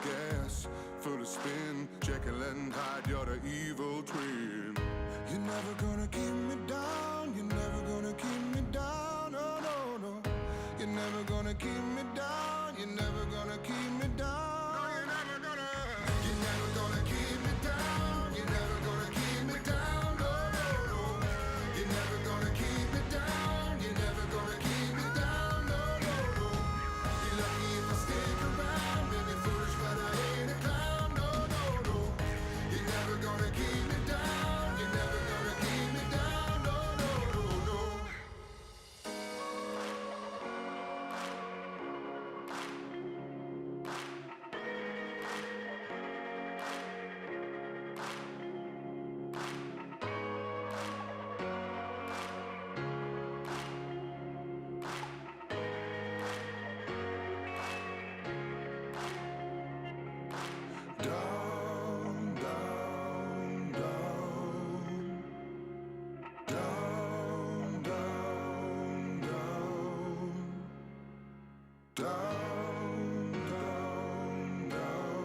gas, full of spin. Jekyll and Hyde, you're the evil twin. You're never gonna keep me down. You're never gonna keep me down. Oh no, no. You're never gonna keep me down. You're never gonna keep me down. No, you're never gonna. You're never gonna keep me down. You're never gonna keep me down. No, no, no. You're never gonna keep me down. You're never gonna keep me down. No, no, no. You're lucky if I stick around. Maybe foolish, but I ain't a clown. No, no, no. You're never gonna keep me down. You're never gonna keep me down. No, no, no, no. Down, down, down. Down, down, down. Down, down, down.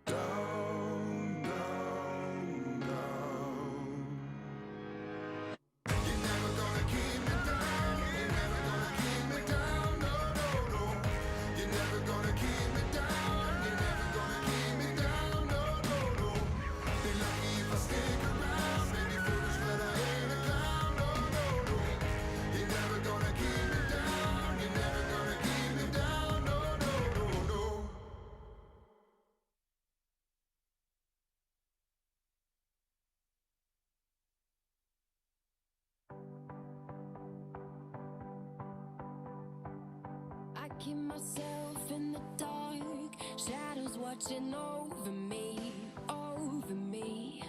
Down, down, down. You're never gonna keep me down. You're never gonna keep me down. No, no, no. You're never gonna keep me down. You're never gonna keep me down. No, no, no. Be lucky if I stick around. Maybe foolish, but I ain't a clown. No, no, no. You're never gonna keep me down. You're never gonna keep me down. No, no, no, no. I keep myself in the dark, shadows watching over me, over me.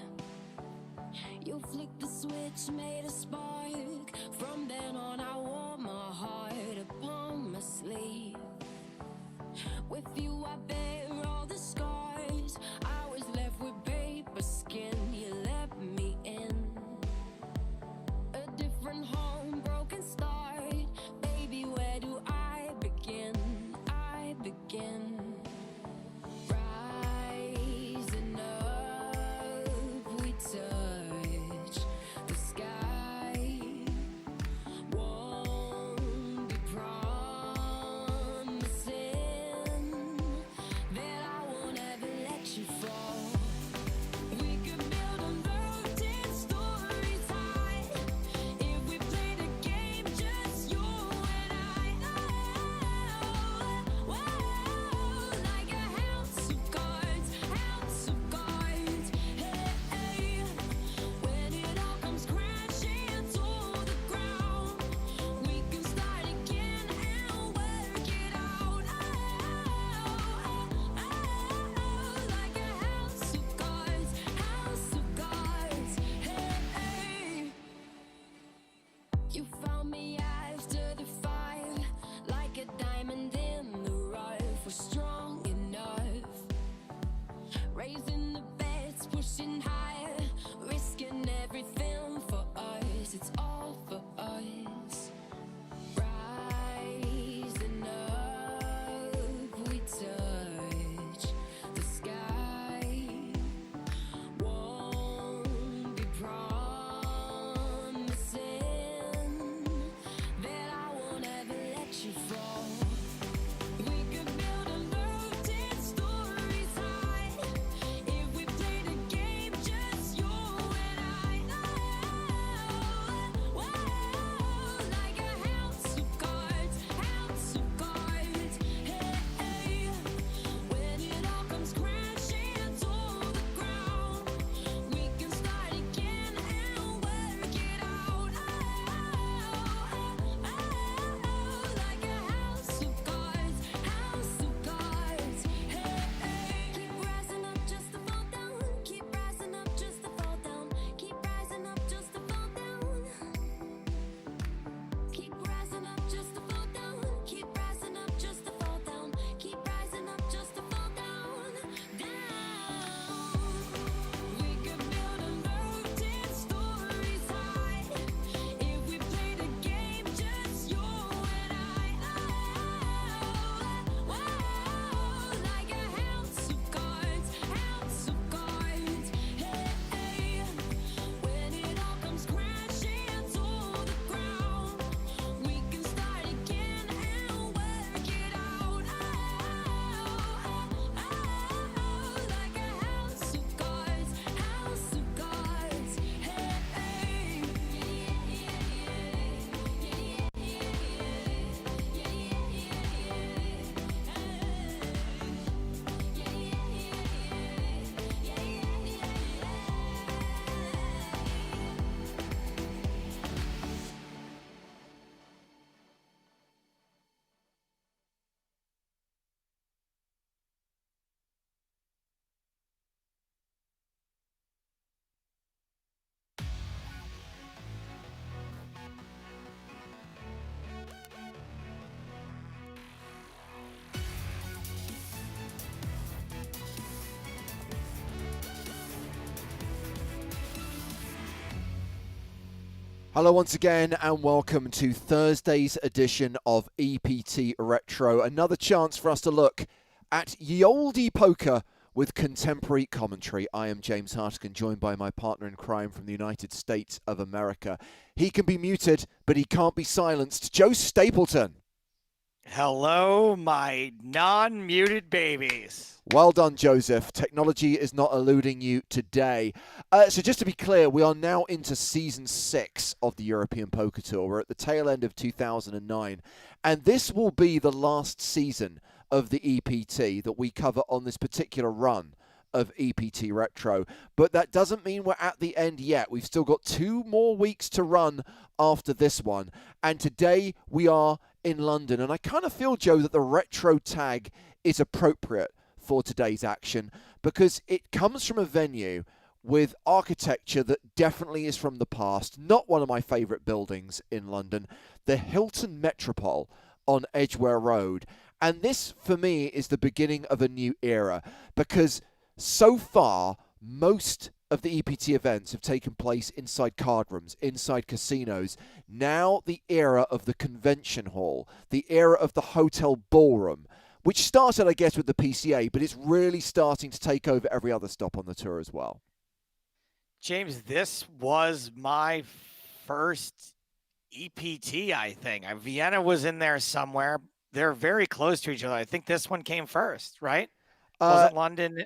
You flicked the switch, made a spark. From then on I wore my heart upon my sleeve. With you I bear all the scars. I was left with paper skin, you let me in. A different home, broken start. Baby, where do I begin? I begin. Rising up, we touch the sky. Won't be promised Hello once again and welcome to Thursday's edition of EPT Retro. Another chance for us to look at ye olde poker with contemporary commentary. I am James Hartigan, joined by my partner in crime from the United States of America. He can be muted, but he can't be silenced. Joe Stapleton. Hello, my non-muted babies. Well done, Joseph. Technology is not eluding you today. So just to be clear, we are now into Season 6 of the European Poker Tour. We're at the tail end of 2009. And this will be the last season of the EPT that we cover on this particular run of EPT Retro. But that doesn't mean we're at the end yet. We've still got 2 more weeks to run after this one. And today we are in London. And I kind of feel, Joe, that the retro tag is appropriate for today's action because it comes from a venue with architecture that definitely is from the past. Not one of my favourite buildings in London, the Hilton Metropole on Edgware Road. And this, for me, is the beginning of a new era because so far, most of the EPT events have taken place inside card rooms, inside casinos. Now the era of the convention hall, the era of the hotel ballroom, which started, I guess, with the PCA, but it's really starting to take over every other stop on the tour as well. James, this was my first EPT, I think. Vienna was in there somewhere. They're very close to each other. I think this one came first, right? Wasn't London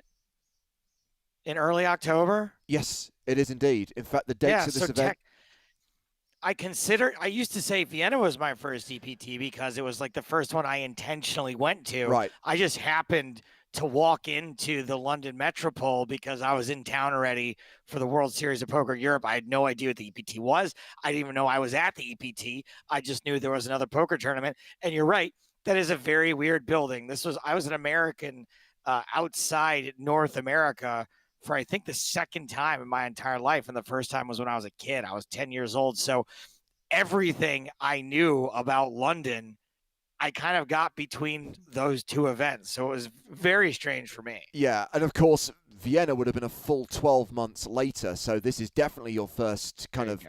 in early October? Yes, it is indeed. In fact, the dates of this event... I used to say Vienna was my first EPT because it was like the first one I intentionally went to. Right. I just happened to walk into the London Metropole because I was in town already for the World Series of Poker Europe. I had no idea what the EPT was. I didn't even know I was at the EPT. I just knew there was another poker tournament. And you're right. That is a very weird building. I was an American outside North America for I think the second time in my entire life. And the first time was when I was a kid. I was 10 years old. So everything I knew about London, I kind of got between those two events. So it was very strange for me. Yeah. And of course, Vienna would have been a full 12 months later. So this is definitely your first kind of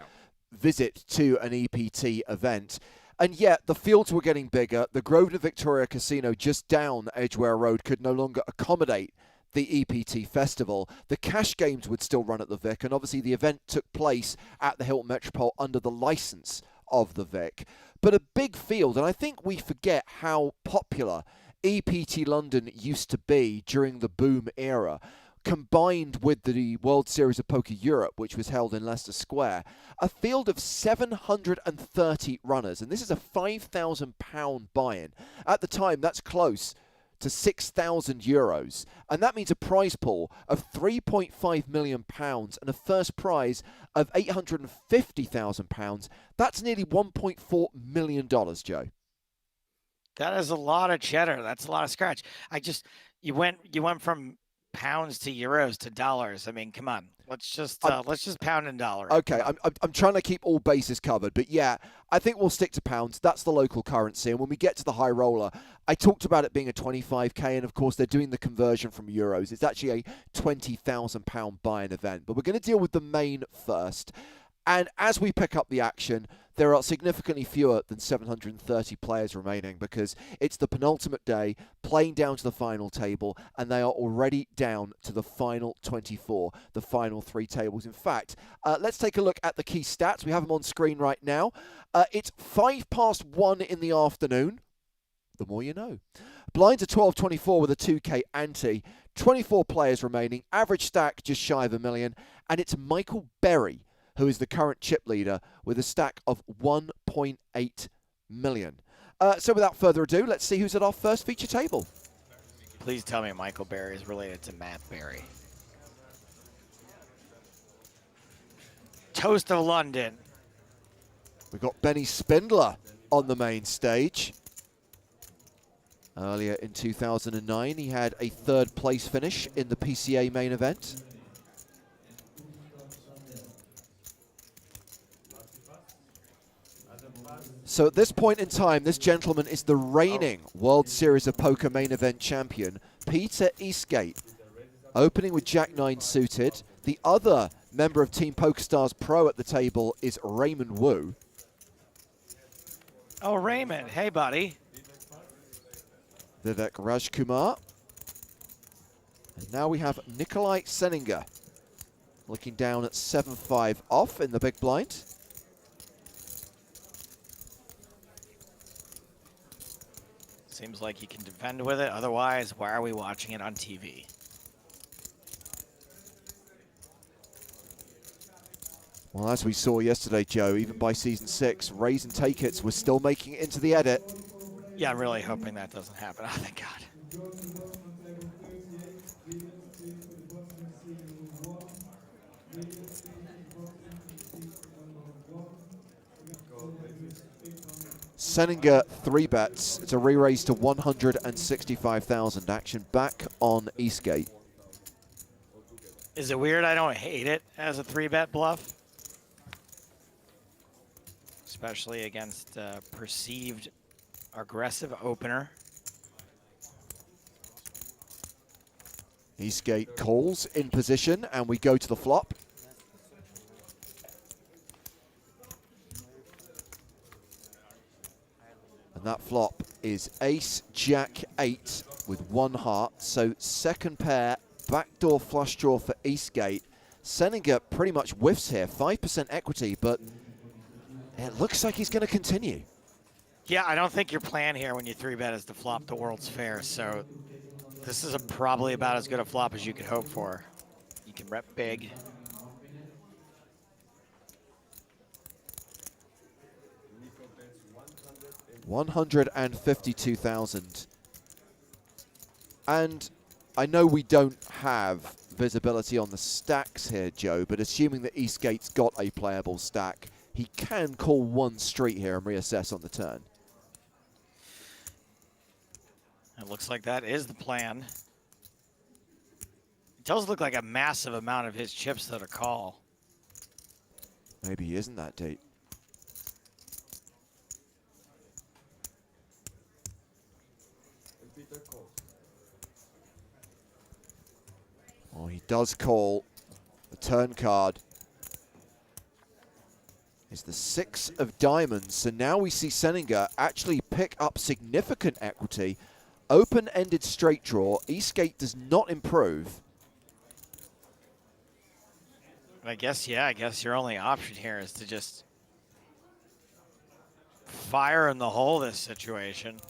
visit to an EPT event. And yet the fields were getting bigger. The Grosvenor Victoria Casino just down Edgware Road could no longer accommodate the EPT festival. The cash games would still run at the Vic, and obviously the event took place at the Hilton Metropole under the license of the Vic. But a big field, and I think we forget how popular EPT London used to be during the boom era, combined with the World Series of Poker Europe, which was held in Leicester Square. A field of 730 runners, and this is a £5,000 buy-in. At the time, that's close to €6,000, and that means a prize pool of £3.5 million and a first prize of £850,000. That's nearly $1.4 million, Joe. That is a lot of cheddar. That's a lot of scratch. You went from pounds to euros to dollars. I mean, come on. Let's just pound and dollar. Okay, I'm trying to keep all bases covered, but yeah, I think we'll stick to pounds. That's the local currency, and when we get to the high roller, I talked about it being a 25k, and of course they're doing the conversion from euros. It's actually a £20,000 buy-in event, but we're going to deal with the main first. And as we pick up the action, there are significantly fewer than 730 players remaining because it's the penultimate day, playing down to the final table, and they are already down to the final 24, the final 3 tables. In fact, let's take a look at the key stats. We have them on screen right now. It's 1:05 in the afternoon. The more you know. Blinds are 12.24 with a 2k ante. 24 players remaining. Average stack just shy of $1 million. And it's Michael Berry, who is the current chip leader with a stack of 1.8 million. So without further ado, let's see who's at our first feature table. Please tell me Michael Berry is related to Matt Berry. Toast of London. We've got Benny Spindler on the main stage. Earlier in 2009, he had a 3rd place finish in the PCA main event. So at this point in time, this gentleman is the reigning World Series of Poker main event champion, Peter Eastgate. Opening with Jack-9 suited. The other member of Team PokerStars Pro at the table is Raymond Wu. Oh, Raymond. Hey, buddy. Vivek Rajkumar. And now we have Nikolai Seninger looking down at 7-5 off in the big blind. Seems like you can defend with it. Otherwise, why are we watching it on TV? Well, as we saw yesterday, Joe, even by season 6, Raise and Take It's was still making it into the edit. Yeah, I'm really hoping that doesn't happen. Oh, thank God. Seninger 3-bets. It's a re-raise to 165,000. Action back on Eastgate. Is it weird I don't hate it as a 3-bet bluff? Especially against a perceived aggressive opener. Eastgate calls in position, and we go to the flop. And that flop is Ace, Jack, 8 with 1 heart. So second pair, backdoor flush draw for Eastgate. Seninger pretty much whiffs here, 5% equity, but it looks like he's going to continue. Yeah, I don't think your plan here when you 3-bet is to flop the World's Fair, so this is probably about as good a flop as you could hope for. You can rep big. $152,000. And I know we don't have visibility on the stacks here, Joe, but assuming that Eastgate's got a playable stack, he can call one street here and reassess on the turn. It looks like that is the plan. It does look like a massive amount of his chips that are call. Maybe he isn't that deep. Well, he does call. The turn card is the 6 of diamonds. So now we see Seninger actually pick up significant equity. Open-ended straight draw. Eastgate does not improve. I guess your only option here is to just fire in the hole this situation.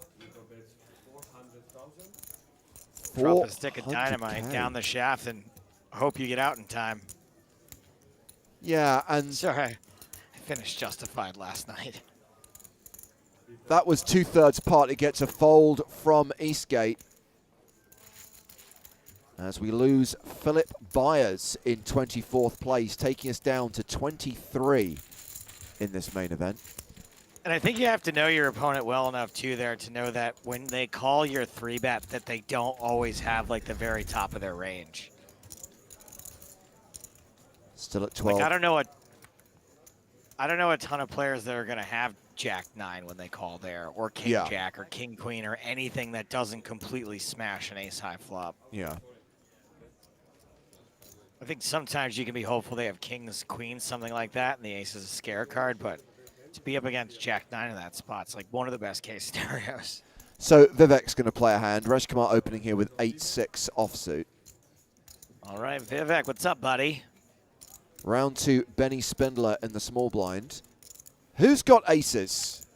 Drop a stick of dynamite down the shaft and hope you get out in time. Yeah, and Sorry, I finished Justified last night. that was 2/3 pot. It gets a fold from Eastgate as we lose Philip Byers in 24th place, taking us down to 23 in this main event. And I think you have to know your opponent well enough, too, there to know that when they call your 3-bet, that they don't always have, like, the very top of their range. Still at 12. Like, I don't know a ton of players that are going to have Jack-9 when they call there, or King-Jack, or King-Queen, or anything that doesn't completely smash an ace-high flop. Yeah. I think sometimes you can be hopeful they have Kings, Queens, something like that, and the ace is a scare card, but to be up against Jack-9 in that spot, it's like one of the best case scenarios. So Vivek's going to play a hand. Rajkumar opening here with 8-6 offsuit. All right, Vivek, what's up, buddy? Round 2, Benny Spindler in the small blind. Who's got aces?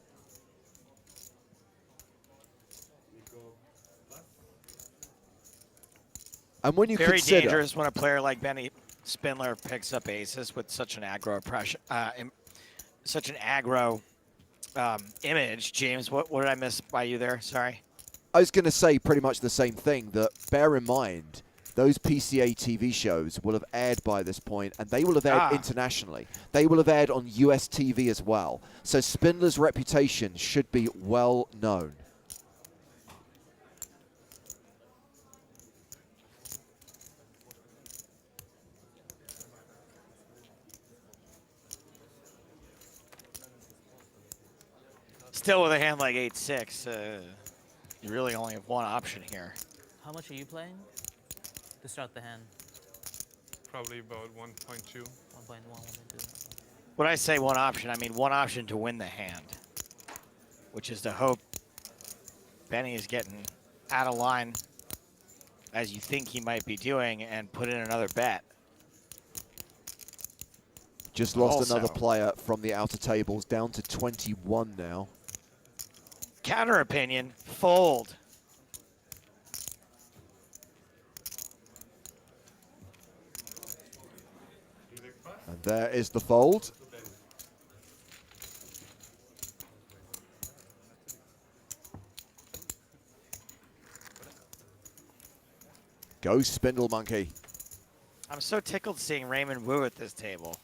And when you Very consider... dangerous when a player like Benny Spindler picks up aces with such an aggro pressure, such an aggro image. James, what did I miss by you there? Sorry. I was going to say pretty much the same thing, that bear in mind, those PCA TV shows will have aired by this point, and they will have aired internationally. They will have aired on US TV as well. So Spindler's reputation should be well known. Still with a hand like 8-6, you really only have one option here. How much are you playing to start the hand? probably about 1.2. 1.1, 1.2. When I say one option, I mean one option to win the hand, which is to hope Benny is getting out of line as you think he might be doing and put in another bet. Just lost Also, another player from the outer tables, down to 21 now. counter opinion, fold. And there is the fold. Go Spindle Monkey. I'm so tickled seeing Raymond Wu at this table.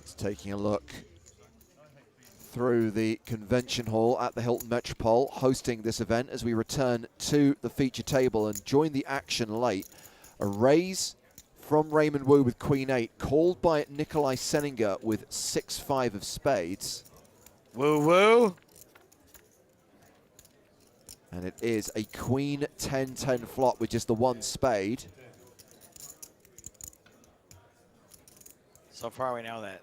It's taking a look through the convention hall at the Hilton Metropole, hosting this event as we return to the feature table and join the action late. A raise from Raymond Wu with Queen 8, called by Nikolai Seninger with 6-5 of spades. Woo woo. And it is a Queen 10-10 flop with just the one spade. So far we know that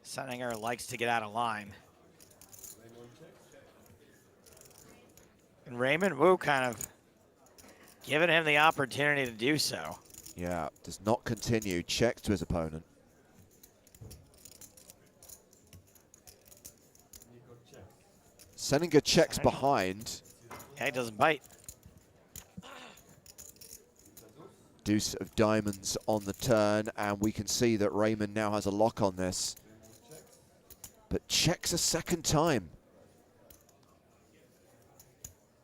Seninger likes to get out of line. And Raymond Wu kind of giving him the opportunity to do so. Yeah, does not continue, checks to his opponent. Seninger checks behind. Yeah, he doesn't bite. Deuce of diamonds on the turn, and we can see that Raymond now has a lock on this. But checks a second time.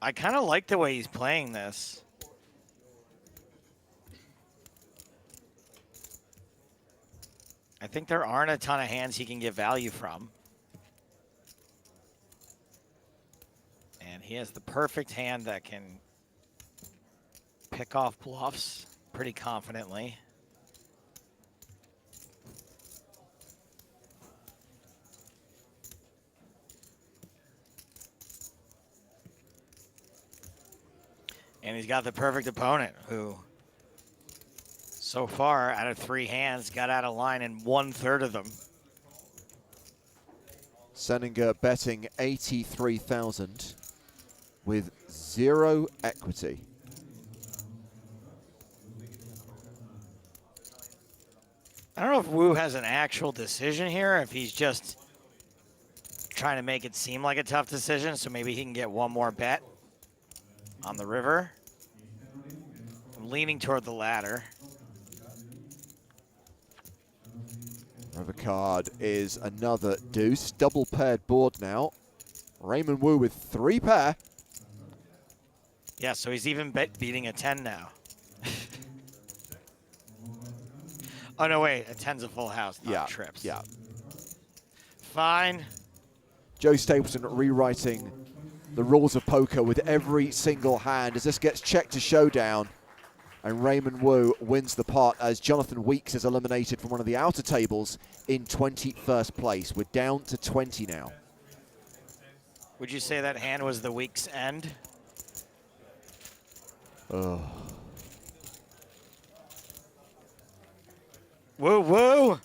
I kind of like the way he's playing this. I think there aren't a ton of hands he can get value from. And he has the perfect hand that can pick off bluffs pretty confidently. And he's got the perfect opponent who, so far, out of 3 hands, got out of line in 1/3 of them. Seninger betting 83,000 with 0 equity. I don't know if Wu has an actual decision here, if he's just trying to make it seem like a tough decision, so maybe he can get one more bet on the river. I'm leaning toward the latter. River card is another deuce. Double paired board now. Raymond Wu with 3 pair. Yeah, so he's even beating a 10 now. Oh, no, wait. A 10's a full house, not trips. Yeah. Fine. Joe Stapleton rewriting the rules of poker with every single hand as this gets checked to showdown. And Raymond Wu wins the pot as Jonathan Weeks is eliminated from one of the outer tables in 21st place. We're down to 20 now. Would you say that hand was the week's end? Oh. Woo, woo!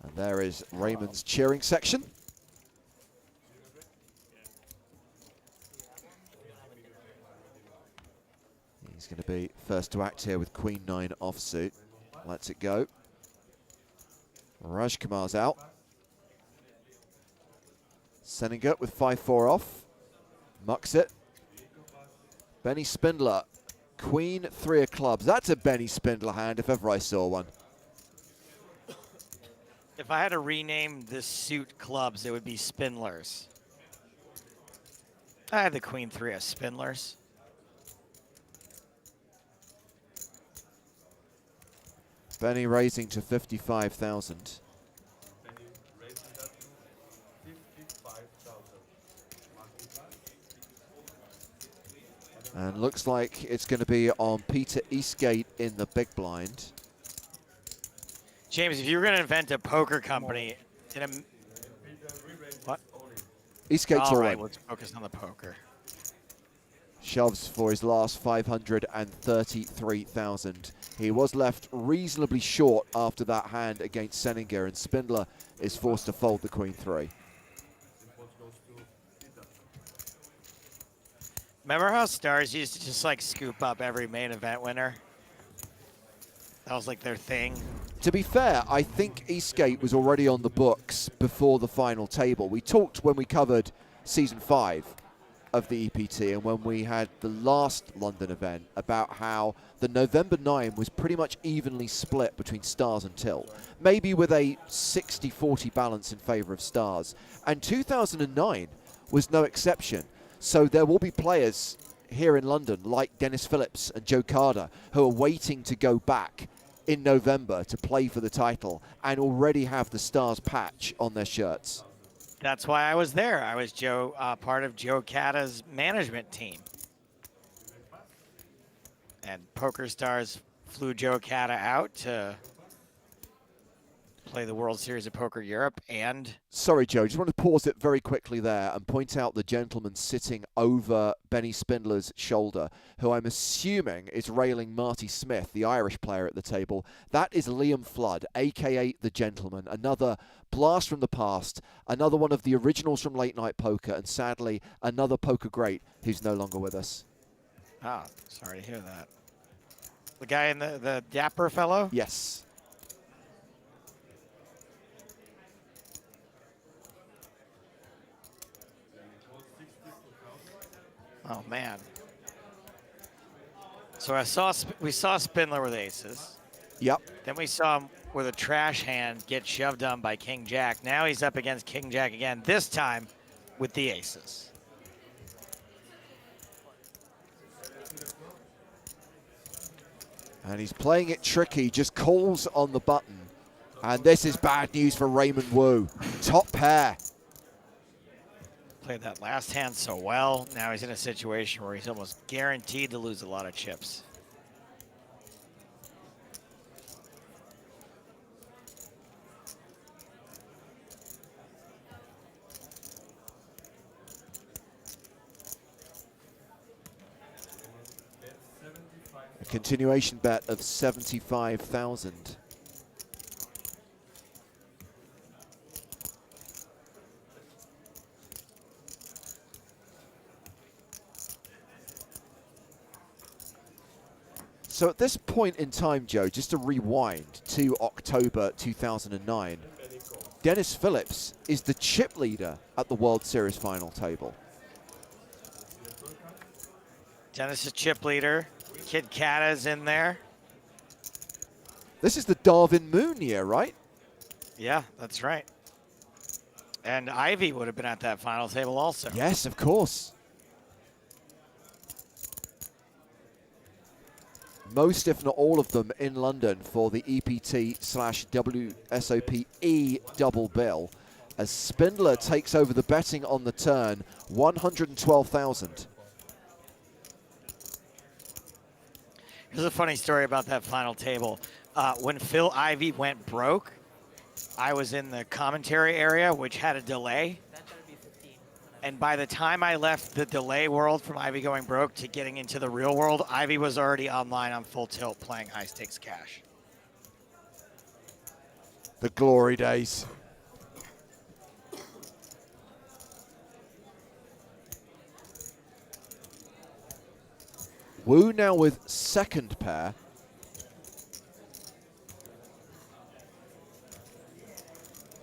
And there is Raymond's cheering section. He's going to be first to act here with Queen 9 offsuit. Lets it go. Rajkumar's out. Seninger with 5-4 off. Mucks it. Benny Spindler. Queen 3 of clubs. That's a Benny Spindler hand if ever I saw one. If I had to rename this suit clubs, it would be Spindlers. I had the Queen 3 of Spindlers. Benny raising to 55,000. And looks like it's going to be on Peter Eastgate in the big blind. James, if you were going to invent a poker company in a... What? Eastgate's all all right, right. let's focus on the poker. shoves for his last 533,000. He was left reasonably short after that hand against Seninger, and Spindler is forced to fold the queen 3. Remember how Stars used to just like scoop up every main event winner? That was like their thing. To be fair, I think Eastgate was already on the books before the final table. We talked when we covered season 5 of the EPT and when we had the last London event about how the November 9 was pretty much evenly split between Stars and Tilt, maybe with a 60-40 balance in favour of Stars. And 2009 was no exception. So there will be players here in London like Dennis Phillips and Joe Carter who are waiting to go back in November to play for the title and already have the Stars patch on their shirts. That's why I was there. I was part of Joe Cata's management team. And Poker Stars flew Joe Cata out to play the World Series of Poker Europe and... Sorry, Joe, just want to pause it very quickly there and point out the gentleman sitting over Benny Spindler's shoulder, who I'm assuming is railing Marty Smith, the Irish player at the table. That is Liam Flood, a.k.a. The Gentleman, another blast from the past, another one of the originals from Late Night Poker, and sadly, another poker great who's no longer with us. Oh, sorry to hear that. The guy in the dapper fellow? Yes. Oh, man. So we saw Spindler with aces. Yep. Then we saw him with a trash hand get shoved on by King Jack. Now he's up against King Jack again, this time with the aces. And he's playing it tricky, just calls on the button. And this is bad news for Raymond Wu. Top pair. Played that last hand so well. Now he's in a situation where he's almost guaranteed to lose a lot of chips. A continuation bet of 75,000. So at this point in time, Joe, just to rewind to October 2009, Dennis Phillips is the chip leader at the World Series final table. Dennis is chip leader. Kid Cata's in there. This is the Darwin Moon year, right? Yeah, that's right. And Ivy would have been at that final table also. Yes, of course. Most, if not all of them, in London for the EPT/WSOP-E double bill, as Spindler takes over the betting on the turn, 112,000. Here's a funny story about that final table. When Phil Ivey went broke, I was in the commentary area, which had a delay. And by the time I left the delay world from Ivy going broke to getting into the real world, Ivy was already online on full tilt playing high stakes cash. The glory days. Wu now with second pair.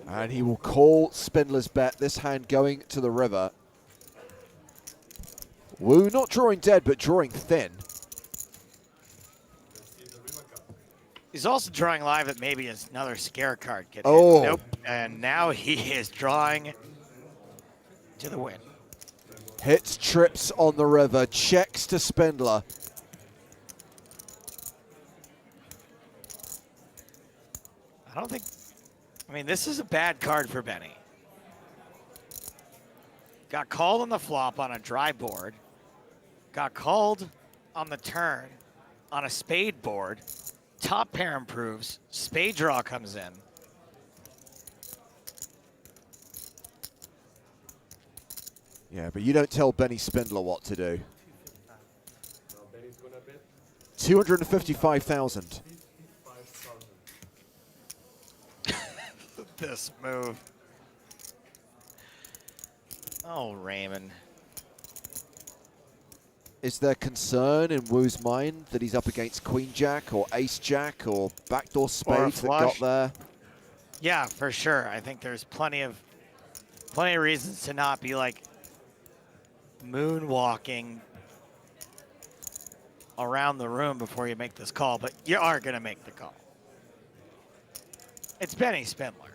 And he will call Spindler's bet, this hand going to the river. Wu not drawing dead, but drawing thin. He's also drawing live that maybe another scare card could hit. Oh. Nope. And now he is drawing to the win. Hits trips on the river, checks to Spindler. I mean, this is a bad card for Benny. Got called on the flop on a dry board. Got called on the turn on a spade board. Top pair improves. Spade draw comes in. Yeah, but you don't tell Benny Spindler what to do. 255,000. This move. Oh, Raymond. Is there concern in Wu's mind that he's up against Queen Jack or Ace Jack or backdoor spades that got there? Yeah, for sure. I think there's plenty of reasons to not be like moonwalking around the room before you make this call, but you are going to make the call. It's Benny Spindler.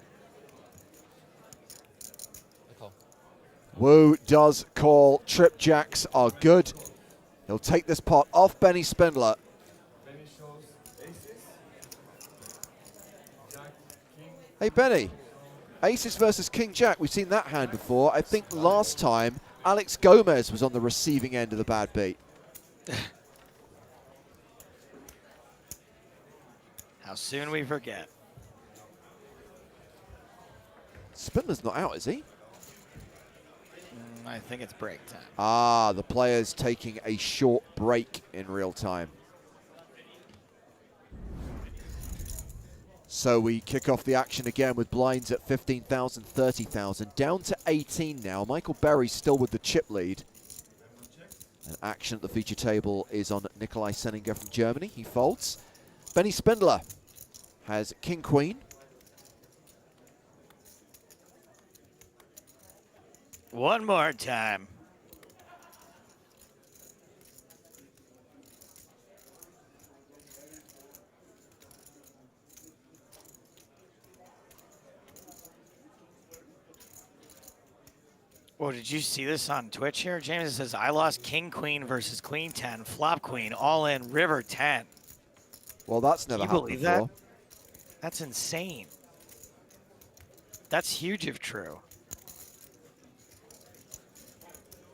Wu does call. Trip jacks are good. He'll take this pot off Benny Spindler. Hey, Benny. Aces versus King Jack. We've seen that hand before. I think last time Alex Gomez was on the receiving end of the bad beat. How soon we forget. Spindler's not out, is he? I think it's break time. Ah, the player's taking a short break in real time. So we kick off the action again with blinds at 15,000, 30,000. Down to 18 now. Michael Berry's still with the chip lead. And action at the feature table is on Nikolai Senninger from Germany. He folds. Benny Spindler has King Queen. One more time. Oh, did you see this on Twitch here? James says, I lost King Queen versus Queen 10, flop Queen, all in, River 10. Well, that's never happened believe before. that? That's insane. That's huge if true.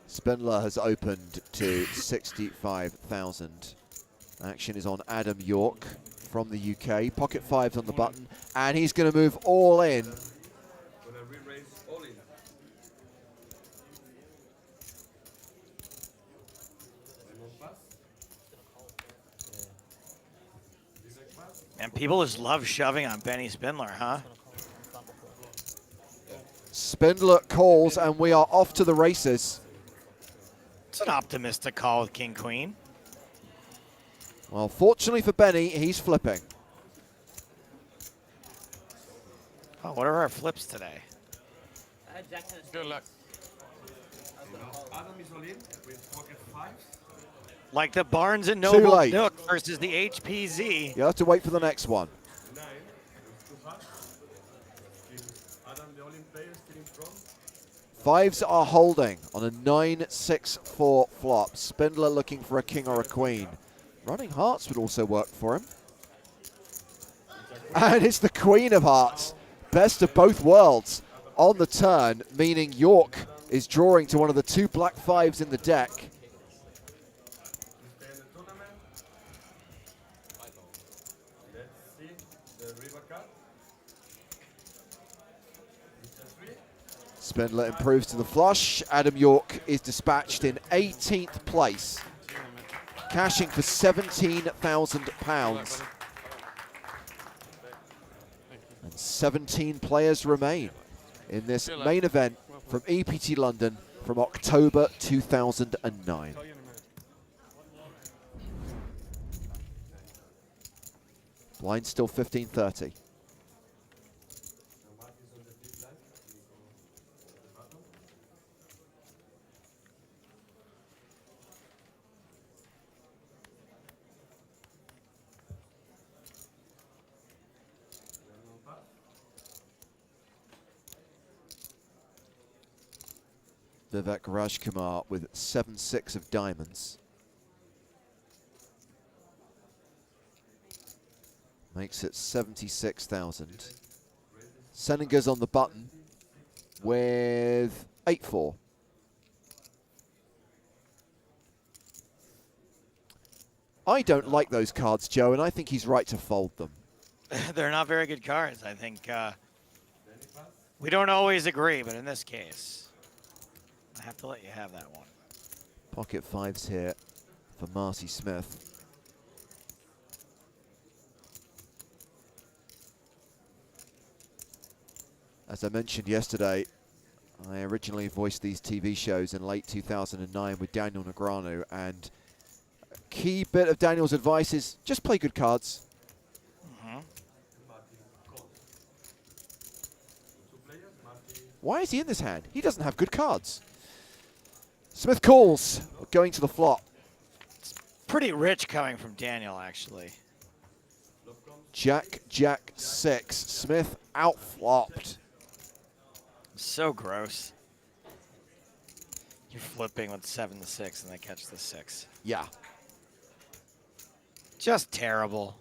Spindler has opened to 65,000. Action is on Adam York from the UK. Pocket fives on the button, and he's going to move all in. And people just love shoving on Benny Spindler, huh? Spindler calls, and we are off to the races. It's an optimistic call with King Queen. Well, fortunately for Benny, he's flipping. Oh, what are our flips today? Good luck. Like the Barnes and Too Noble late. Nook versus the HPZ. You have to wait for the next one. Fives are holding on a 9-6-4 flop. Spindler looking for a king or a queen. Running hearts would also work for him. And it's the queen of hearts. Best of both worlds on the turn, meaning York is drawing to one of the two black fives in the deck. Spindler improves to the flush. Adam York is dispatched in 18th place, cashing for £17,000. And 17 players remain in this main event from EPT London from October 2009. Blind still 1530. Vivek Rajkumar with 7-6 of diamonds. Makes it 76,000. Senninger's on the button with 8-4. I don't like those cards, Joe, and I think he's right to fold them. They're not very good cards. I think we don't always agree, but in this case, I have to let you have that one. Pocket fives here for Marcy Smith. As I mentioned yesterday, I originally voiced these TV shows in late 2009 with Daniel Negreanu, and a key bit of Daniel's advice is just play good cards. Why is he in this hand? He doesn't have good cards. Smith calls, going to the flop. Pretty rich coming from Daniel, actually. Jack, Jack, 6. Smith outflopped. So gross. You're flipping with 7-6 and they catch the 6. Yeah. Just terrible.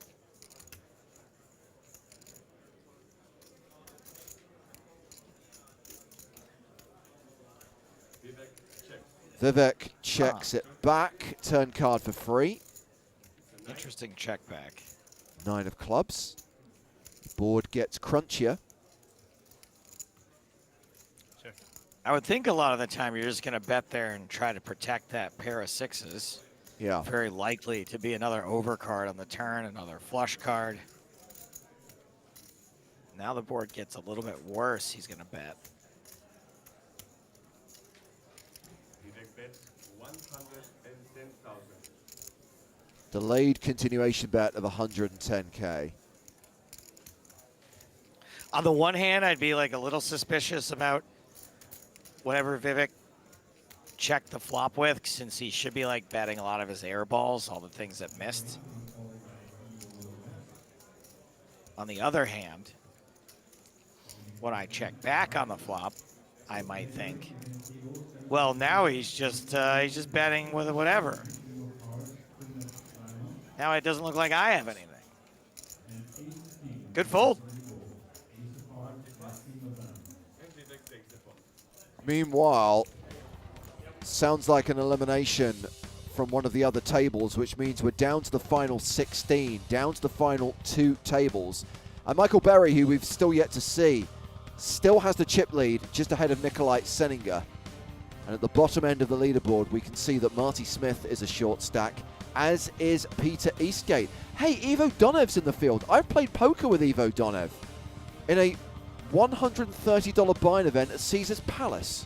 Vivek checks it back. Turn card for free. Interesting check back. 9 of clubs. Board gets crunchier. I would think a lot of the time you're just going to bet there and try to protect that pair of 6s. Yeah. Very likely to be another overcard on the turn, another flush card. Now the board gets a little bit worse. He's going to bet. Delayed continuation bet of 110K. On the one hand, I'd be like a little suspicious about whatever Vivek checked the flop with, since he should be like betting a lot of his air balls, all the things that missed. On the other hand, when I check back on the flop, I might think, well, now he's just betting with whatever. Now it doesn't look like I have anything. Good fold. Meanwhile, sounds like an elimination from one of the other tables, which means we're down to the final 16, down to the final 2 tables. And Michael Berry, who we've still yet to see, still has the chip lead just ahead of Nikolai Seninger. And at the bottom end of the leaderboard, we can see that Marty Smith is a short stack, as is Peter Eastgate. Hey, Ivo Donev's in the field. I've played poker with Ivo Donev in a $130 buy-in event at Caesar's Palace.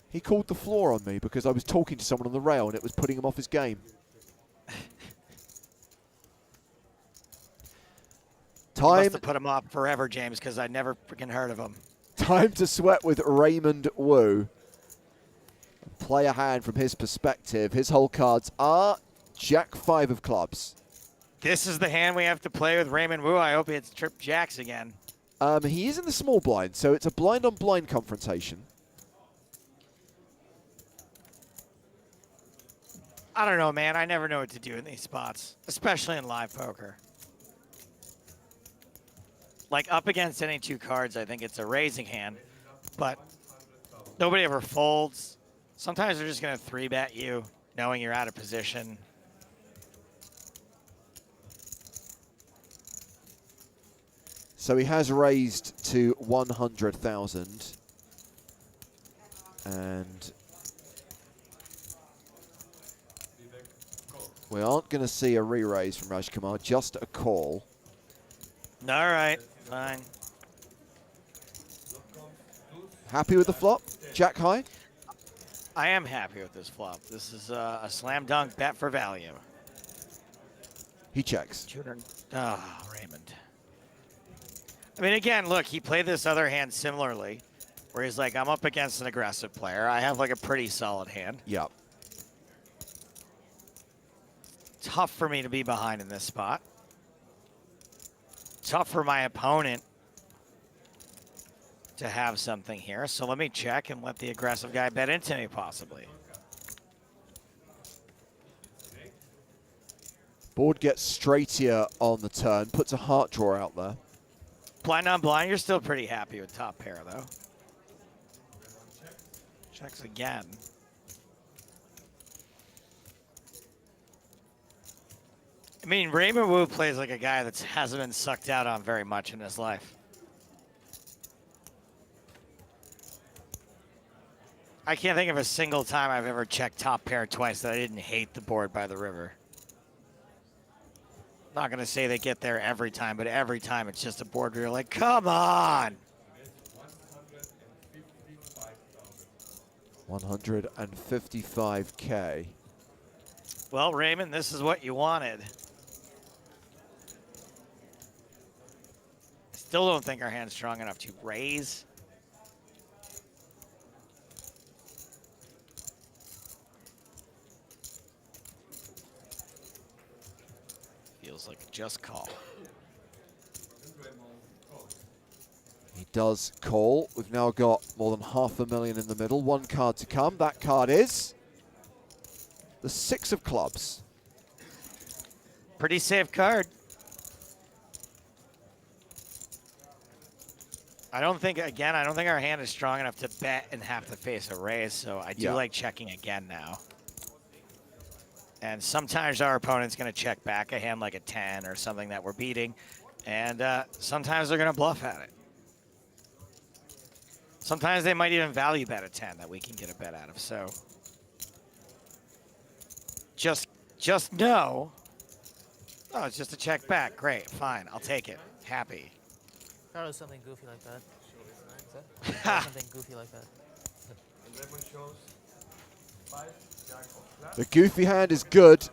He called the floor on me because I was talking to someone on the rail and it was putting him off his game. Must have put him off forever, James, because I never freaking heard of him. Time to sweat with Raymond Wu. Play a hand from his perspective. His whole cards are Jack 5 of clubs. This is the hand we have to play with Raymond Wu. I hope it's trip jacks again. He is in the small blind, so it's a blind-on-blind confrontation. I don't know, man. I never know what to do in these spots, especially in live poker. Like, up against any 2 cards, I think it's a raising hand, but nobody ever folds. Sometimes they're just going to 3-bet you, knowing you're out of position. So he has raised to 100,000. And we aren't going to see a re-raise from Raj Kumar, just a call. All right, fine. Happy with the flop? Jack high? I am happy with this flop. This is a slam dunk bet for value. He checks. Raymond. I mean, again, look, he played this other hand similarly, where he's like, I'm up against an aggressive player. I have like a pretty solid hand. Yep. Tough for me to be behind in this spot. Tough for my opponent to have something here. So let me check and let the aggressive guy bet into me, possibly. Board gets straightier on the turn, puts a heart draw out there. Blind on blind, you're still pretty happy with top pair, though. Checks again. I mean, Raymond Wu plays like a guy that hasn't been sucked out on very much in his life. I can't think of a single time I've ever checked top pair twice that I didn't hate the board by the river. Not going to say they get there every time, but every time it's just a board where you're like, come on. 155K. Well, Raymond, this is what you wanted. Still don't think our hand's strong enough to raise. Feels like a just call. He does call. We've now got more than $500,000 in the middle. One card to come. That card is the 6 of clubs. Pretty safe card. I don't think our hand is strong enough to bet and have to face a raise, so I do like checking again now. And sometimes our opponent's going to check back a hand like a 10 or something that we're beating, and sometimes they're going to bluff at it. Sometimes they might even value bet a 10 that we can get a bet out of, so just know. Oh, it's just a check back. Great, fine, I'll take it. Happy. Thought it was something goofy like that. Something goofy like that. The goofy hand is good.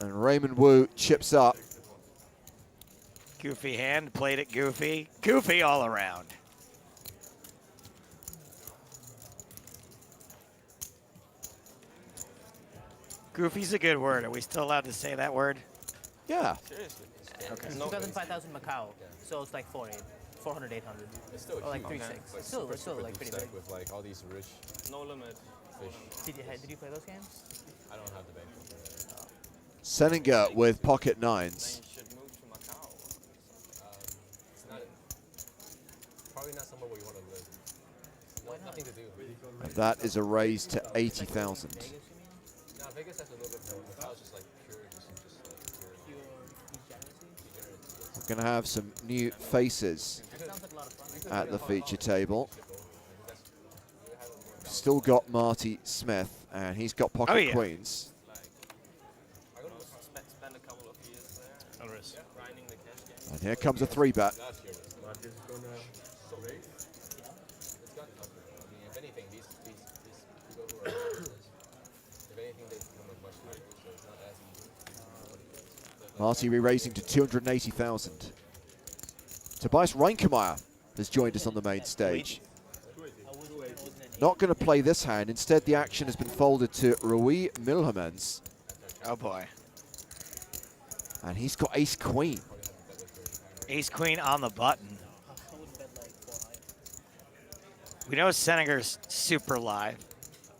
And Raymond Wu chips up. Goofy hand, played it goofy. Goofy all around. Goofy's a good word. Are we still allowed to say that word? Yeah. Seriously. Okay. It's 5,000 Macau, so it's like 400, 800. It's still Or like huge. 3.6. Like Still, super, it's still super like deep pretty stack big. with like all these rich No limit. fish. Did you play those games? I don't have the bank. Seninger with pocket nines. You should move to Macau. It's not. Probably not somewhere where you want to live. Nothing to do. And that is a raise to 80,000. Vegas, you mean? No, Vegas has a little bit more. Macau's just like pure, just like pure. Degeneracy? We're going to have some new faces That sounds like a lot of fun. at the feature table. Still got Marty Smith, and he's got pocket queens. Spend a couple of years there. Grinding the cash game. And here comes a 3-bet. It's gotten tougher. I mean, if anything, these people who are if anything, they become much higher, so it's not as easy. Marty re-raising to 280,000. Tobias Reinkemeyer has joined us on the main stage. Not going to play this hand. Instead, the action has been folded to Rui Milhamens. Oh boy. And he's got ace-queen. Ace-queen on the button. We know Seninger's super live.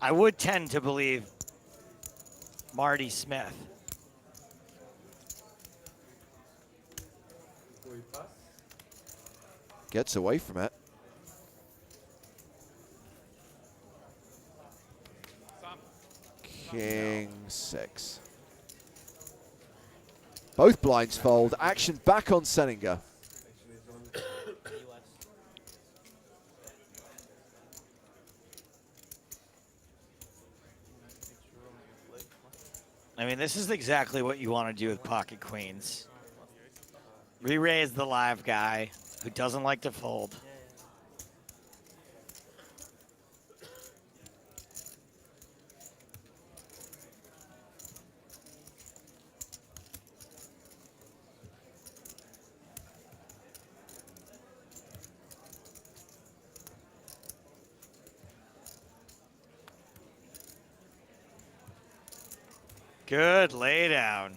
I would tend to believe Marty Smith. Gets away from it. King 6. Both blinds fold. Action back on Seninger. I mean, this is exactly what you want to do with pocket queens. Re-raise the live guy who doesn't like to fold. Good lay down.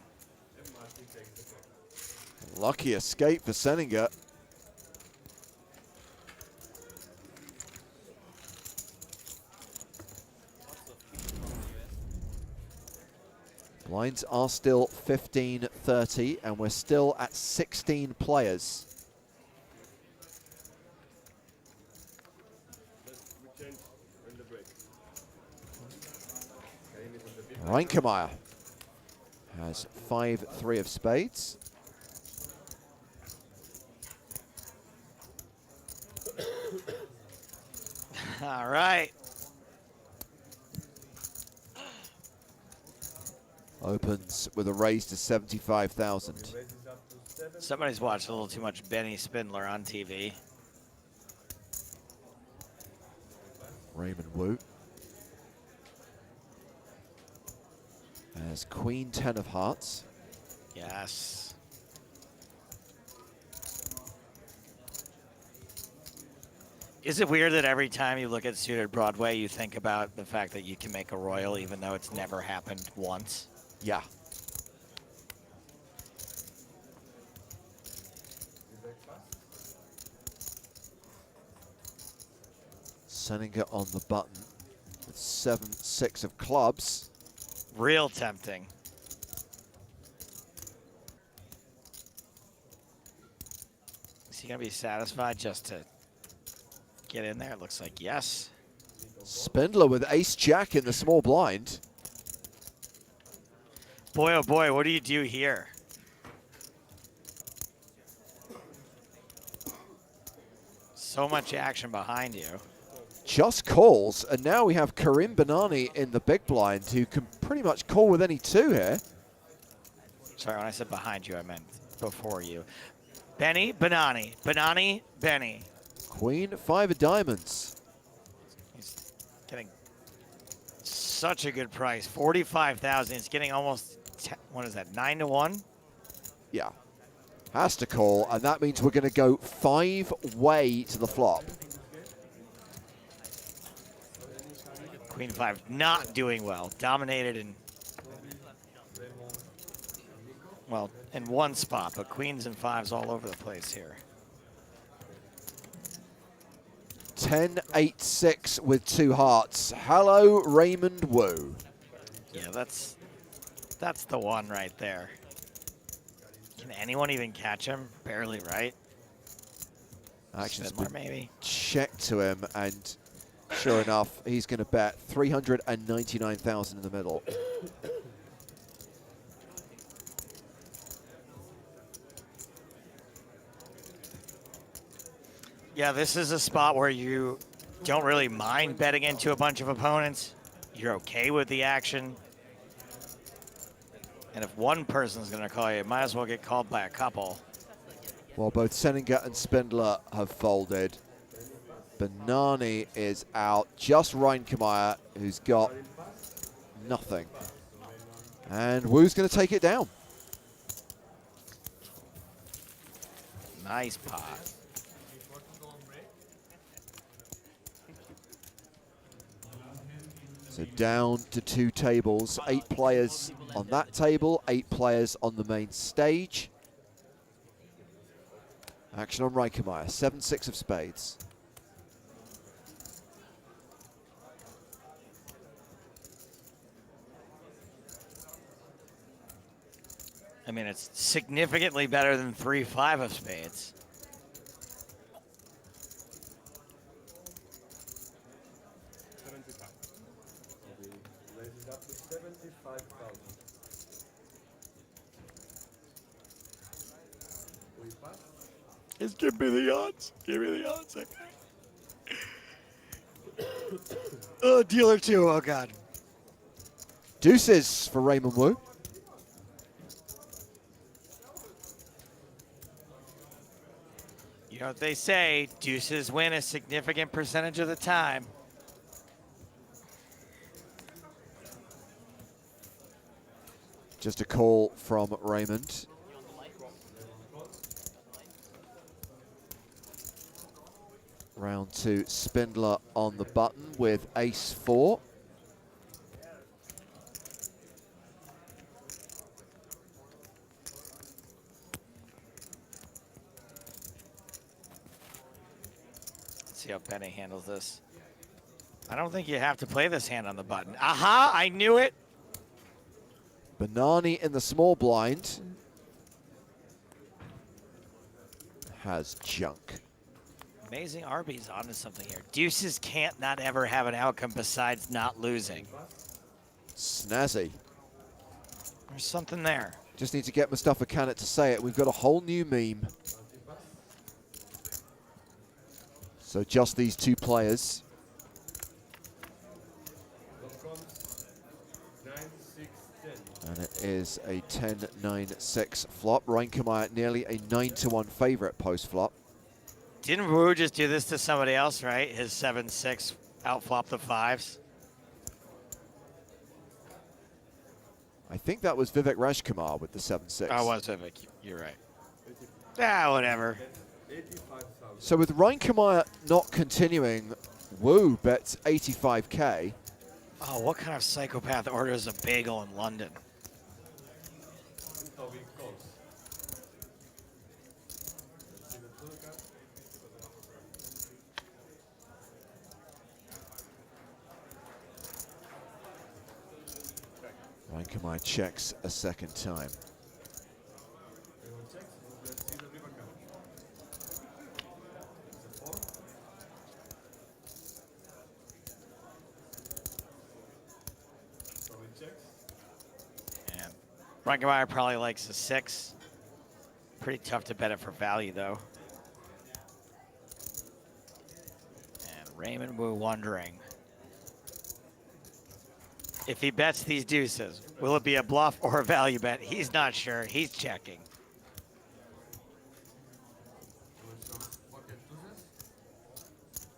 Lucky escape for Seninger. Blinds are still 15-30, and we're still at 16 players. Reinkemeyer has 5-3 of spades. All right. Opens with a raise to 75,000. Somebody's watched a little too much Benny Spindler on TV. Raymond Wu. As Queen 10 of Hearts. Yes. Is it weird that every time you look at suited Broadway, you think about the fact that you can make a royal even though it's never happened once? Yeah. Seninger on the button with 7-6 of clubs. Real tempting. Is he going to be satisfied just to get in there? It looks like yes. Spindler with ace-jack in the small blind. Boy, oh boy, what do you do here? So much action behind you. Just calls, and now we have Karim Banani in the big blind, who can pretty much call with any two here. Sorry, when I said behind you, I meant before you. Benny, Banani, Banani, Benny. Queen, 5 of diamonds. He's getting such a good price, 45,000. He's getting almost, what is that, 9 to 1? Yeah, has to call, and that means we're going to go 5-way to the flop. Queen 5 not doing well, dominated in, well, in one spot, but queens and 5s all over the place here. 10-8-6 with 2 hearts. Hello, Raymond Wu. Yeah, that's the one right there. Can anyone even catch him? Barely, right? Action's Spindler, been maybe. checked to him, and sure enough, he's going to bet 399,000 in the middle. Yeah, this is a spot where you don't really mind betting into a bunch of opponents. You're okay with the action. And if one person's going to call you, it might as well get called by a couple. Well, both Seninger and Spindler have folded. Banani is out. Just Reinkemeyer, who's got nothing. And Wu's going to take it down. Nice pot. So down to 2 tables. 8 players on that table, 8 players on the main stage. Action on Reinkemeyer, 7-6 of spades. I mean, it's significantly better than 3-5 of spades. Just give me the odds. Give me the odds. Oh, dealer 2. Oh, God. Deuces for Raymond Wu. You know what they say, deuces win a significant percentage of the time. Just a call from Raymond. Round 2, Spindler on the button with ace-4. Let's see how Benny handles this. I don't think you have to play this hand on the button. Aha, I knew it. Banani in the small blind. Has junk. Amazing Arby's onto something here. Deuces can't not ever have an outcome besides not losing. Snazzy. There's something there. Just need to get Mustafa Kanat to say it. We've got a whole new meme. So just these 2 players. And it is a 10-9-6 flop. Reinkemeyer nearly a 9-1 favorite post-flop. Didn't Wu just do this to somebody else, right? His 7-6 outflop the fives. I think that was Vivek Rajkumar with the 7-6. Oh, was Vivek. You're right. Ah, whatever. So with Reinkemeyer not continuing, Wu bets 85K. Oh, what kind of psychopath orders a bagel in London? Reinkemeyer checks a second time. And Reinkemeyer probably likes a 6. Pretty tough to bet it for value, though. And Raymond Wu wondering if he bets these deuces, will it be a bluff or a value bet? He's not sure. He's checking.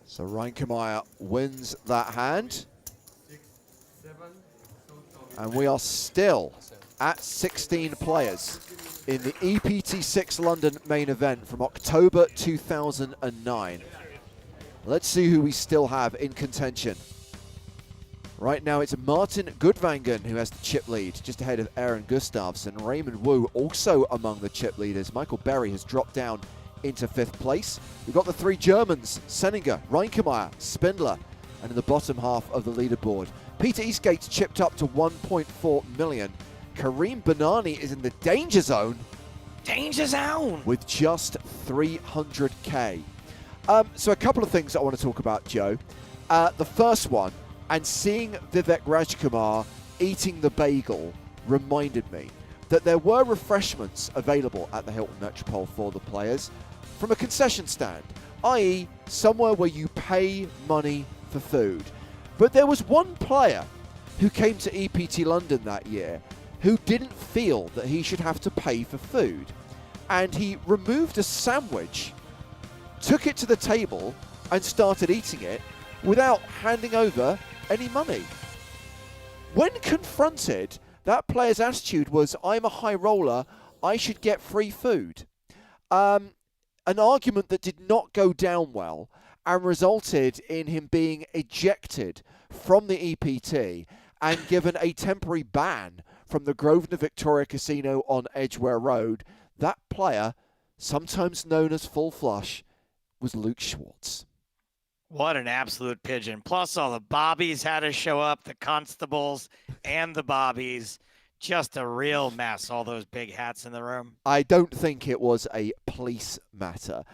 So Reinkemeyer wins that hand. And we are still at 16 players in the EPT 6 London main event from October 2009. Let's see who we still have in contention. Right now it's Martin Gudvangen who has the chip lead, just ahead of Aaron Gustafsson. Raymond Wu also among the chip leaders. Michael Berry has dropped down into 5th place. We've got the 3 Germans, Senninger, Reinkemeyer, Spindler, and in the bottom half of the leaderboard, Peter Eastgate's chipped up to 1.4 million. Kareem Banani is in the danger zone. Danger zone! With just 300K. So a couple of things I want to talk about, Joe. The first one, and seeing Vivek Rajkumar eating the bagel reminded me that there were refreshments available at the Hilton Metropole for the players from a concession stand, i.e. somewhere where you pay money for food. But there was one player who came to EPT London that year who didn't feel that he should have to pay for food. And he removed a sandwich, took it to the table, and started eating it without handing over any money. When confronted, that player's attitude was, I'm a high roller, I should get free food. An argument that did not go down well and resulted in him being ejected from the EPT and given a temporary ban from the Grosvenor Victoria Casino on Edgware Road. That player, sometimes known as Full Flush, was Luke Schwartz. What an absolute pigeon. Plus all the bobbies had to show up, the constables and the bobbies. Just a real mess, all those big hats in the room. I don't think it was a police matter.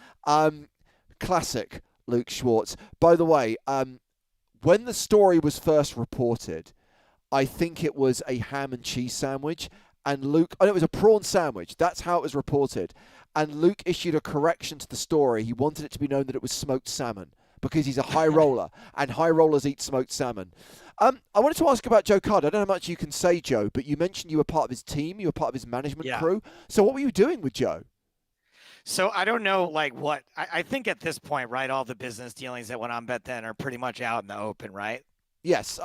Classic Luke Schwartz. By the way, when the story was first reported, I think it was a ham and cheese sandwich. And Luke, it was a prawn sandwich. That's how it was reported. And Luke issued a correction to the story. He wanted it to be known that it was smoked salmon because he's a high roller and high rollers eat smoked salmon. I wanted to ask about Joe Carter. I don't know how much you can say, Joe, but you mentioned you were part of his team. You were part of his management crew. So what were you doing with Joe? So I don't know, like what, I think at this point, right, all the business dealings that went on back then are pretty much out in the open, right? Yes,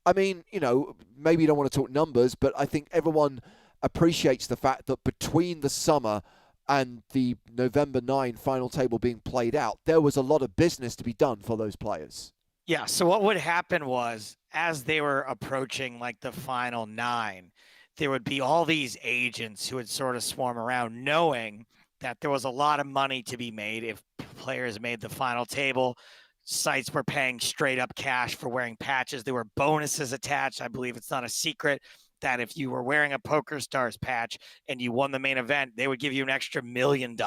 I mean, you know, maybe you don't want to talk numbers, but I think everyone appreciates the fact that between the summer and the November 9 final table being played out, there was a lot of business to be done for those players. Yeah, so what would happen was, as they were approaching like the final 9, there would be all these agents who would sort of swarm around knowing that there was a lot of money to be made if players made the final table. Sites were paying straight up cash for wearing patches. There were bonuses attached. I believe it's not a secret that if you were wearing a Poker Stars patch and you won the main event, they would give you an extra $1 million.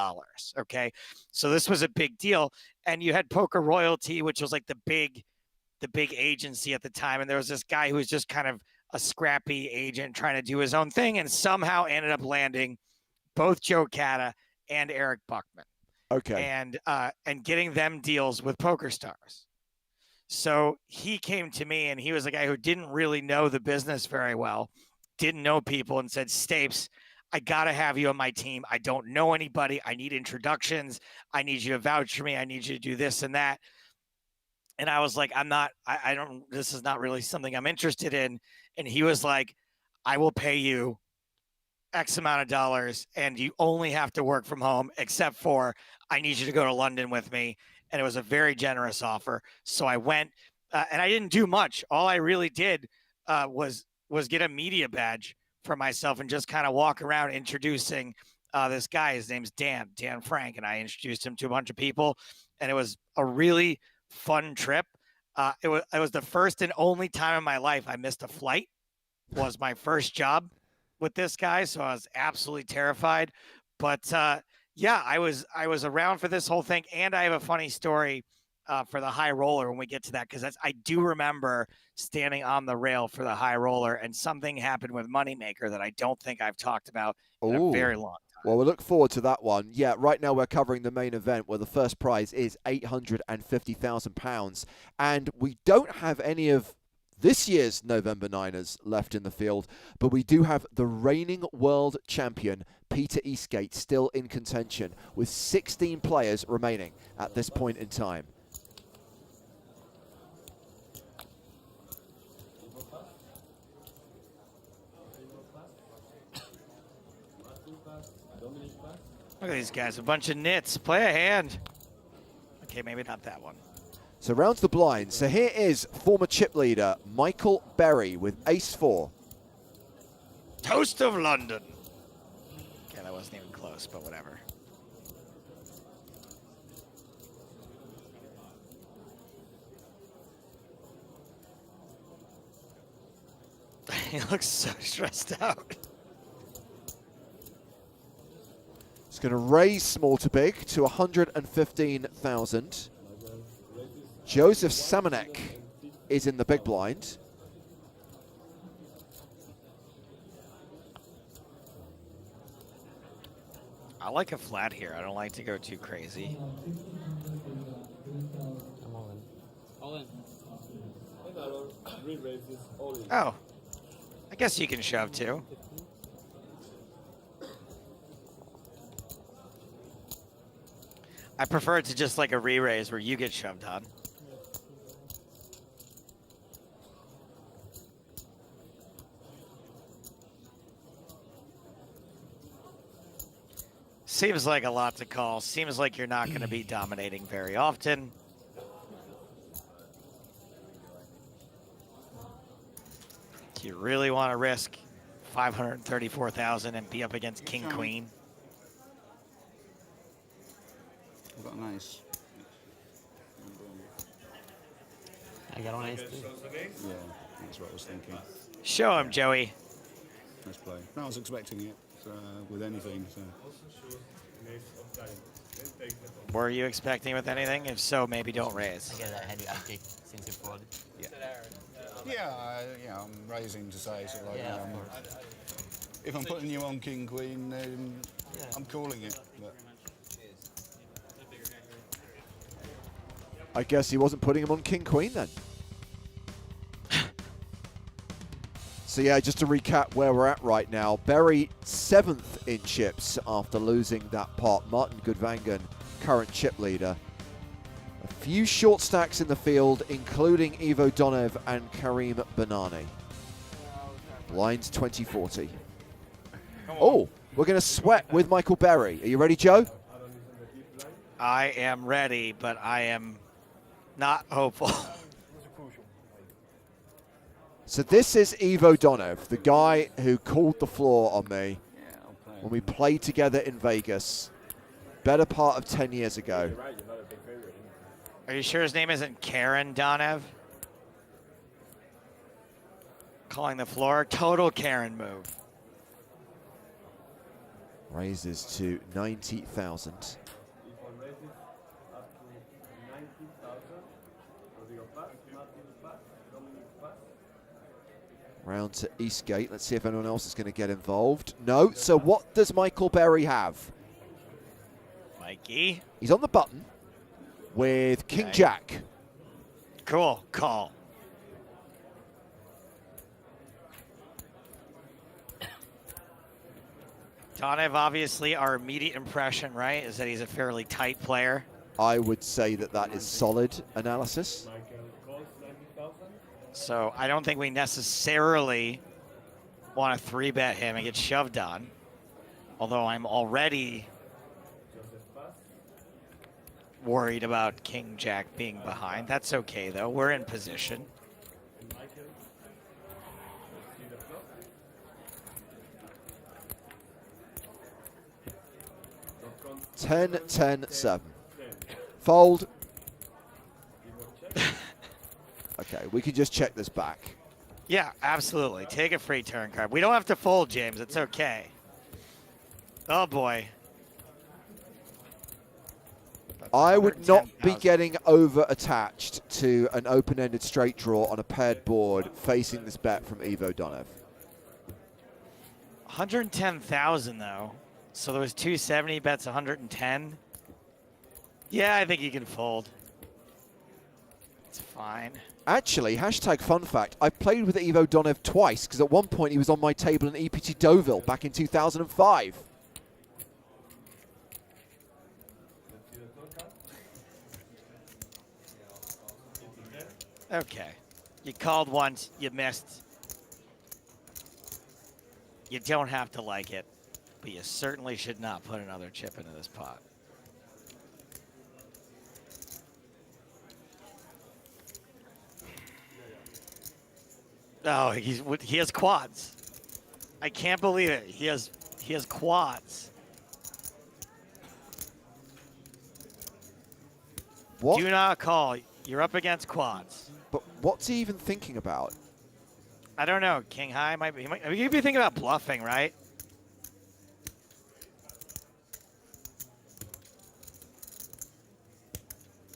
Okay. So this was a big deal. And you had Poker Royalty, which was like the big agency at the time. And there was this guy who was just kind of a scrappy agent trying to do his own thing and somehow ended up landing both Joe Cata and Eric Buckman. Okay. And getting them deals with Poker Stars. So he came to me and he was a guy who didn't really know the business very well. didn't know people and said, Stapes, I got to have you on my team. I don't know anybody. I need introductions. I need you to vouch for me. I need you to do this and that. And I was like, I don't, this is not really something I'm interested in. And he was like, I will pay you X amount of dollars and you only have to work from home, except for I need you to go to London with me. And it was a very generous offer. So I went and I didn't do much. All I really did was get a media badge for myself and just kind of walk around introducing this guy. His name's Dan Frank. And I introduced him to a bunch of people, and it was a really fun trip. It was the first and only time in my life I missed a flight. Was my first job with this guy, so I was absolutely terrified. But yeah, I was around for this whole thing, and I have a funny story for the high roller when we get to that, because I do remember standing on the rail for the high roller, and something happened with Moneymaker that I don't think I've talked about in a very long time. Well, we look forward to that one. Yeah, right now we're covering the main event where the first prize is £850,000, and we don't have any of this year's November Niners left in the field, but we do have the reigning world champion, Peter Eastgate, still in contention, with 16 players remaining at this point in time. Look at these guys, a bunch of nits. Play a hand. Okay, maybe not that one. So round to the blind. So here is former chip leader Michael Berry with ace-4. Toast of London. Okay, that wasn't even close, but whatever. He looks so stressed out. It's going to raise small to big to 115,000. Joseph Samanek is in the big blind. I like a flat here. I don't like to go too crazy. I'm all in. All in. Oh, I guess you can shove too. I prefer it to just like a re-raise where you get shoved on. Seems like a lot to call. Seems like you're not going to be dominating very often. Do you really want to risk 534,000 and be up against King Queen? I've got an ace. I got an ace too. Yeah, that's what I was thinking. Show him, Joey. Nice play. No, I was expecting it with anything. So. Were you expecting with anything? If so, maybe don't raise. I guess I had you update since you folded. Yeah, I'm raising to say so. Like, Yeah, of course. if I'm putting you on King Queen, then Yeah. I'm calling it. But. I guess he wasn't putting him on King Queen then. So yeah, just to recap where we're at right now. Berry 7th in chips after losing that pot. Martin Gudvangen, current chip leader. A few short stacks in the field, including Ivo Donev and Karim Banani. Blinds 2040. Oh, we're going to sweat with Michael Berry. Are you ready, Joe? I am ready, but I am not hopeful. So this is Ivo Donev, the guy who called the floor on me when we played together in Vegas, better part of 10 years ago. Are you sure his name isn't Karen Donev? Calling the floor, total Karen move. Raises to 90,000. Round to Eastgate. Let's see if anyone else is going to get involved. No. So what does Michael Berry have? Mikey. He's on the button with King Okay. Jack. Cool. Call. Donev, obviously, our immediate impression, right, is that he's a fairly tight player. I would say that that is solid analysis. So I don't think we necessarily want to 3-bet him and get shoved on. Although I'm already worried about King Jack being behind. That's okay, though. We're in position. Ten, 10, 7. Fold. Okay, we can just check this back. Yeah, absolutely. Take a free turn card. We don't have to fold, James. It's okay. Oh, boy. I would not be 110,000. getting over attached to an open-ended straight draw on a paired board facing this bet from Ivo Donev. 110,000 though. So there was 270 bets 110. Yeah, I think you can fold. It's fine. Actually, hashtag fun fact, I played with Ivo Donev twice because at one point he was on my table in EPT Deauville back in 2005. Okay. You called once, you missed. You don't have to like it, but you certainly should not put another chip into this pot. Oh, he has quads. I can't believe it. He has quads. What? Do not call. You're up against quads. But what's he even thinking about? I don't know. King high might be. You'd be thinking about bluffing, right?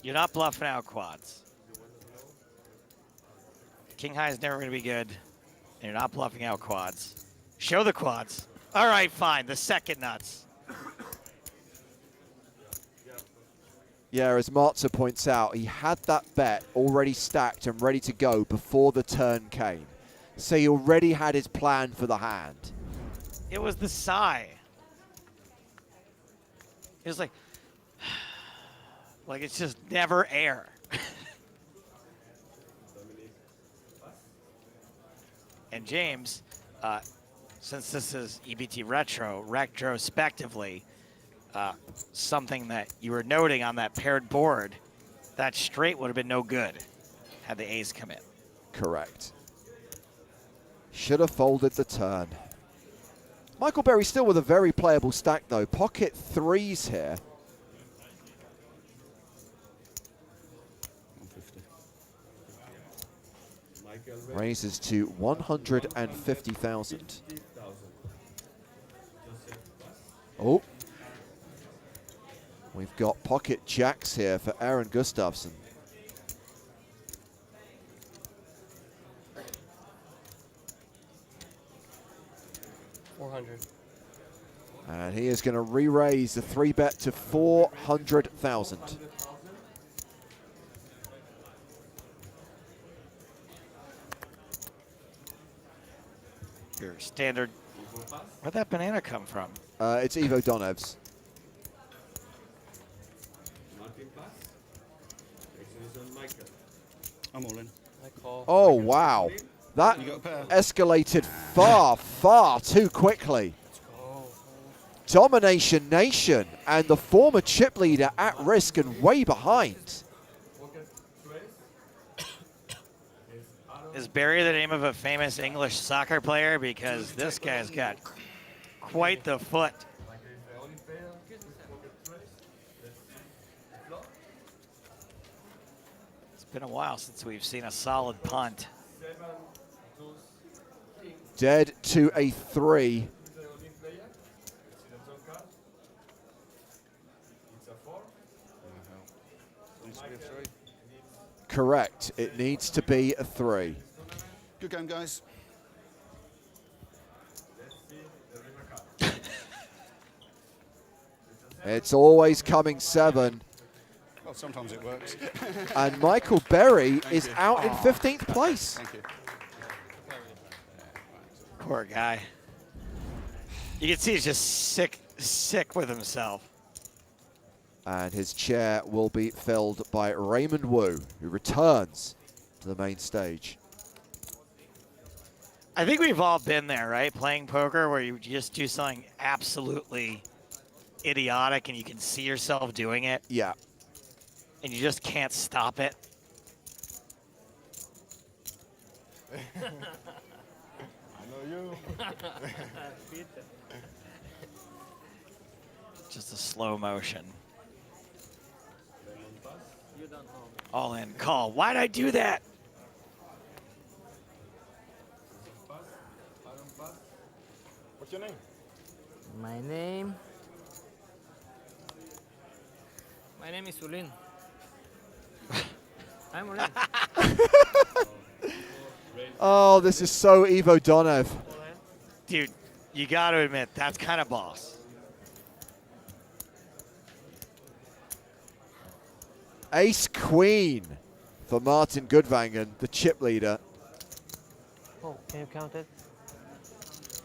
You're not bluffing out quads. King high is never going to be good. And you're not bluffing out quads. Show the quads. All right, fine. The second nuts. Yeah, as Marza points out, he had that bet already stacked and ready to go before the turn came. So he already had his plan for the hand. It was the sigh. It was like it's just never air. And James, since this is EPT Retro, retrospectively, something that you were noting on that paired board, that straight would have been no good had the ace come in. Correct. Should have folded the turn. Michael Berry still with a very playable stack though. Pocket threes here. 150. Raises to 150,000. Oh. We've got pocket jacks here for Aaron Gustafsson. And he is going to re-raise the 3-bet to 400,000. Your standard. Where'd that banana come from? It's Ivo Donev's. I'm all in. Oh, wow. That You got a pair? escalated far, far too quickly. Domination Nation and the former chip leader at risk and way behind. Is Barry the name of a famous English soccer player? Because this guy's got quite the foot. It's been a while since we've seen a solid punt. Dead to a 3. Correct. It needs to be a 3. Good game, guys. It's always coming 7. Well, sometimes it works. And Michael Berry is out in 15th place. Thank you. Poor guy. You can see he's just sick with himself. And his chair will be filled by Raymond Wu, who returns to the main stage. I think we've all been there, right? Playing poker where you just do something absolutely idiotic and you can see yourself doing it Yeah. and you just can't stop it. I know you. Just a slow motion. All in, call. Why'd I do that? What's your name? My name is Ulin. I'm Ulin. Oh, this is so Ivo Donev. Dude, you got to admit, that's kind of boss. Ace Queen for Martin Goodvangen, the chip leader. Oh, can you count it?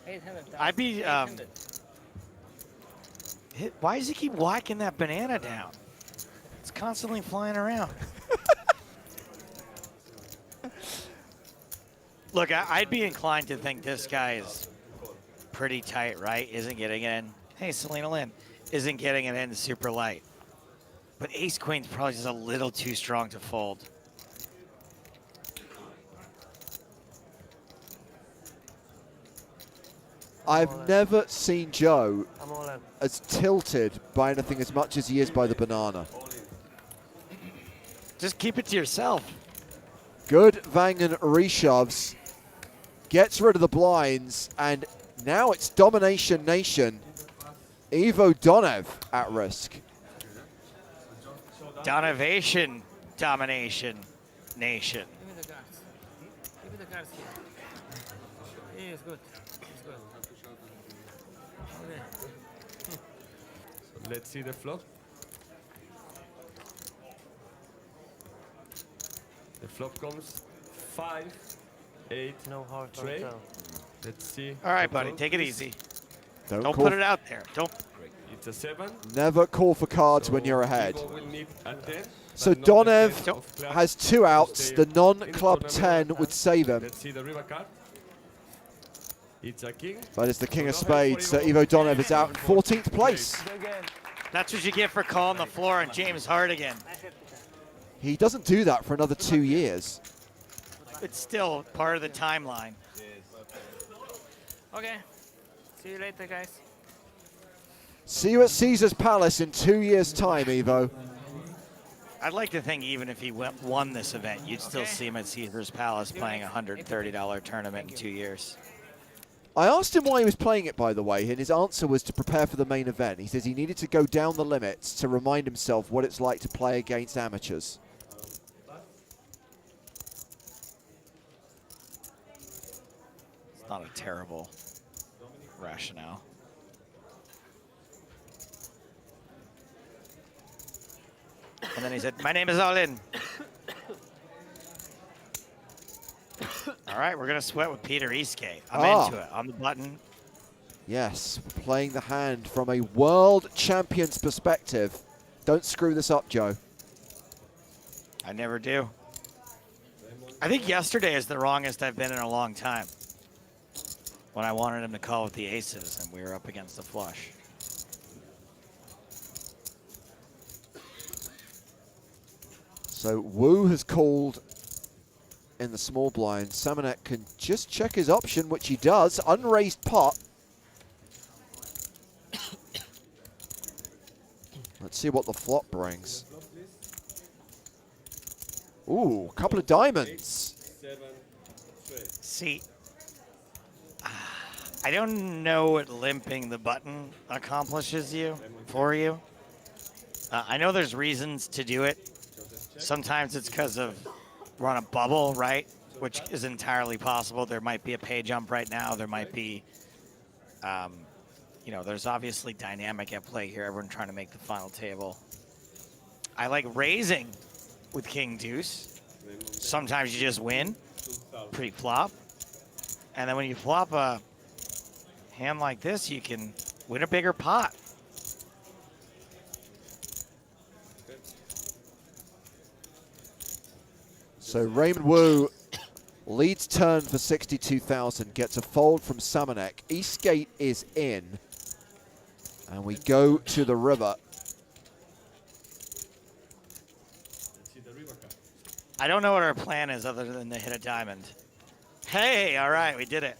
800. I'd be, 800. why does he keep whacking that banana down? It's constantly flying around. Look, I'd be inclined to think this guy is pretty tight, right? Isn't getting it in. Hey, Selena Lynn isn't getting it in super light. But Ace Queen's probably just a little too strong to fold. I've never seen Joe I'm all in. as tilted by anything as much as he is by the banana. Just keep it to yourself. Goodvangen reshoves, gets rid of the blinds, and now it's Domination Nation. Ivo Donev at risk. Donovation, Domination Nation. Give me the cards. Give me the cards here. Yeah, it's good. It's good. Okay. Let's see the flop. The flop comes 5, 8. No hard to Trade. tell. Let's see. All right, the buddy, flop, take it please. easy. Don't Don't call, put it out there. Don't. It's a 7. never call for cards when So you're ahead. Ivo will need a 10, So but not the Donev 10 of clubs has to 2 outs. stay The in the non-club tournament. 10 would save him, Let's see the river card. It's a king. but it's the king of So no help spades. for So Ivo Donev is out in 14th place. That's what you get for calling the floor on James Hardigan. He doesn't do that for another 2 years. It's still part of the timeline. Okay. See you later, guys. See you at Caesar's Palace in 2 years' time, Ivo. I'd like to think even if he won this event, you'd still see him at Caesar's Palace playing a $130 tournament in 2 years. I asked him why he was playing it, by the way, and his answer was to prepare for the main event. He says he needed to go down the limits to remind himself what it's like to play against amateurs. It's not a terrible rationale. And then he said, my name is Alin. All right, we're going to sweat with Peter Eastgate. I'm into it. On the button. Yes, playing the hand from a world champion's perspective. Don't screw this up, Joe. I never do. I think yesterday is the wrongest I've been in a long time. When I wanted him to call with the aces and we were up against the flush. So Wu has called in the small blind. Samanek can just check his option, which he does. Unraised pot. Let's see what the flop brings. Ooh, a couple of diamonds. See, I don't know what limping the button accomplishes for you. I know there's reasons to do it. Sometimes it's because of we're on a bubble, right? Which is entirely possible. There might be a pay jump right now. There might be, there's obviously dynamic at play here. Everyone trying to make the final table. I like raising with King Deuce. Sometimes you just win pre-flop. And then when you flop a Hand like this, you can win a bigger pot. So Raymond Wu leads turn for 62,000, gets a fold from Samanek. Eastgate is in, and we go to the river. I don't know what our plan is other than to hit a diamond. Hey, all right, we did it.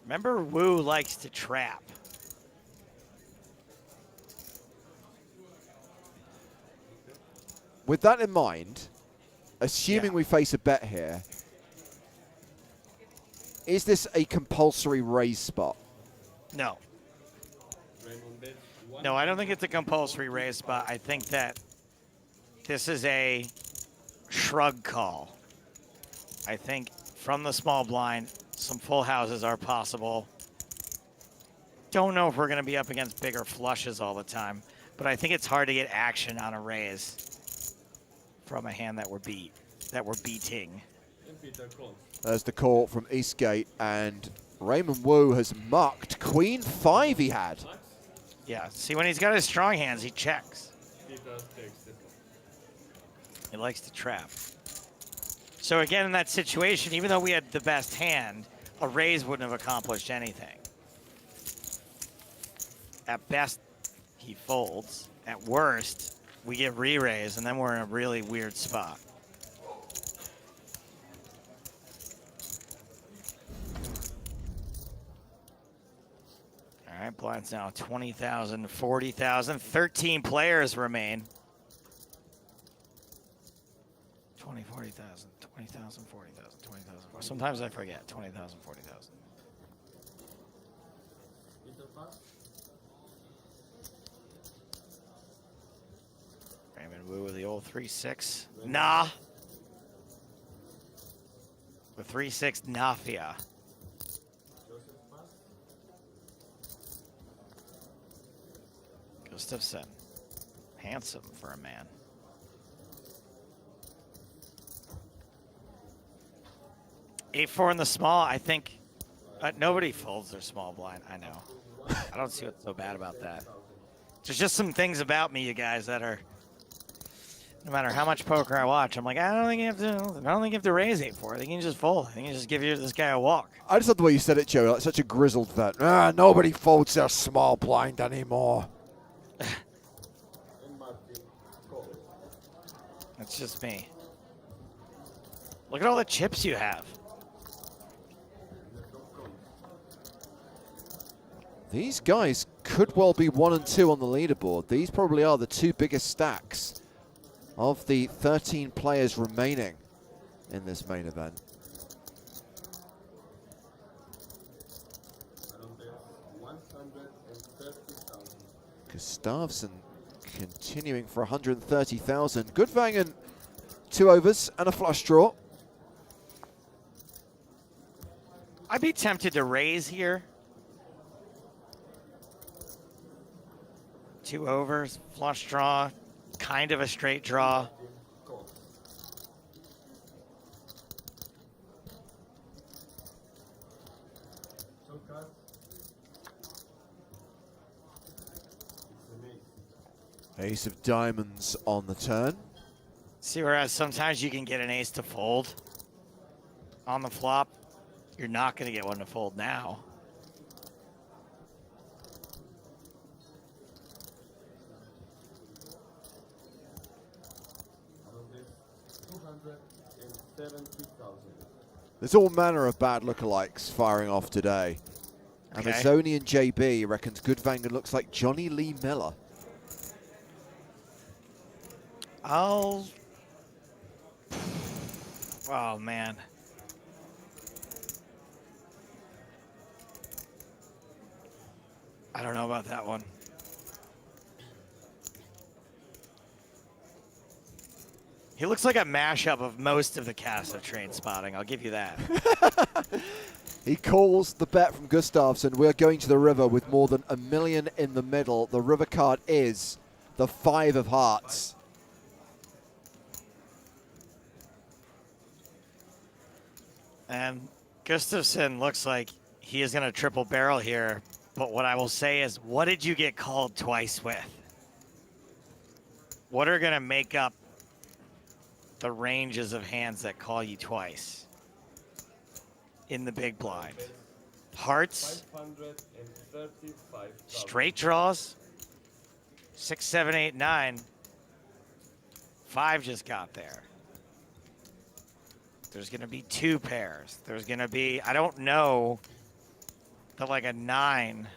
Remember, Wu likes to trap. With that in mind, assuming Yeah. we face a bet here, is this a compulsory raise spot? No. No, I don't think it's a compulsory raise spot. I think that this is a shrug call. I think from the small blind, some full houses are possible. Don't know if we're going to be up against bigger flushes all the time, but I think it's hard to get action on a raise from a hand that we're beating. There's the call from Eastgate, and Raymond Wu has mucked. Queen 5 he had. Yeah, see, when he's got his strong hands, he checks. He likes to trap. So again, in that situation, even though we had the best hand, a raise wouldn't have accomplished anything. At best, he folds. At worst, we get re-raise, and then we're in a really weird spot. All right, blind's now 20,000, 40,000. 13 players remain. 20, 40,000, 20,000, 40,000, 20,000. Sometimes I forget. 20,000, 40,000. Raymond Wu with the old 3-6. Nah. The 3-6 Nafia. Gustafsson. Handsome for a man. Eight four in the small, I think. Nobody folds their small blind, I know. I don't see what's so bad about that. There's just some things about me, you guys, that are, no matter how much poker I watch, I'm like, I don't think you have to raise 8-4. I think you can just fold. I think you just give this guy a walk. I just love the way you said it, Joe, like such a grizzled vet. Nobody folds their small blind anymore. That's just me. Look at all the chips you have. These guys could well be 1 and 2 on the leaderboard. These probably are the two biggest stacks of the 13 players remaining in this main event. Gustafsson continuing for 130,000. Gudvangen, 2 overs and a flush draw. I'd be tempted to raise here. 2 overs, flush draw, kind of a straight draw. Ace of diamonds on the turn. See, whereas sometimes you can get an ace to fold on the flop, you're not going to get one to fold now. There's all manner of bad lookalikes firing off today. Okay. Amazonian JB reckons Gudvangen looks like Johnny Lee Miller. Oh, man. I don't know about that one. He looks like a mashup of most of the cast of Train Spotting. I'll give you that. He calls the bet from Gustafsson. We're going to the river with more than $1 million in the middle. The river card is the 5 of hearts. And Gustafsson looks like he is going to triple barrel here. But what I will say is, what did you get called twice with? What are going to make up the ranges of hands that call you twice in the big blind? Hearts, straight draws, 6, 7, 8, 9. 5 just got there. There's going to be 2 pairs. There's going to be, I don't know, but like a 9.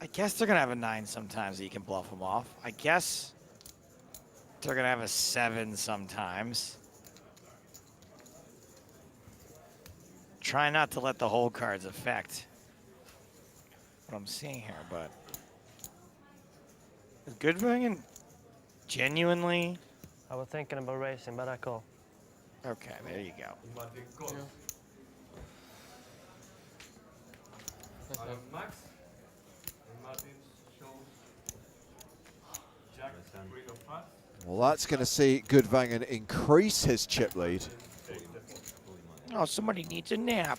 I guess they're going to have a 9 sometimes that you can bluff them off. I guess they're going to have a 7 sometimes. Try not to let the hole cards affect what I'm seeing here, but is Goodwin genuinely? I was thinking about racing, but I call. Okay, there you go. Max and Martin shows Jack Queen of Hearts. Well, that's going to see Goodvangen increase his chip lead. Oh, somebody needs a nap.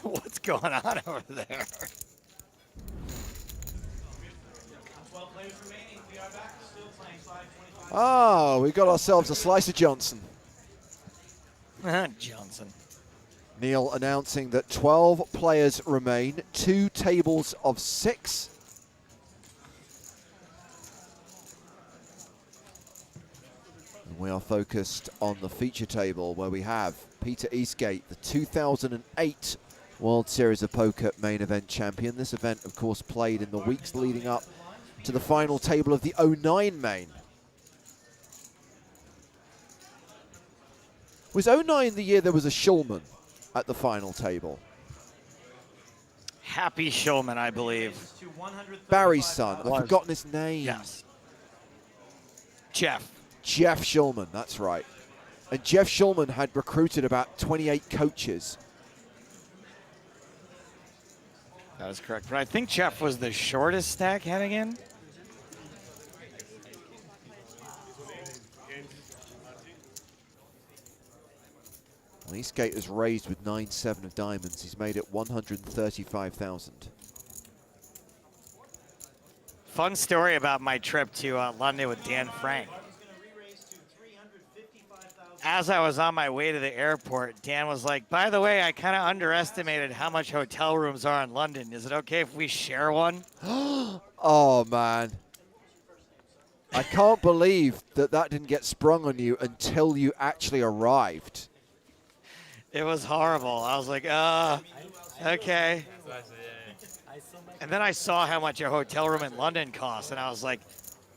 What's going on over there? 12 players remaining. We are back. Still playing 5:25. Oh, we got ourselves a slice of Johnson. Johnson. Neil announcing that 12 players remain, 2 tables of 6. And we are focused on the feature table where we have Peter Eastgate, the 2008 World Series of Poker main event champion. This event, of course, played in the weeks leading up to the final table of the 09 main. Was 09 the year there was a Shulman at the final table? Happy Shulman, I believe. Barry's son. I've forgotten his name. Yes. Jeff. Jeff Shulman, that's right. And Jeff Shulman had recruited about 28 coaches. That is correct. But I think Jeff was the shortest stack heading in. Well, Eastgate has raised with 9-7 of diamonds. He's made it 135,000. Fun story about my trip to London with Dan Frank. As I was on my way to the airport, Dan was like, by the way, I kind of underestimated how much hotel rooms are in London. Is it okay if we share one? Oh, man. I can't believe that that didn't get sprung on you until you actually arrived. It was horrible. I was like, okay. And then I saw how much a hotel room in London costs, and I was like,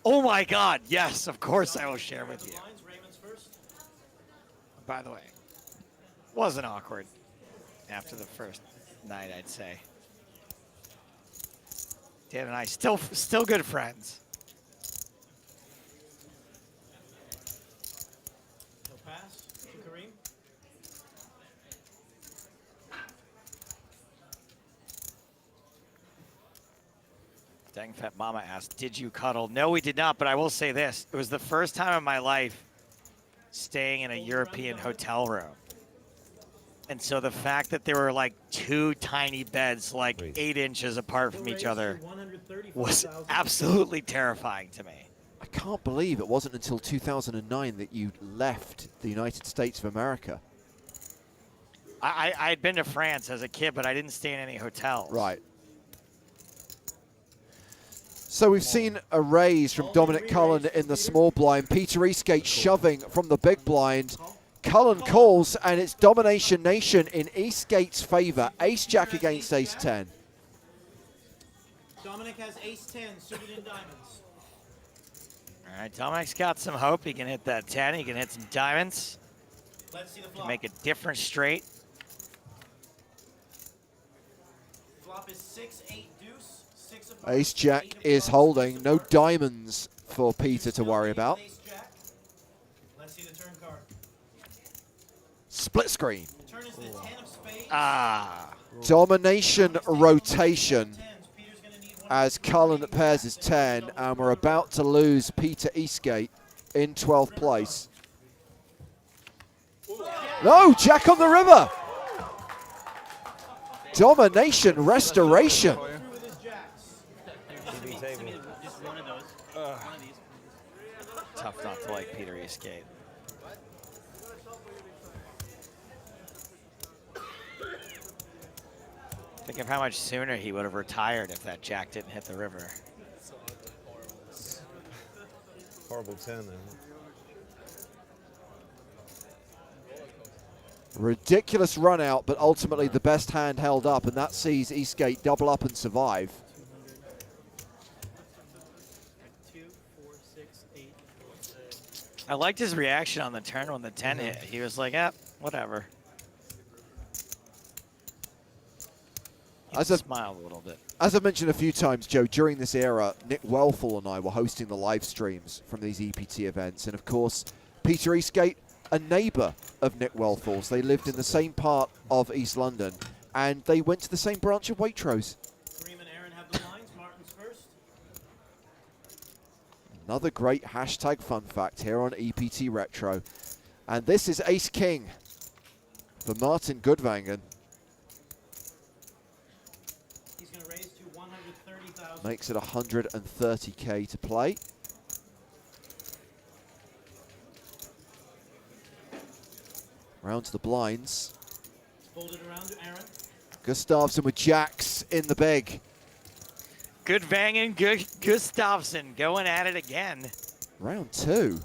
oh my God, yes, of course I will share with you. By the way, wasn't awkward after the first night, I'd say. Dan and I still good friends. No pass to Kareem. Dang Fat Mama asked, did you cuddle? No, we did not, but I will say this. It was the first time in my life staying in a European hotel room. And so the fact that there were like 2 tiny beds, like 8 inches apart from each other, was absolutely terrifying to me. I can't believe it wasn't until 2009 that you left the United States of America. I'd been to France as a kid, but I didn't stay in any hotels. Right. So we've seen a raise from Dominic Cullen in the small blind. Peter Eastgate shoving from the big blind. Cullen calls, and it's Domination Nation in Eastgate's favor. Ace-Jack against Ace-10. Dominic has ace-10 suited in diamonds. All right, Dominic's got some hope. He can hit that 10. He can hit some diamonds. Let's see the Can flop. make a different straight. Flop is 6-8 deuce. 6 of Ace-Jack 8 of is clubs, holding. 6 of No clubs. diamonds for Peter to worry about. Ace-Jack. Let's see the turn card. Split screen. Turn is the 10 of spades. Ah. Domination rotation. Tens. Peter's gonna need one as Cullen pairs his 10, and we're about to lose Peter Eastgate in 12th place. No, Jack on the river. Domination, restoration. Tough not to like Peter Eastgate. Think of how much sooner he would have retired if that jack didn't hit the river. Horrible 10 then. Ridiculous run out, but ultimately the best hand held up, and that sees Eastgate double up and survive. 2, 4, 6, 8. I liked his reaction on the turn when the 10 hit. He was like, whatever. He smiled a little bit. As I mentioned a few times, Joe, during this era, Nick Wellfall and I were hosting the live streams from these EPT events. And of course, Peter Eastgate, a neighbour of Nick Wellfall's. They lived in the same part of East London, and they went to the same branch of Waitrose. Kareem and Aaron have the lines. Martin's first. Another great hashtag fun fact here on EPT Retro. And this is Ace King for Martin Goodvangen. He's going to raise to 130,000. Makes it 130k to play. Round to the blinds. Folded around to Aaron. Gustafsson with jacks in the big. Goodvangen, Gustafsson going at it again. Round 2.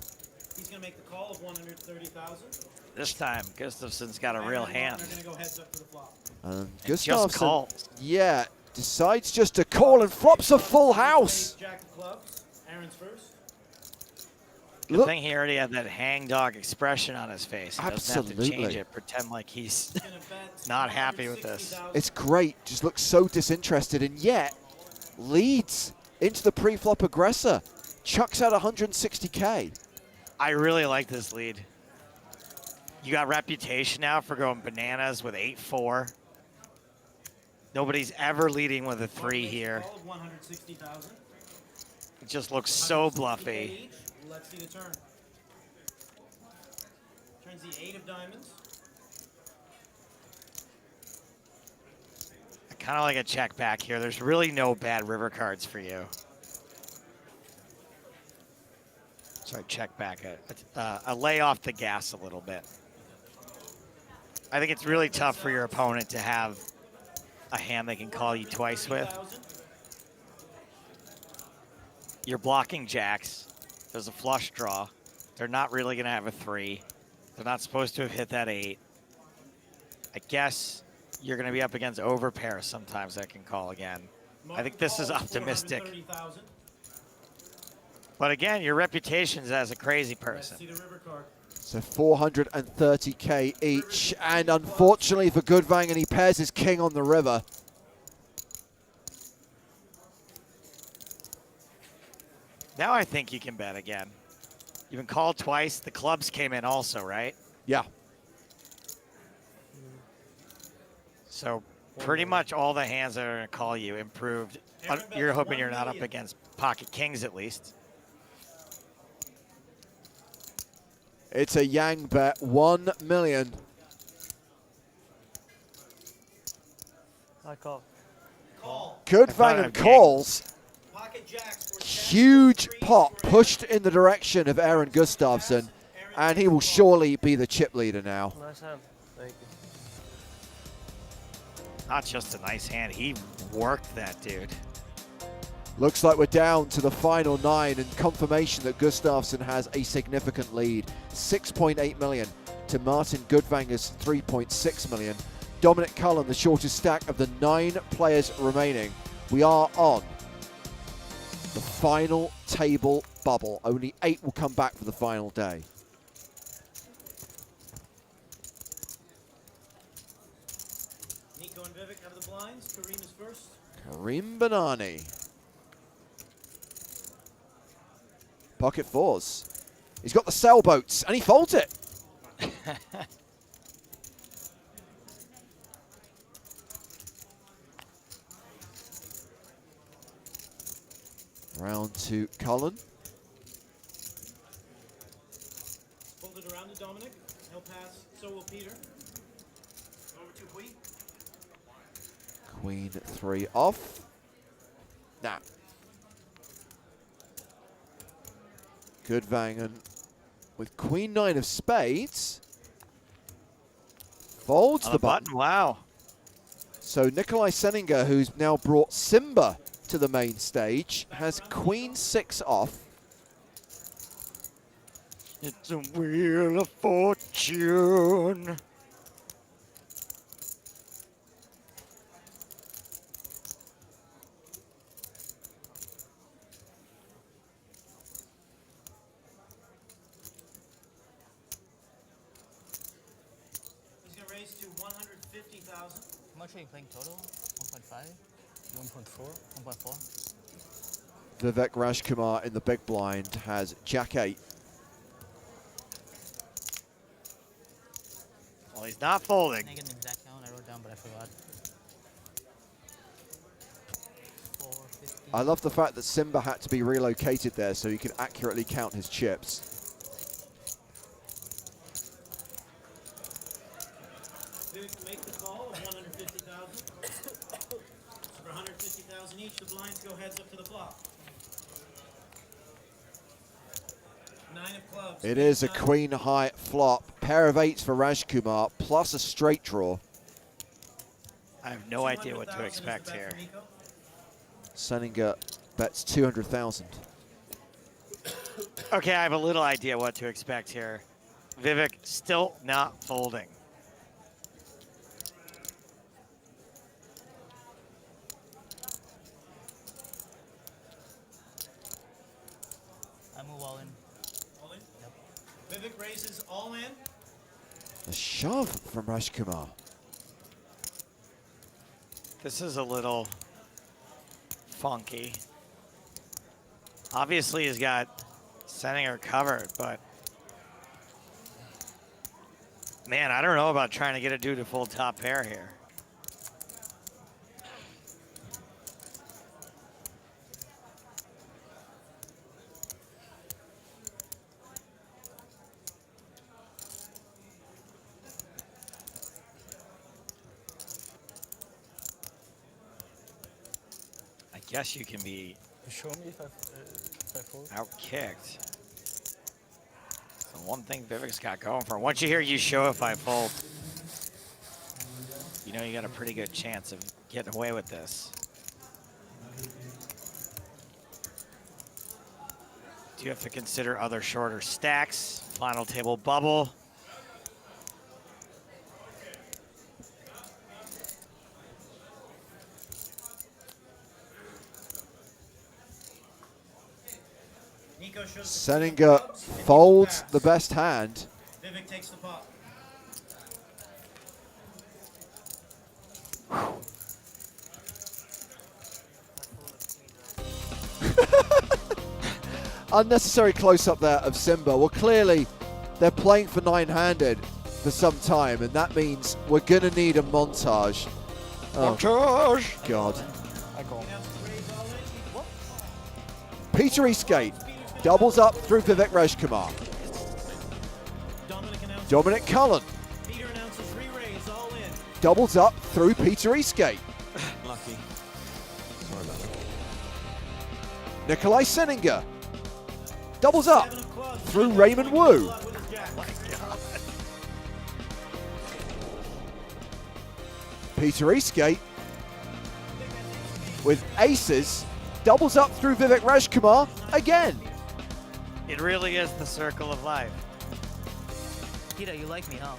He's going to make the call of 130,000. This time, Gustafsson's got a real hand. They're going to go heads up for the flop. And Just Gustafsson, calls. yeah, decides just to call and flops a full house. Jack of clubs. Aaron's first. Good thing he already had that hangdog expression on his face. He doesn't have to change Absolutely. it, pretend like he's not happy with this. It's great, just looks so disinterested, and yet leads into the pre-flop aggressor. Chucks out 160k. I really like this lead. You got reputation now for going bananas with 8-4. Nobody's ever leading with a 3 here. Call of 160,000. It just looks so bluffy. Let's see the turn. Turns the 8 of diamonds. I kind of like a check back here. There's really no bad river cards for you. Sorry, check back. A lay off the gas a little bit. I think it's really tough for your opponent to have a hand they can call you twice with. You're blocking jacks. There's a flush draw. They're not really going to have a 3. They're not supposed to have hit that 8. I guess you're going to be up against overpairs sometimes that can call again. I think this is optimistic. But again, your reputation's as a crazy person. So 430k each, and unfortunately for Goodvangen, he pairs his king on the river. Now I think you can bet again. You've been called twice. The clubs came in also, right? Yeah. So pretty much all the hands that are going to call you improved. You're hoping you're not up against pocket kings at least. It's a Yang bet, 1 million. I call. Call. Goodvangen calls. Huge pot pushed in the direction of Aaron Gustafsson, and he will surely be the chip leader now. Nice hand. Thank you. Not just a nice hand. He worked that dude. Looks like we're down to the final 9, and confirmation that Gustafsson has a significant lead. 6.8 million to Martin Goodvangen's 3.6 million. Dominic Cullen, the shortest stack of the 9 players remaining. We are on the final table bubble. Only 8 will come back for the final day. Nico and Vivek have the blinds. Kareem is first. Kareem Banani. Pocket 4s. He's got the sailboats, and he folds it. Round to Cullen. Hold it around to Dominic. He'll pass. So will Peter. Over to Queen. Queen 3 off. Nah. Good Vangen with Queen 9 of spades. Folds On the button. Wow. So Nikolai Seninger, who's now brought Simba to the main stage, has Queen 6 off. It's a wheel of fortune. He's going to raise to 150,000. How much are you playing total? 1.5? 1.4? 1.4? Vivek Rajkumar in the big blind has Jack 8. Well, he's not folding. Can I get an exact count? I wrote down, but I forgot. 450. I love the fact that Simba had to be relocated there so he could accurately count his chips. Vivek make the call of 150,000. For 150,000 each, the blinds go heads up to the flop. 9 of clubs. It is a 9. Queen high flop. Pair of 8s for Rajkumar, plus a straight draw. I have no idea what to expect here. Seninger bets 200,000. Okay, I have a little idea what to expect here. Vivek still not folding. I move all in. All in? Yep. Vivek raises all in. A shove from Rajkumar. This is a little funky. Obviously, he's got Seninger covered, but man, I don't know about trying to get a dude to full top pair here. I guess you can be Show me if I fold. out-kicked. The one thing Vivek's got going for him. Once you hear you show if I fold, you know you got a pretty good chance of getting away with this. Do you have to consider other shorter stacks? Final table bubble. Nico shows the Seninger clubs, and folds pass. the best hand. Vivek takes the pot. Unnecessary close-up there of Simba. Well, clearly they're playing for nine-handed for some time, and that means we're going to need a montage. Oh, Montage! God. I go. Raise all in. Peter Eastgate doubles up through Vivek Rajkumar. Dominic announces. Dominic Cullen Peter announces re-raise all in. doubles up through Peter Eastgate. Lucky. Sorry about that. Nikolai Seninger doubles up 7 of clubs. through Raymond Wu. With his jack. Peter Eastgate with aces doubles up through Vivek Rajkumar again. It really is the circle of life. Peter, you like me, huh?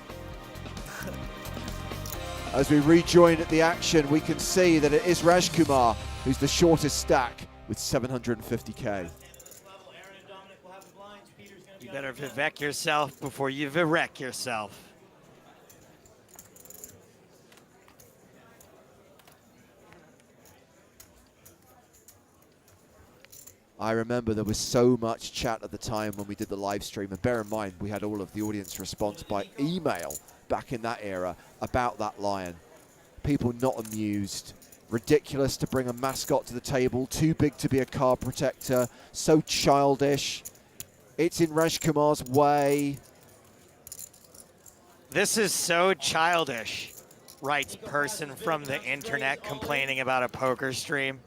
As we rejoin the action, we can see that it is Rajkumar who's the shortest stack with 750k. Aaron and Dominic will have the blinds. Peter's going to be You on better the fence. Vivek yourself before you Vivek yourself. I remember there was so much chat at the time when we did the live stream, and bear in mind we had all of the audience response by email back in that era about that lion. People not amused, Ridiculous to bring a mascot to the table. Too big to be a card protector. So childish. It's in Rajkumar's way. This is so childish, writes person from the internet complaining about a poker stream.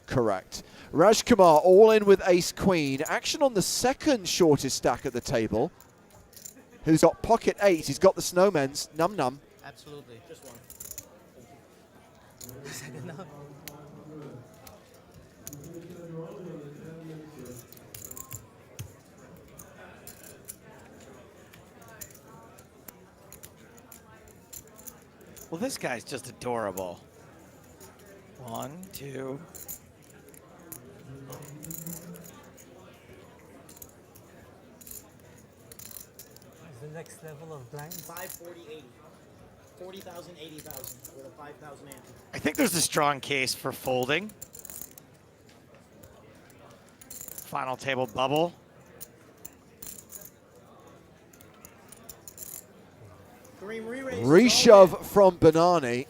Correct. Rajkumar all in with ace-queen. Action on the second shortest stack at the table. Who's got pocket 8. He's got the snowmen's. Num-num. Absolutely. Just one. Well, this guy's just adorable. 1, 2. The next level of blinds. 540, 40,000, 80,000 with a 5,000 ante. I think there's a strong case for folding. Final table bubble. Reshove from Banani.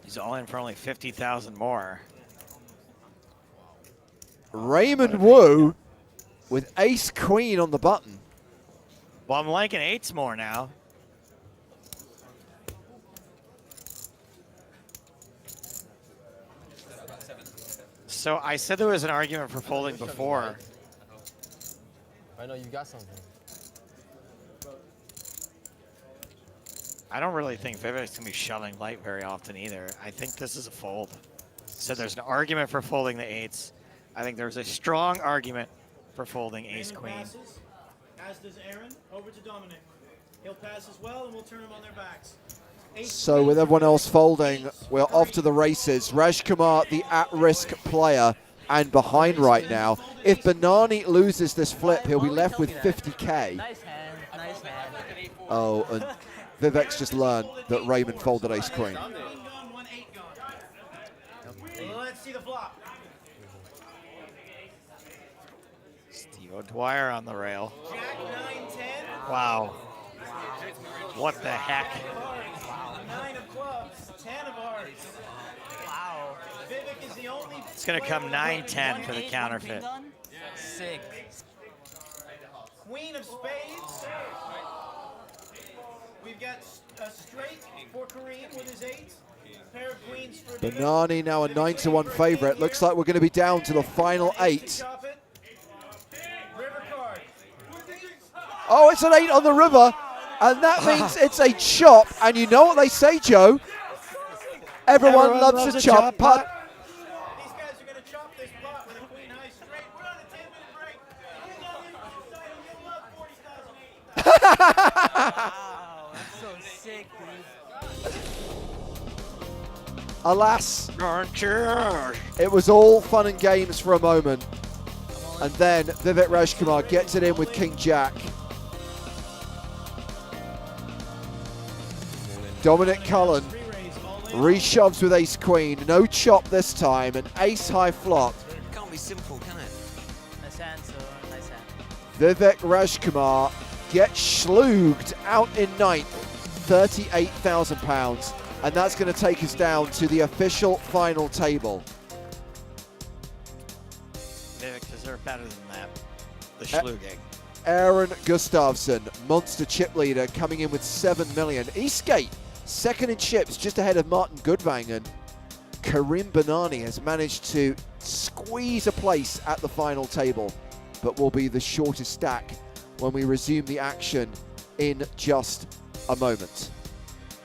He's all in for only 50,000 more. Raymond Wu with ace-queen on the button. Well, I'm liking 8s more now. So I said there was an argument for folding before. I know you got something. I don't really think Vivek's gonna be shoving light very often either. I think this is a fold. So there's an argument for folding the 8s. I think there's a strong argument for folding ace-queen. Passes, as does Aaron. Over to Dominic. He'll pass as well, and we'll turn him on their backs. So with everyone else folding, we're off to the races. Rajkumar, the at-risk player, and behind right now. If Banani loses this flip, he'll be left with 50K. Nice hand, nice hand. Oh, and Vivek's just learned that Raymond folded ace-queen. Let's see the flop. Steve O'Dwyer on the rail. Jack 9-10. Wow. What the heck? 9 of clubs, 10 of hearts. Wow. Vivek is the only. It's going to come 9-10 for the counterfeit. Sick. Queen of spades. We've got a straight for Kareem with his 8. Pair of queens for Banani now a 9-1 favorite. Looks like we're going to be down to the final 8. River card. Oh, it's an 8 on the river. And that means it's a chop. And you know what they say, Joe? Everyone loves a chop putt. These guys are going to chop this pot with a queen high straight. We're on a 10-minute break. You'll love 40,000, 80,000. Wow, that's so sick, dude. Alas, it was all fun and games for a moment. And then Vivek Rajkumar gets it in with King Jack. Dominic Cullen reshoves with ace queen. No chop this time. An ace high flop. Can't be simple, can it? Nice hand, sir. Nice hand. Vivek Rajkumar gets schlooged out in ninth. £38,000. And that's going to take us down to the official final table. Vivek deserved better than that. The schlooging. Aaron Gustafsson, monster chip leader, coming in with 7 million. Eastgate, second in chips, just ahead of Martin Goodvangen. Karim Banani has managed to squeeze a place at the final table, but will be the shortest stack when we resume the action in just a moment.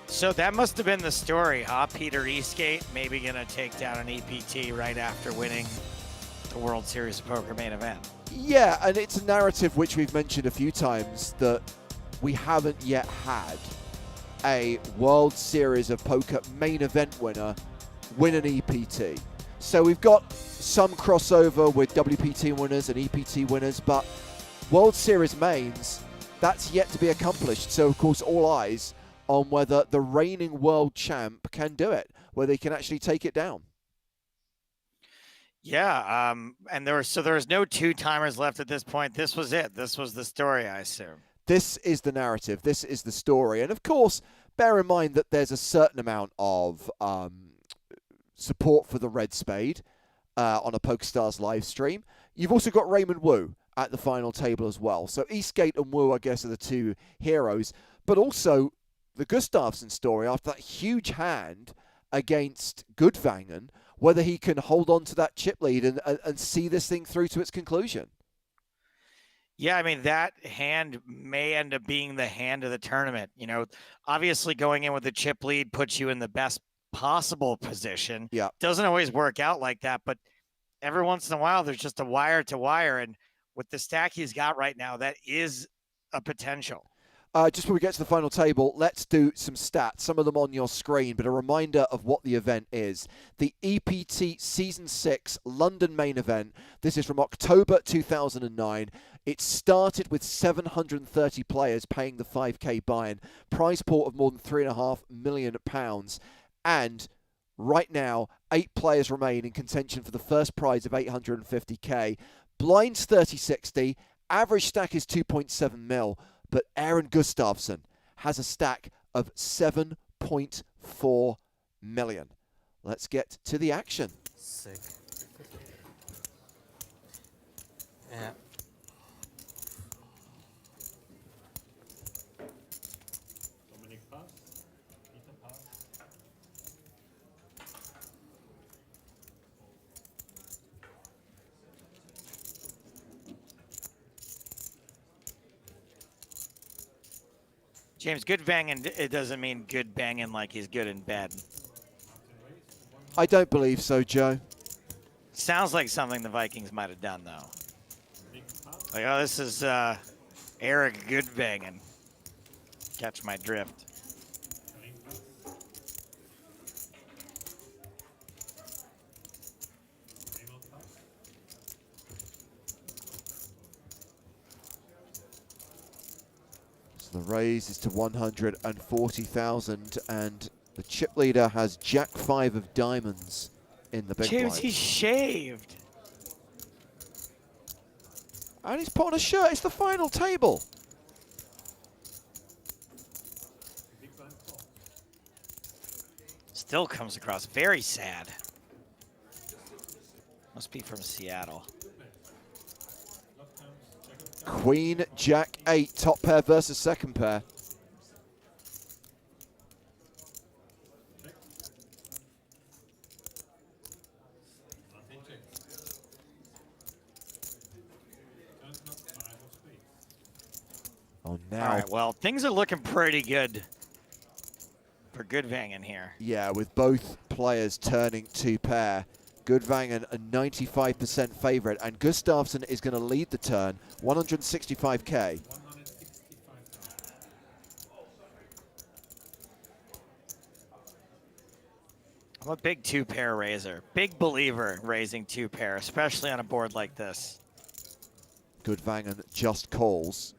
So that must have been the story, huh? Peter Eastgate maybe going to take down an EPT right after winning the World Series of Poker main event. Yeah, and it's a narrative which we've mentioned a few times that we haven't yet had a World Series of Poker main event winner win an EPT. So we've got some crossover with WPT winners and EPT winners, but World Series mains, that's yet to be accomplished. So, of course, all eyes on whether the reigning world champ can do it, whether he can actually take it down. Yeah, and there's no two-timers left at this point. This was it. This was the story, I assume. This is the narrative. This is the story. And, of course, bear in mind that there's a certain amount of support for the red spade on a PokerStars live stream. You've also got Raymond Wu at the final table as well. So Eastgate and Wu, I guess, are the two heroes. But also the Gustafsson story after that huge hand against Gudvangen, whether he can hold on to that chip lead and see this thing through to its conclusion. Yeah, I mean, that hand may end up being the hand of the tournament. You know, obviously going in with the chip lead puts you in the best possible position. Yeah. Doesn't always work out like that, but every once in a while there's just a wire to wire. And with the stack he's got right now, that is a potential. Just before we get to the final table, let's do some stats, some of them on your screen, but a reminder of what the event is. The EPT Season 6 London main event. This is from October 2009. It started with 730 players paying the 5K buy-in, prize pool of more than £3.5 million. And right now, 8 players remain in contention for the first prize of 850K. Blinds 30-60, average stack is 2.7 mil. But Aaron Gustafsson has a stack of 7.4 million. Let's get to the action. Sick. Yeah. Dominic pass. Peter pass. James, good banging, it doesn't mean good banging like he's good in bed. I don't believe so, Joe. Sounds like something the Vikings might have done, though. Like, oh, this is Eric good banging. Catch my drift. So the raise is to 140,000, and the chip leader has Jack 5 of diamonds in the big James, blind. he's shaved. And he's put on a shirt. It's the final table. Still comes across very sad. Must be from Seattle. Queen, Jack 8, top pair versus second pair. Oh, now. All right, well, things are looking pretty good for Gudvangen here. Yeah, with both players turning two pair. Gudvangen a 95% favorite, and Gustafsson is going to lead the turn, 165K. I'm a big two-pair raiser. Big believer in raising two-pair, especially on a board like this. Gudvangen just calls.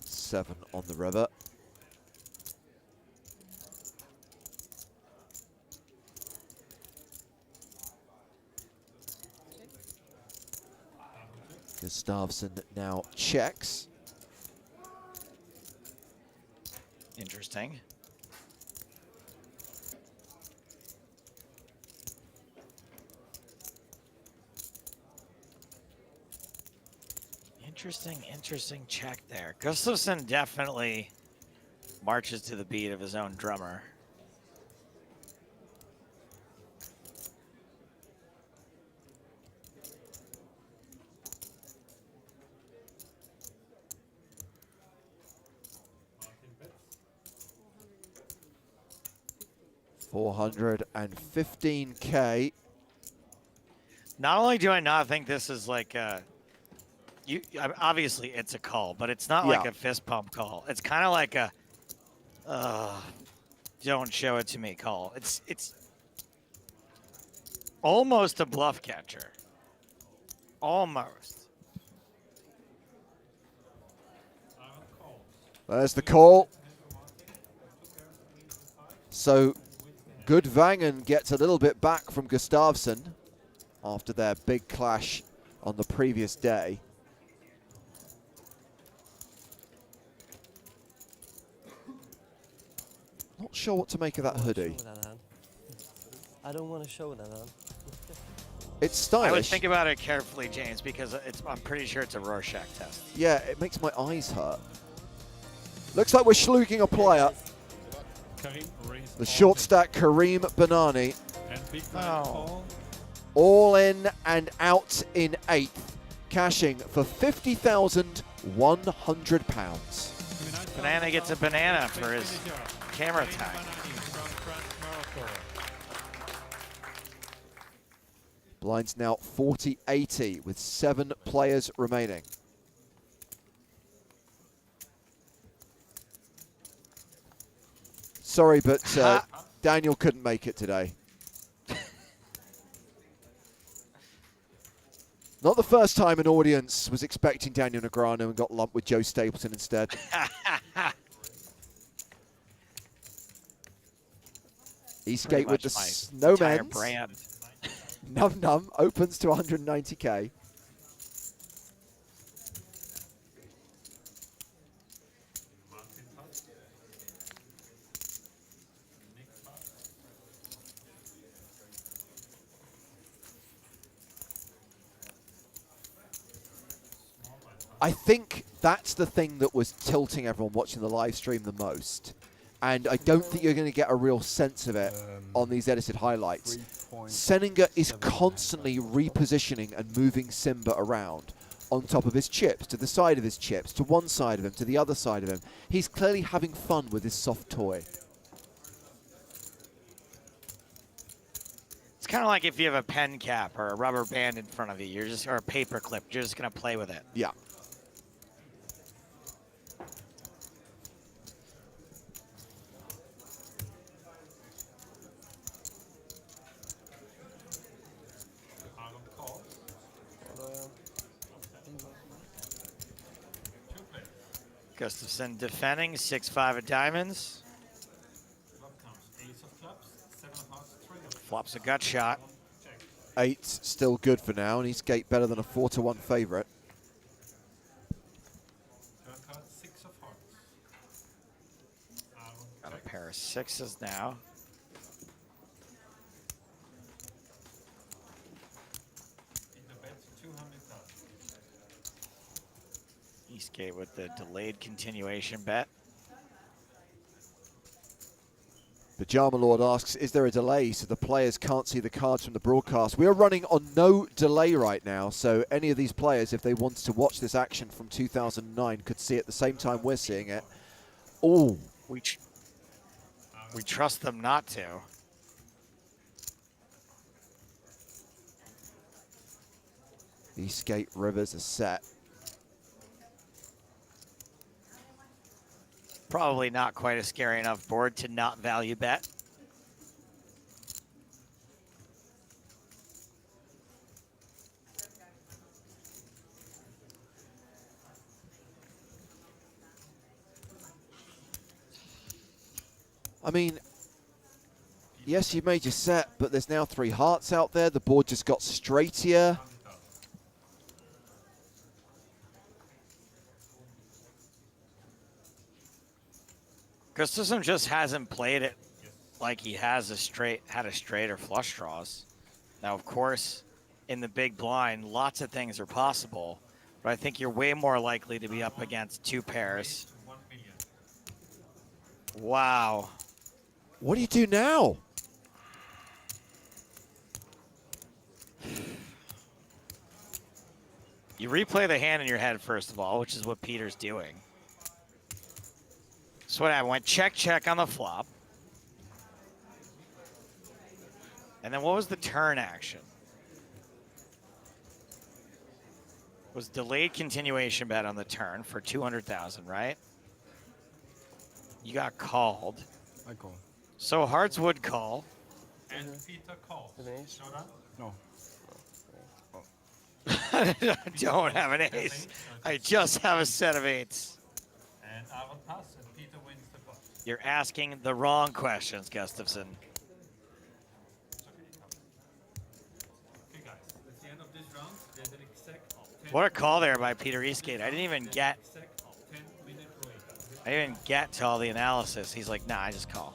7 on the river. Gustafsson now checks. Interesting. Interesting check there. Gustafsson definitely marches to the beat of his own drummer. $415K. Not only do I not think this is like a, obviously it's a call, but it's not like a fist pump call. It's kind of like a, don't show it to me call. It's almost a bluff catcher. Almost. There's the call. So Gudvangen gets a little bit back from Gustafsson after their big clash on the previous day. Not sure what to make of that hoodie. I don't want to show that hand. It's stylish. I would think about it carefully, James, because I'm pretty sure it's a Rorschach test. Yeah, it makes my eyes hurt. Looks like we're schlugging a player. The short stack Kareem Banani. Oh. All in and out in 8th, cashing for £50,100. Banana gets a banana for his camera time. Blinds now 40-80 with 7 players remaining. Sorry, but Daniel couldn't make it today. Not the first time an audience was expecting Daniel Negreanu and got lumped with Joe Stapleton instead. Eastgate with the Snowmen. Num Num opens to 190k. I think that's the thing that was tilting everyone watching the live stream the most. And I don't think you're going to get a real sense of it on these edited highlights. Seninger is constantly repositioning and moving Simba around on top of his chips, to the side of his chips, to one side of him, to the other side of him. He's clearly having fun with his soft toy. It's kind of like if you have a pen cap or a rubber band in front of you, or a paper clip, you're just going to play with it. Yeah. Gustafsson defending, 6-5 of diamonds. Flops a gut shot. 8 still good for now, and Eastgate better than a 4-1 favourite. Got a pair of 6s now. Eastgate with the delayed continuation bet. Pajama Lord asks, is there a delay so the players can't see the cards from the broadcast? We are running on no delay right now, so any of these players, if they wanted to watch this action from 2009, could see it at the same time we're seeing it. Oh. We trust them not to. Eastgate Rivers are set. Probably not quite a scary enough board to not value bet. I mean, yes, you made your set, but there's now 3 hearts out there. The board just got straightier. Gustafsson just hasn't played it like he has had a straight or flush draws. Now, of course, in the big blind, lots of things are possible, but I think you're way more likely to be up against 2 pairs. Wow. What do you do now? You replay the hand in your head, first of all, which is what Peter's doing. So what happened? Went check, check on the flop. And then what was the turn action? Was delayed continuation bet on the turn for 200,000, right? You got called. I call. So hearts would call. And Peter calls. No. I don't have an ace. I just have a set of 8s. And I will pass, and Peter wins the pot. You're asking the wrong questions, Gustafsson. Okay, guys, at the end of this round, there's an exact 10 What a call there by Peter Eastgate. I didn't even get 10-minute break. to all the analysis. He's like, nah, I just call.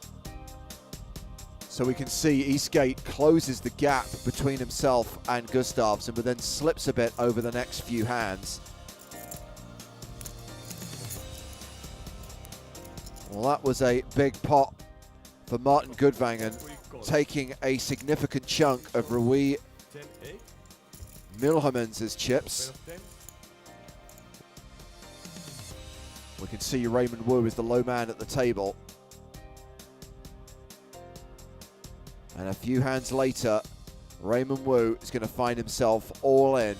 So we can see Eastgate closes the gap between himself and Gustavsson, but then slips a bit over the next few hands. Well, that was a big pot for Martin Gudvangen, taking a significant chunk of Rui Milhomens' chips. We can see Raymond Wu is the low man at the table. And a few hands later, Raymond Wu is going to find himself all in.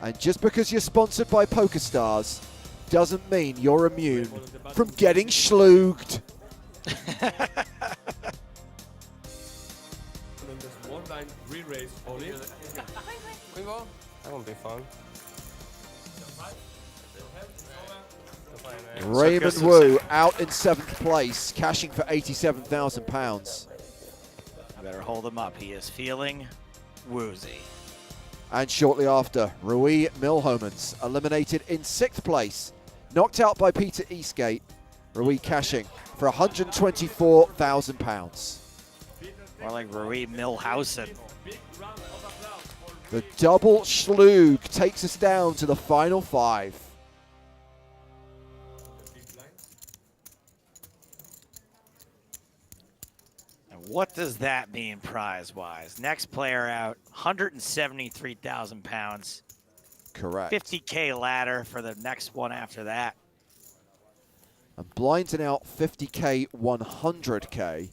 And just because you're sponsored by PokerStars doesn't mean you're immune from getting schlooged. That won't be fun. Raymond Wu out in 7th place, cashing for £87,000. I better hold him up. He is feeling woozy. And shortly after, Rui Milhomens eliminated in 6th place, knocked out by Peter Eastgate. Rui cashing for £124,000. More like Rui Milhausen. The double schloog takes us down to the final 5. And what does that mean prize-wise? Next player out, £173,000. Correct. 50K ladder for the next one after that. And blinds are out 50K, 100K.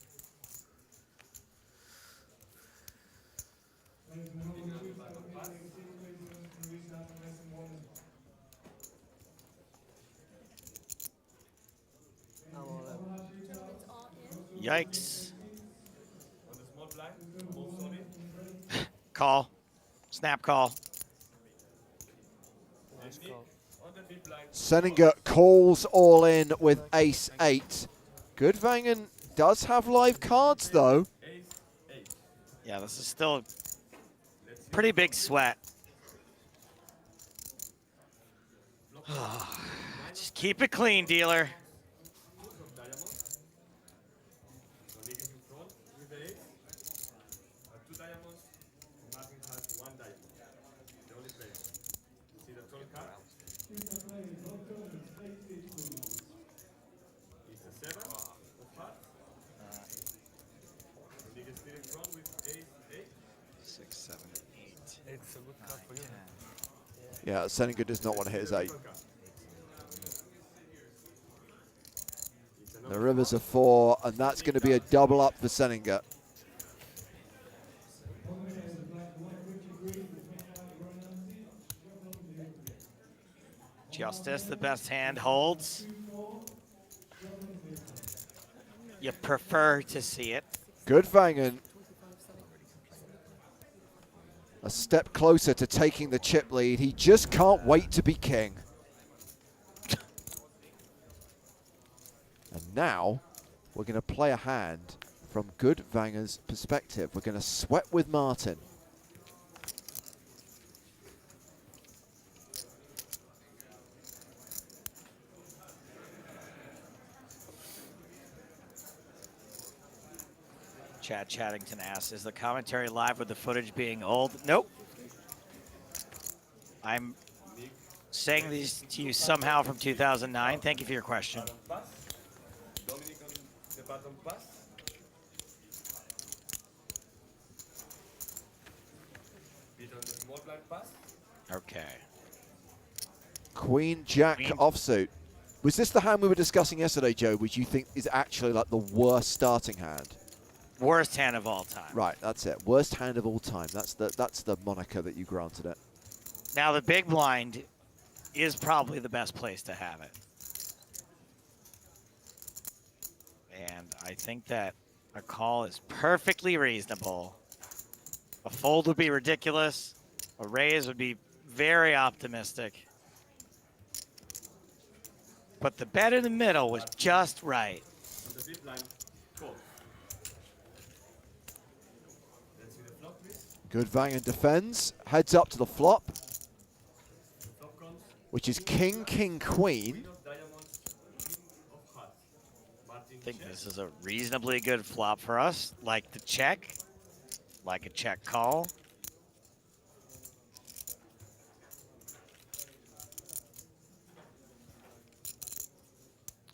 Yikes. Call. Snap call. Seninger calls all in with ace-8. Gudvangen does have live cards, though. Yeah, this is still a pretty big sweat. Just keep it clean, dealer. Yeah, Seninger does not want to hit his 8. The river's a 4, and that's going to be a double up for Seninger. Justice, the best hand, holds. You prefer to see it. Gudvangen a step closer to taking the chip lead. He just can't wait to be king. And now we're going to play a hand from Gudvangen's perspective. We're going to sweat with Martin. Chad Chattington asks, is the commentary live with the footage being old? Nope. I'm saying these to you somehow from 2009. Thank you for your question. Okay. Queen Jack offsuit. Was this the hand we were discussing yesterday, Joe, which you think is actually like the worst starting hand? Worst hand of all time. Right, that's it. Worst hand of all time. That's the moniker that you granted it. Now the big blind is probably the best place to have it. And I think that a call is perfectly reasonable. A fold would be ridiculous. A raise would be very optimistic. But the bet in the middle was just right. Gudvangen defends, heads up to the flop, which is king, king, queen. think this is a reasonably good flop for us. Like the check, like a check call.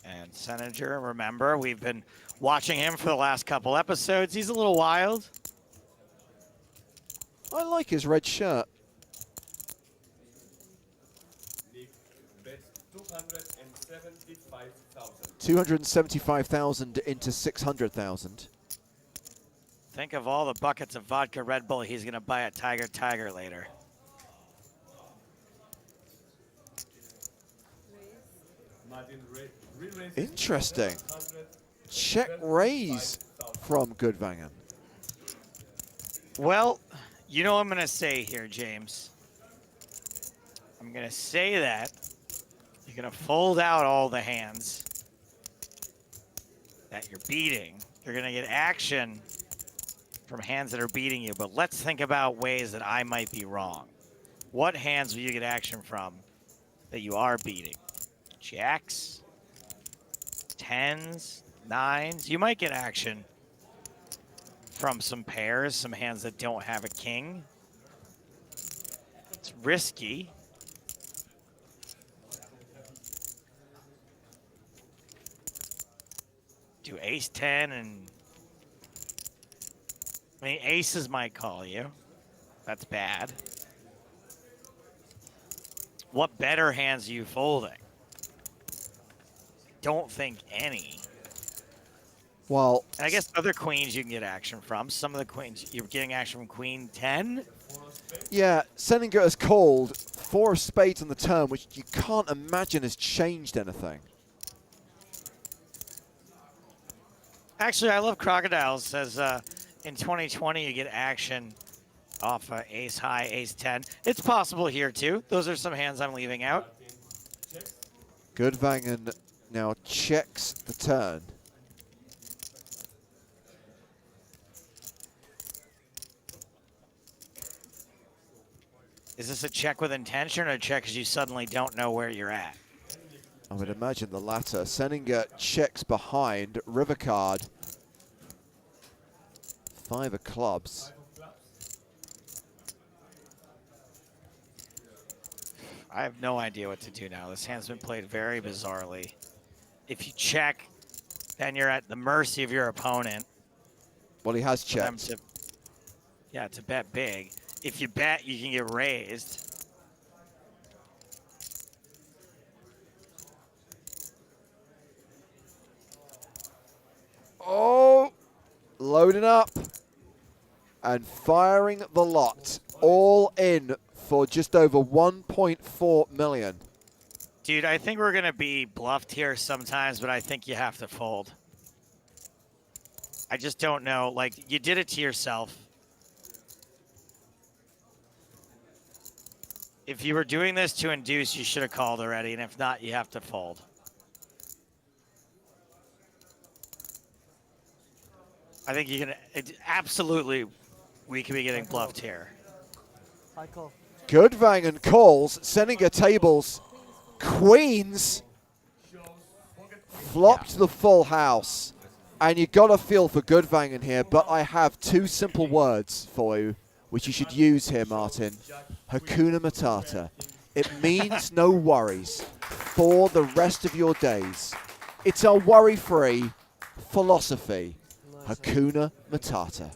And Senator, remember, we've been watching him for the last couple episodes. He's a little wild. I like his red shirt. Nick bets 275,000. 275,000 into 600,000. Think of all the buckets of vodka Red Bull he's going to buy at Tiger later. Interesting. Check raise from Goodvangen. Well, you know what I'm going to say here, James. I'm going to say that you're going to fold out all the hands that you're beating. You're going to get action from hands that are beating you, but let's think about ways that I might be wrong. What hands will you get action from that you are beating? Jacks, tens, nines. You might get action from some pairs, some hands that don't have a king. It's risky. Do ace 10 and I mean, aces might call you. That's bad. What better hands are you folding? Don't think any. Well, and I guess other queens you can get action from. Some of the queens, you're getting action from queen 10. yeah, Seninger has called 4 of spades on the turn, which you can't imagine has changed anything. Actually, I love Crocodiles. Says in 2020 you get action off ace high, ace 10. It's possible here too. Those are some hands I'm leaving out. Goodvangen now checks the turn. Is this a check with intention or a check because you suddenly don't know where you're at? I would imagine the latter. Seninger checks behind. River card. 5 of clubs. I have no idea what to do now. This hand's been played very bizarrely. If you check, then you're at the mercy of your opponent. Well, he has checked. Yeah, to bet big. If you bet, you can get raised. Oh, loading up and firing the lot. All in for just over 1.4 million. Dude, I think we're going to be bluffed here sometimes, but I think you have to fold. I just don't know. Like, you did it to yourself. If you were doing this to induce, you should have called already, and if not, you have to fold. I think you can absolutely, we could be getting bluffed here. I call. Goodvangen calls, Seninger tables, queens, flopped the full house. And you got to feel for Goodvangen here, but I have 2 simple words for you, which you should use here, Martin. Hakuna Matata. It means no worries for the rest of your days. It's a worry-free philosophy. Hakuna Matata.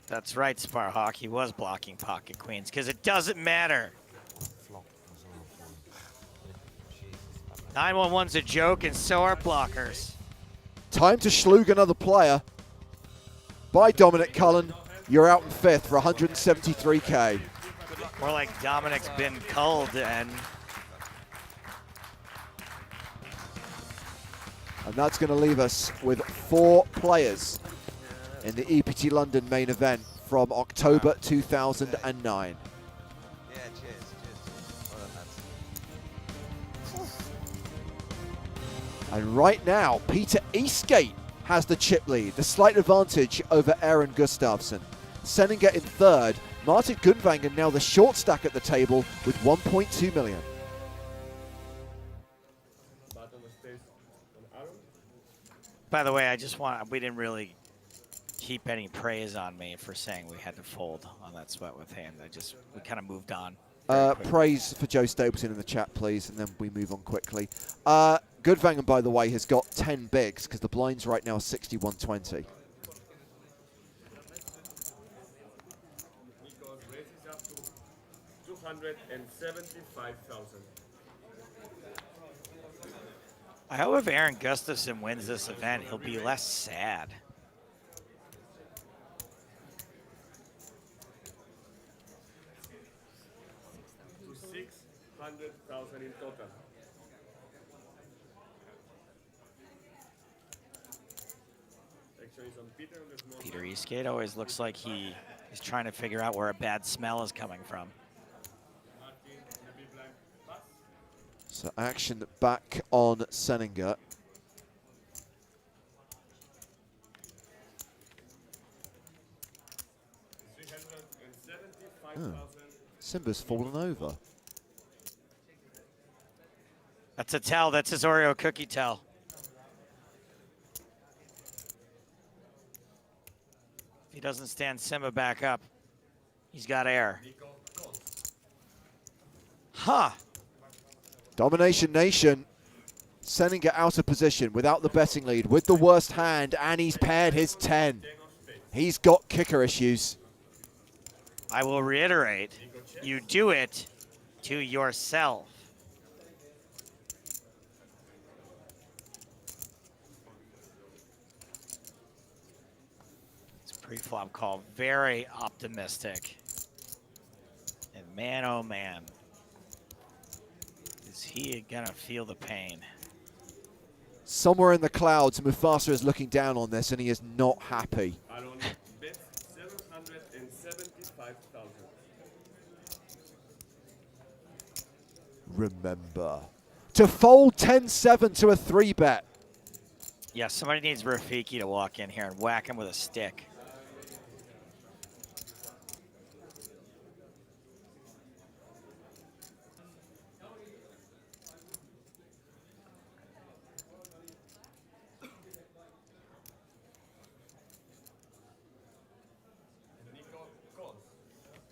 That's right, Sparhawk. He was blocking pocket queens because it doesn't matter. 911's a joke, and so are blockers. Time to slug another player. By Dominic Cullen. You're out in 5th for 173K. More like Dominic's been culled, and that's going to leave us with 4 players in the EPT London main event from October 2009. Yeah, cheers. Well done, lads. And right now, Peter Eastgate has the chip lead, the slight advantage over Aaron Gustafsson. Seninger in 3rd, Martin Goodvangen now the short stack at the table with 1.2 million. Bottom of stairs By the way, we didn't really keep any praise on me for saying we had to fold on that sweat with hand. We kind of moved on. Praise for Joe Stapleton in the chat, please, and then we move on quickly. Goodvangen, by the way, has got 10 bigs because the blinds right now are 61-20. Nico's race is up to 275,000. I hope if Aaron Gustafson wins this event, he'll be less sad. To 600,000 in total. Action is on Peter on the small Peter Eastgate always looks like he's trying to figure out where a bad smell is coming from. Martin in the big blind. Pass. So action back on Seninger. Simba's fallen over. That's a tell. That's his Oreo cookie tell. If he doesn't stand Simba back up, he's got air. Huh. Domination Nation. Seninger out of position without the betting lead with the worst hand, and he's paired his 10. He's got kicker issues. I will reiterate, you do it to yourself. It's a pre-flop call, very optimistic. And man, oh man, is he gonna feel the pain? Somewhere in the clouds, Mufasa is looking down on this, and he is not happy. Aaron bet 775,000. Remember to fold 10-7 to a 3-bet. Yeah, somebody needs Rafiki to walk in here and whack him with a stick.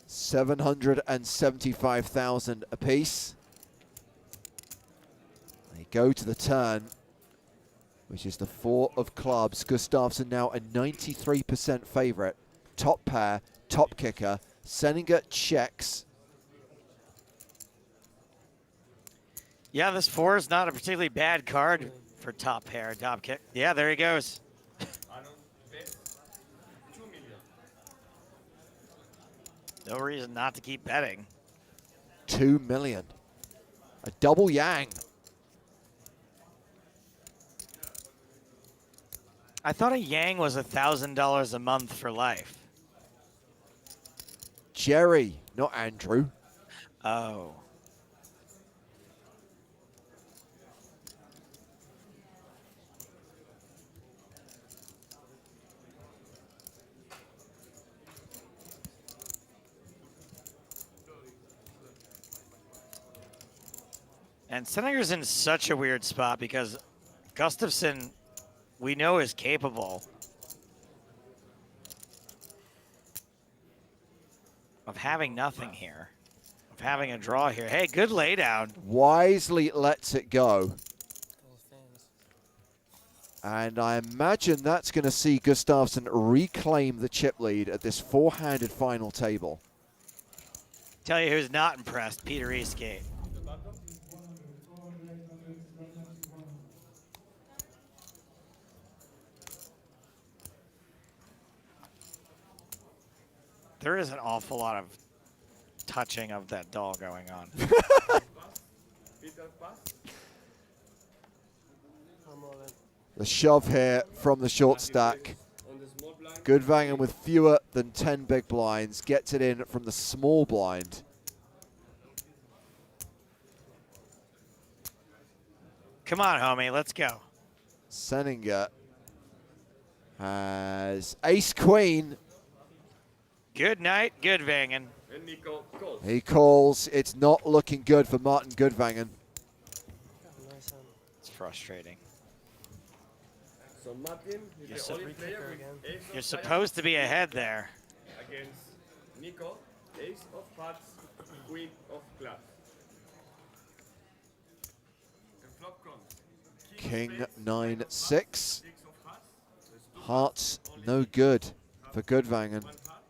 $775,000 apiece. They go to the turn, which is the 4 of clubs. Gustafsson now a 93% favorite. Top pair, top kicker. Seninger checks. Yeah, this 4 is not a particularly bad card for top pair, top kick. Yeah, there he goes. Aaron bet 2 million. No reason not to keep betting. 2 million. A double yang. I thought a yang was $1,000 a month for life. Jerry, not Andrew. Oh. And Seninger's in such a weird spot because Gustafsson, we know, is capable of having nothing here, of having a draw here. Hey, good laydown. Wisely lets it go. And I imagine that's going to see Gustafsson reclaim the chip lead at this 4-handed final table. Tell you who's not impressed, Peter Eastgate. There is an awful lot of touching of that doll going on. The shove here from the short stack. Goodvangen with fewer than 10 big blinds gets it in from the small blind. Come on, homie, let's go. Seninger has ace-queen. Good night, Goodvangen. And Nico calls. He calls. It's not looking good for Martin Goodvangen. It's frustrating. So Martin is You're the so- only player with ace You're of supposed to be ahead there. against Nico, ace of hearts, queen of clubs. And flop comes King spades, 9 of 6. six of hearts. There's two Hearts only no six. good Have for Goodvangen. one heart.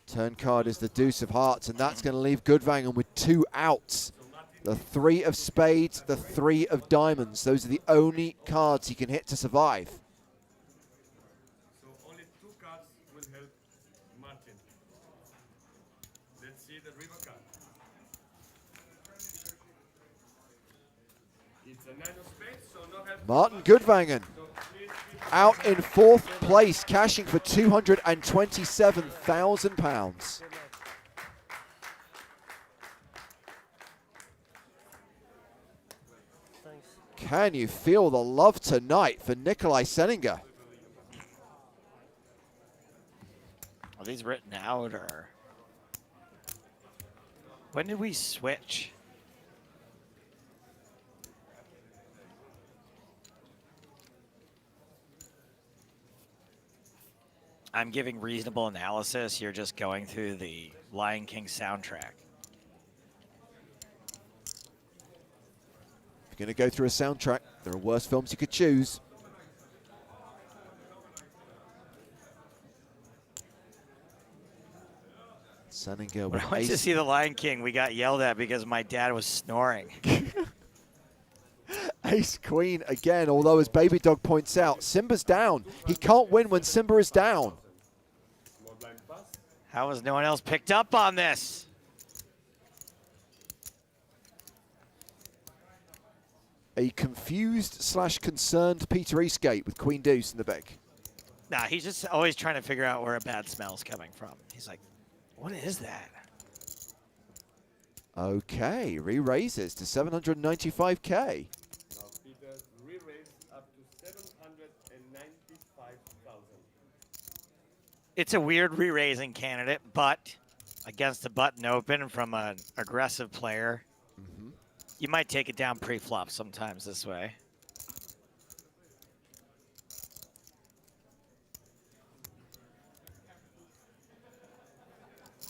Turn card is the deuce of hearts, and that's going to leave Goodvangen with 2 outs. The 3 of spades, the 3 of diamonds. Those are the only cards he can hit to survive. So only 2 cards will help Martin. Let's see the river card. It's a 9 of spades, so no help. Martin Goodvangen out in 4th place, cashing for £227,000. Can you feel the love tonight for Nikolai Seninger? Are these written out or? When did we switch? I'm giving reasonable analysis. You're just going through the Lion King soundtrack. If you're going to go through a soundtrack, there are worse films you could choose. Seninger When with I went to ace. see The Lion King, we got yelled at because my dad was snoring. Ace Queen again, although as Baby Dog points out, Simba's down. He can't win when Simba is down. Small blind pass. How has no one else picked up on this? A confused / concerned Peter Eastgate with Queen Deuce in the bag. Nah, he's just always trying to figure out where a bad smell's coming from. He's like, what is that? Okay, re-raises to 795k. Now Peter re-raised up to 795,000. It's a weird re-raising candidate, but against the button open from an aggressive player, you might take it down pre-flop sometimes this way.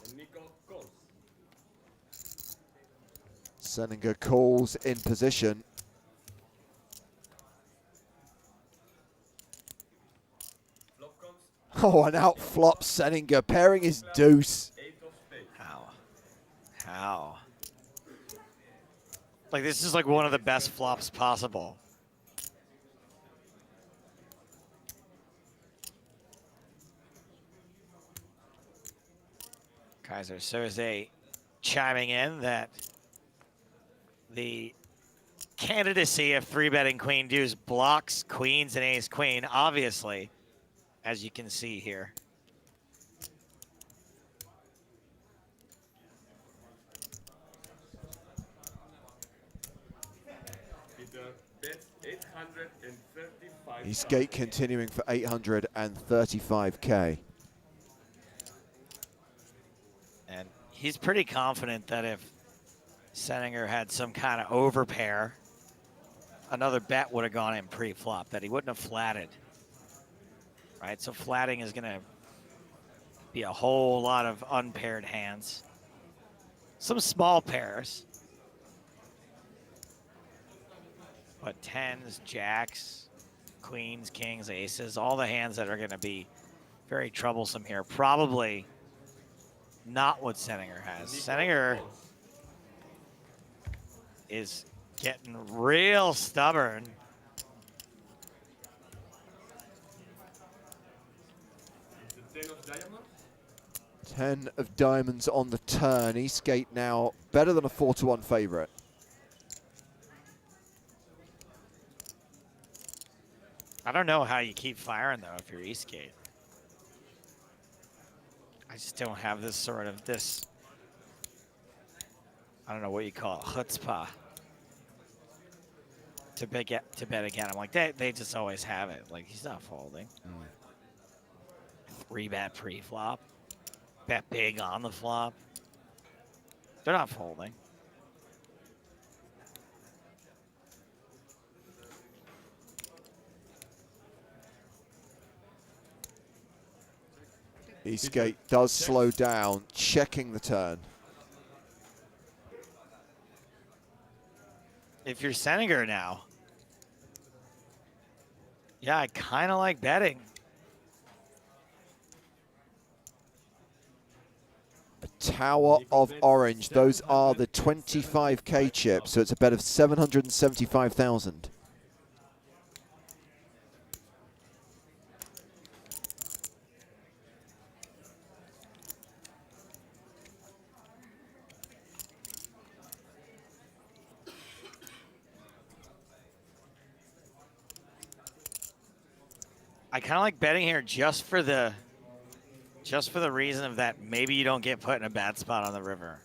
And Nico calls. Seninger calls in position. Flop comes Oh, and out flops Seninger, pairing his deuce. 8 of spades. How? Like, this is like one of the best flops possible. Kaiser Soze chiming in that the candidacy of 3-betting Queen Deuce blocks queens and ace queen, obviously, as you can see here. Peter bets 835. Eastgate continuing for 835k. And he's pretty confident that if Seninger had some kind of overpair, another bet would have gone in pre-flop, that he wouldn't have flatted. Right, so flatting is going to be a whole lot of unpaired hands. Some small pairs. But tens, jacks, queens, kings, aces, all the hands that are going to be very troublesome here. Probably not what Seninger has. Seninger is getting real stubborn. The 10 of diamonds. 10 of diamonds on the turn. Eastgate now better than a 4-1 favorite. I don't know how you keep firing, though, if you're Eastgate. I just don't have this sort of this, I don't know what you call it, chutzpah to bet again. I'm like, they just always have it. Like, he's not folding. 3-bet pre-flop. Bet big on the flop. They're not folding. Eastgate does slow down, checking the turn. If you're Senegar now, yeah, I kind of like betting. A tower of orange. Those are the 25K chips, so it's a bet of 775,000. I kind of like betting here just for the reason of that maybe you don't get put in a bad spot on the river.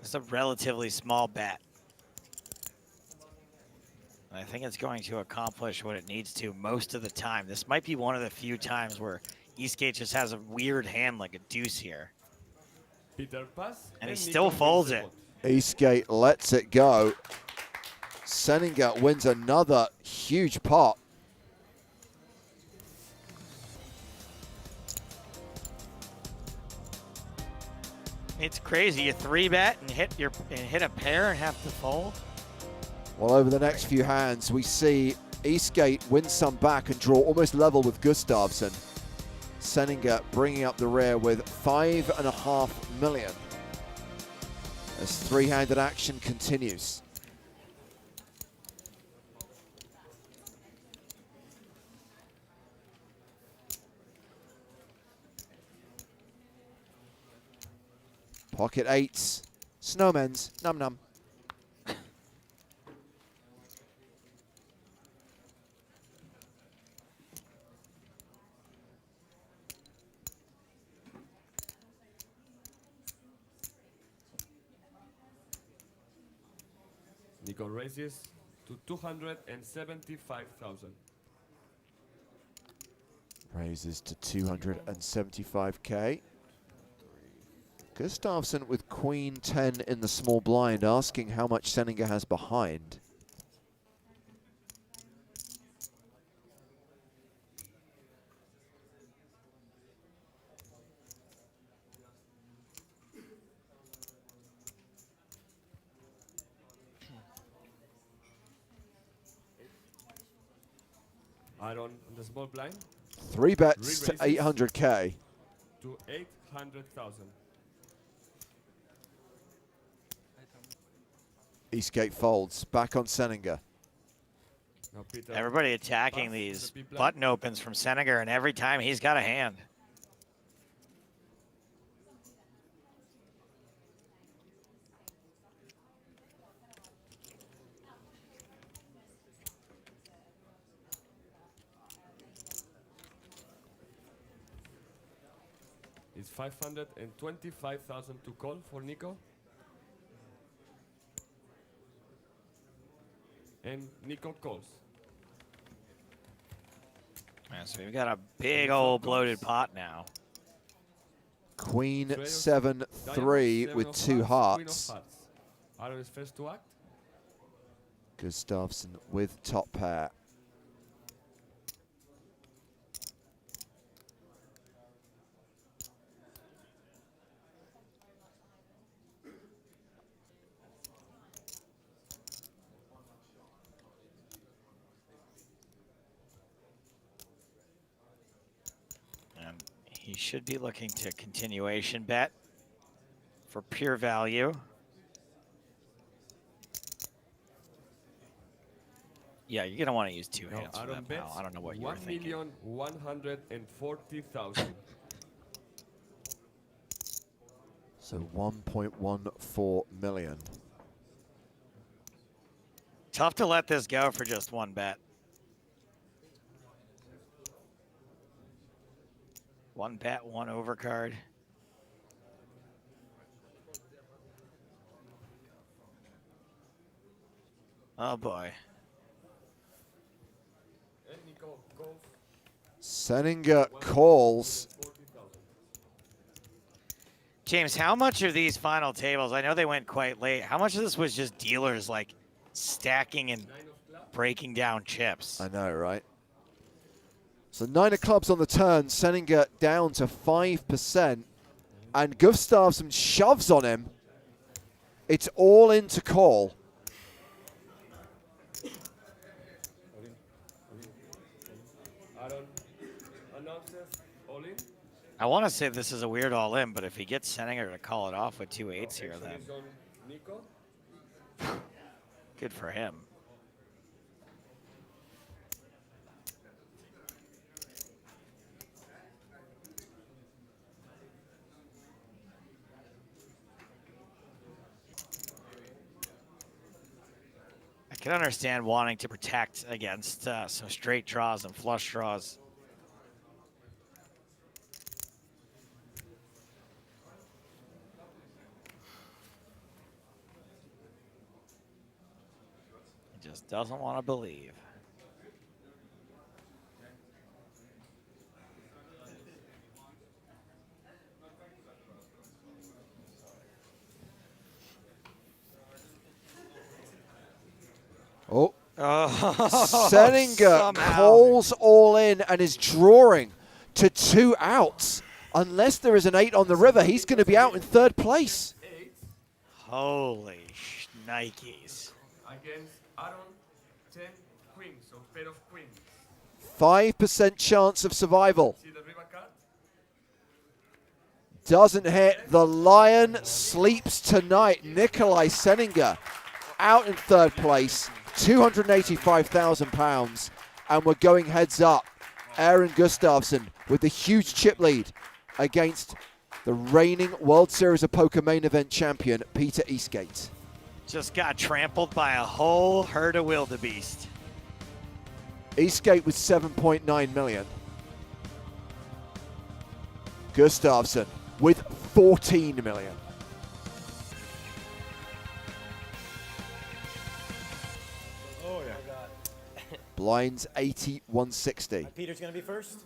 It's a relatively small bet. And I think it's going to accomplish what it needs to most of the time. This might be one of the few times where Eastgate just has a weird hand like a deuce here. And he still folds it. Eastgate lets it go. Seninger wins another huge pot. It's crazy. You 3-bet and hit a pair and have to fold. Well, over the next few hands, we see Eastgate win some back and draw almost level with Gustafsson. Seninger bringing up the rear with 5.5 million as three-handed action continues. Pocket eights, snowmen's, num num. Nico raises to 275,000. Raises to 275K. Gustafsson with Queen 10 in the small blind, asking how much Seninger has behind. Iron on the small blind. 3 bets to 800K. To 800,000. Eastgate folds, back on Seninger. Everybody attacking these button opens from Seninger, and every time he's got a hand. It's 525,000 to call for Nico. And Nico calls. Yeah, so we've got a big old bloated pot now. Queen 7-3 with 2 hearts. Aaron is first to act. Gustafsson with top pair. He should be looking to continuation bet for pure value. Yeah, you're gonna want to use two hands for that, pal. I don't know what you were thinking. 1,140,000. So 1.14 million. Tough to let this go for just one bet. One bet, one overcard. Oh boy. Seninger calls. James, how much of these final tables, I know they went quite late, how much of this was just dealers like stacking and breaking down chips? I know, right? So 9 of clubs on the turn, Senninger down to 5%, and Gustafsson shoves on him. It's all in to call. Aaron announces all in. I want to say this is a weird all-in, but if he gets Senninger to call it off with 2 8s here, then Is on Nico. good for him. I can understand wanting to protect against some straight draws and flush draws. He just doesn't want to believe. Oh. Oh, Senninger somehow. calls all in and is drawing to 2 outs. Unless there is an 8 on the river, he's going to be out in 3rd place. Holy shnikes. Against Aaron, 10 queens, so pair of queens. 5% chance of survival. See the river card? Doesn't hit. The Lion sleeps tonight. Nikolai Senninger out in 3rd place, £285,000. And we're going heads up. Aaron Gustafsson with the huge chip lead against the reigning World Series of Poker main event champion, Peter Eastgate. Just got trampled by a whole herd of wildebeest. Eastgate with 7.9 million. Gustafsson with 14 million. Oh, yeah. Blinds 80, 160. Peter's going to be first.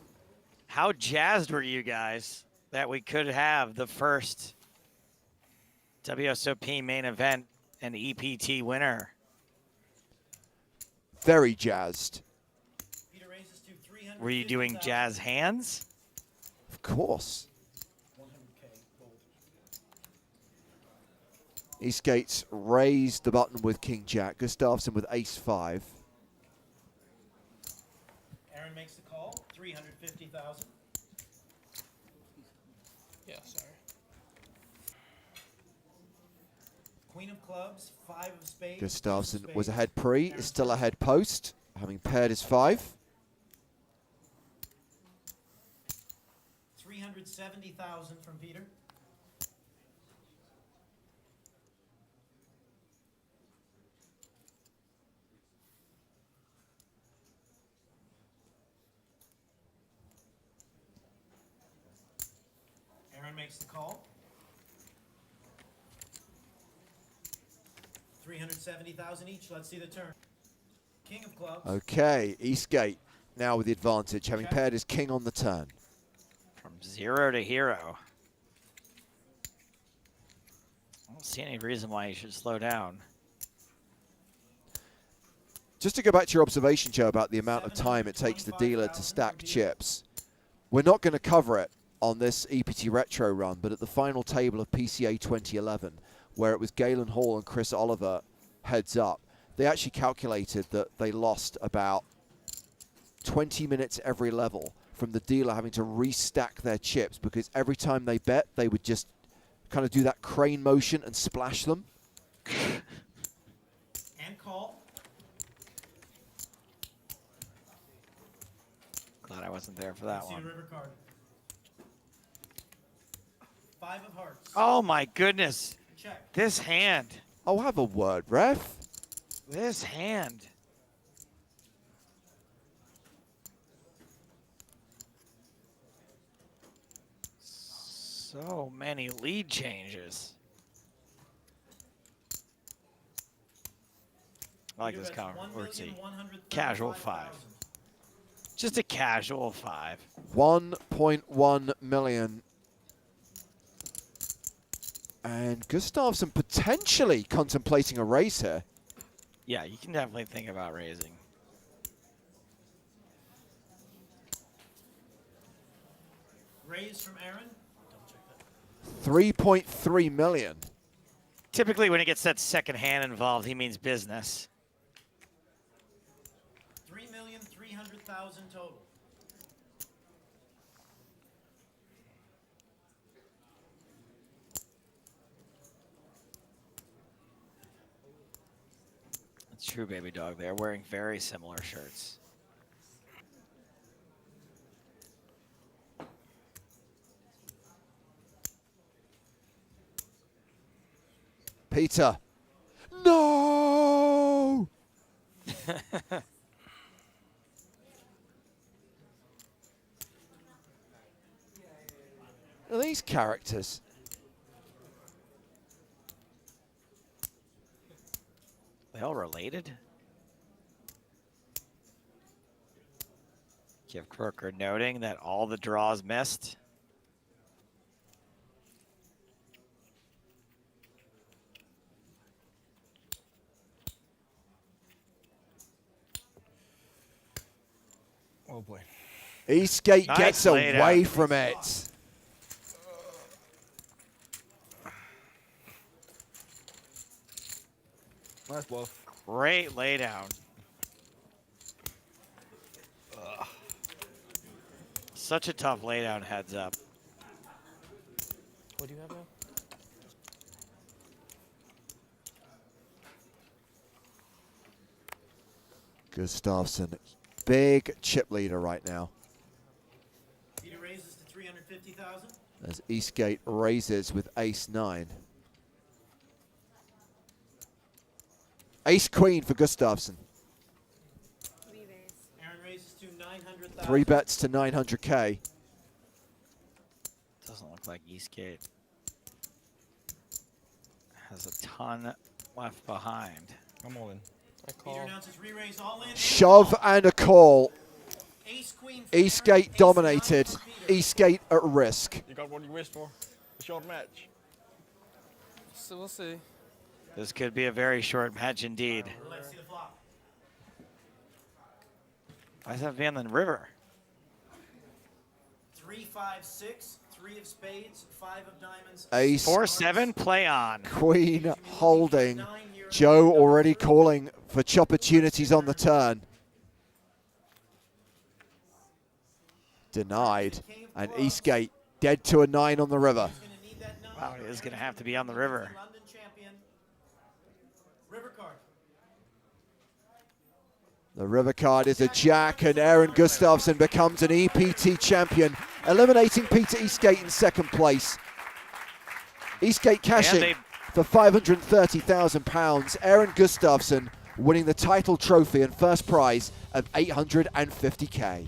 How jazzed were you guys that we could have the first WSOP main event and EPT winner? Very jazzed. Peter raises to 300. Were you doing jazz hands? Of course. 100K gold. Eastgate's raised the button with King Jack. Gustafsson with Ace 5. Aaron makes the call. 350,000. Yeah, sorry. Queen of clubs. 5 of spades. Gustafsson was ahead pre, is still ahead post, having paired his 5. 370,000 from Peter. Aaron makes the call. 370,000 each. Let's see the turn. King of clubs. Okay, Eastgate now with the advantage, having Okay. paired his king on the turn. From 0 to hero. I don't see any reason why you should slow down. Just to go back to your observation, Joe, about the amount of time it takes the dealer to stack chips. We're not going to cover it on this EPT Retro run, but at the final table of PCA 2011, where it was Galen Hall and Chris Oliver heads up, they actually calculated that they lost about 20 minutes every level from the dealer having to restack their chips, because every time they bet, they would just kind of do that crane motion and splash them. And call. Glad I wasn't there for that Let's see one. the river card. 5 of hearts. Oh my goodness. Check. This hand. I'll have a word, ref. This hand. So many lead changes. I like this cover. Let's see. Casual 5. Just a casual 5. 1.1 million. And Gustafsson potentially contemplating a raise here. Yeah, you can definitely think about raising. raise from Aaron. 3.3 million. Typically, when he gets that second hand involved, he means business. 3,300,000 total. That's true, baby dog. They're wearing very similar shirts. Peter. No! Are these characters? They all related? Jeff Crooker noting that all the draws missed. Oh boy. Eastgate Nice gets laid away out. from it. Nice bluff. Great laydown. Such a tough laydown, heads up. What do you have now? Gustafsson, big chip leader right now. Peter raises to 350,000. As Eastgate raises with ace-9. Ace-queen for Gustafsson. Aaron raises to 900,000. 3 bets to 900K. Doesn't look like Eastgate has a ton left behind. I'm all in. I Peter call. announces re-raise all in. Shove and a call. Ace-queen for Eastgate Aaron, ace-9 dominated. for Peter. Eastgate at risk. You got what you wished for. A short match. So we'll see. This could be a very short match indeed. Let's see the flop. Why is that being the river? 3, 5, 6, 3 of spades, 5 of diamonds. Ace, 4-7, play on. queen holding. Joe already calling for opportunities on the turn. Denied. And Eastgate dead to a 9 on the river. Wow, it is going to have to be on the river. London champion. River card. The river card is a jack, and Aaron Gustafsson becomes an EPT champion, eliminating Peter Eastgate in second place. Eastgate cashing for £530,000. Aaron Gustafsson winning the title trophy and first prize of 850K.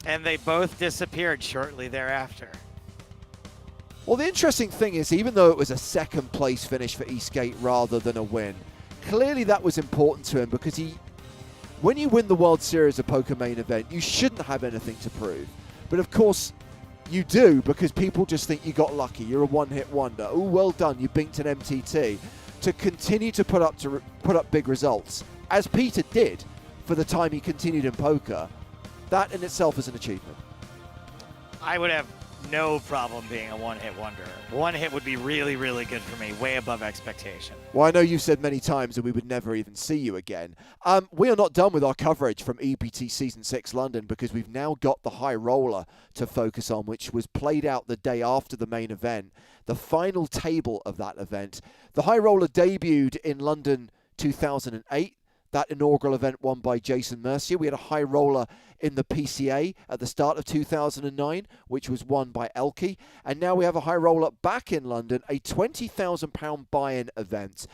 And they both disappeared shortly thereafter. Well, the interesting thing is, even though it was a second place finish for Eastgate rather than a win, clearly that was important to him because when you win the World Series of Poker main event, you shouldn't have anything to prove. But of course, you do, because people just think you got lucky. You're a one-hit wonder. Oh, well done, you binked an MTT. To continue to put up big results, as Peter did for the time he continued in poker, that in itself is an achievement. I would have no problem being a one-hit wonder. One hit would be really, really good for me, way above expectation. Well, I know you've said many times that we would never even see you again. We are not done with our coverage from EPT Season 6 London, because we've now got the high roller to focus on, which was played out the day after the main event, the final table of that event. The high roller debuted in London 2008. That inaugural event won by Jason Mercier. We had a high roller in the PCA at the start of 2009, which was won by Elke. And now we have a high roller back in London, a £20,000 buy-in event.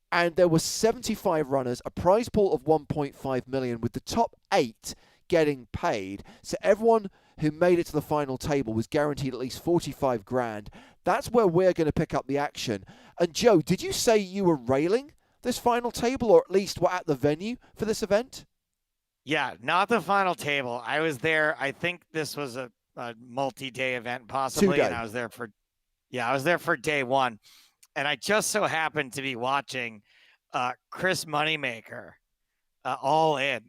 And there were 75 runners, a prize pool of 1.5 million, with the top 8 getting paid. So everyone who made it to the final table was guaranteed at least 45 grand. That's where we're going to pick up the action. And Joe, did you say you were railing this final table, or at least were at the venue for this event? Yeah, not the final table. I was there. I think this was a multi-day event, possibly, and I was there for day one, and I just so happened to be watching Chris Moneymaker all in.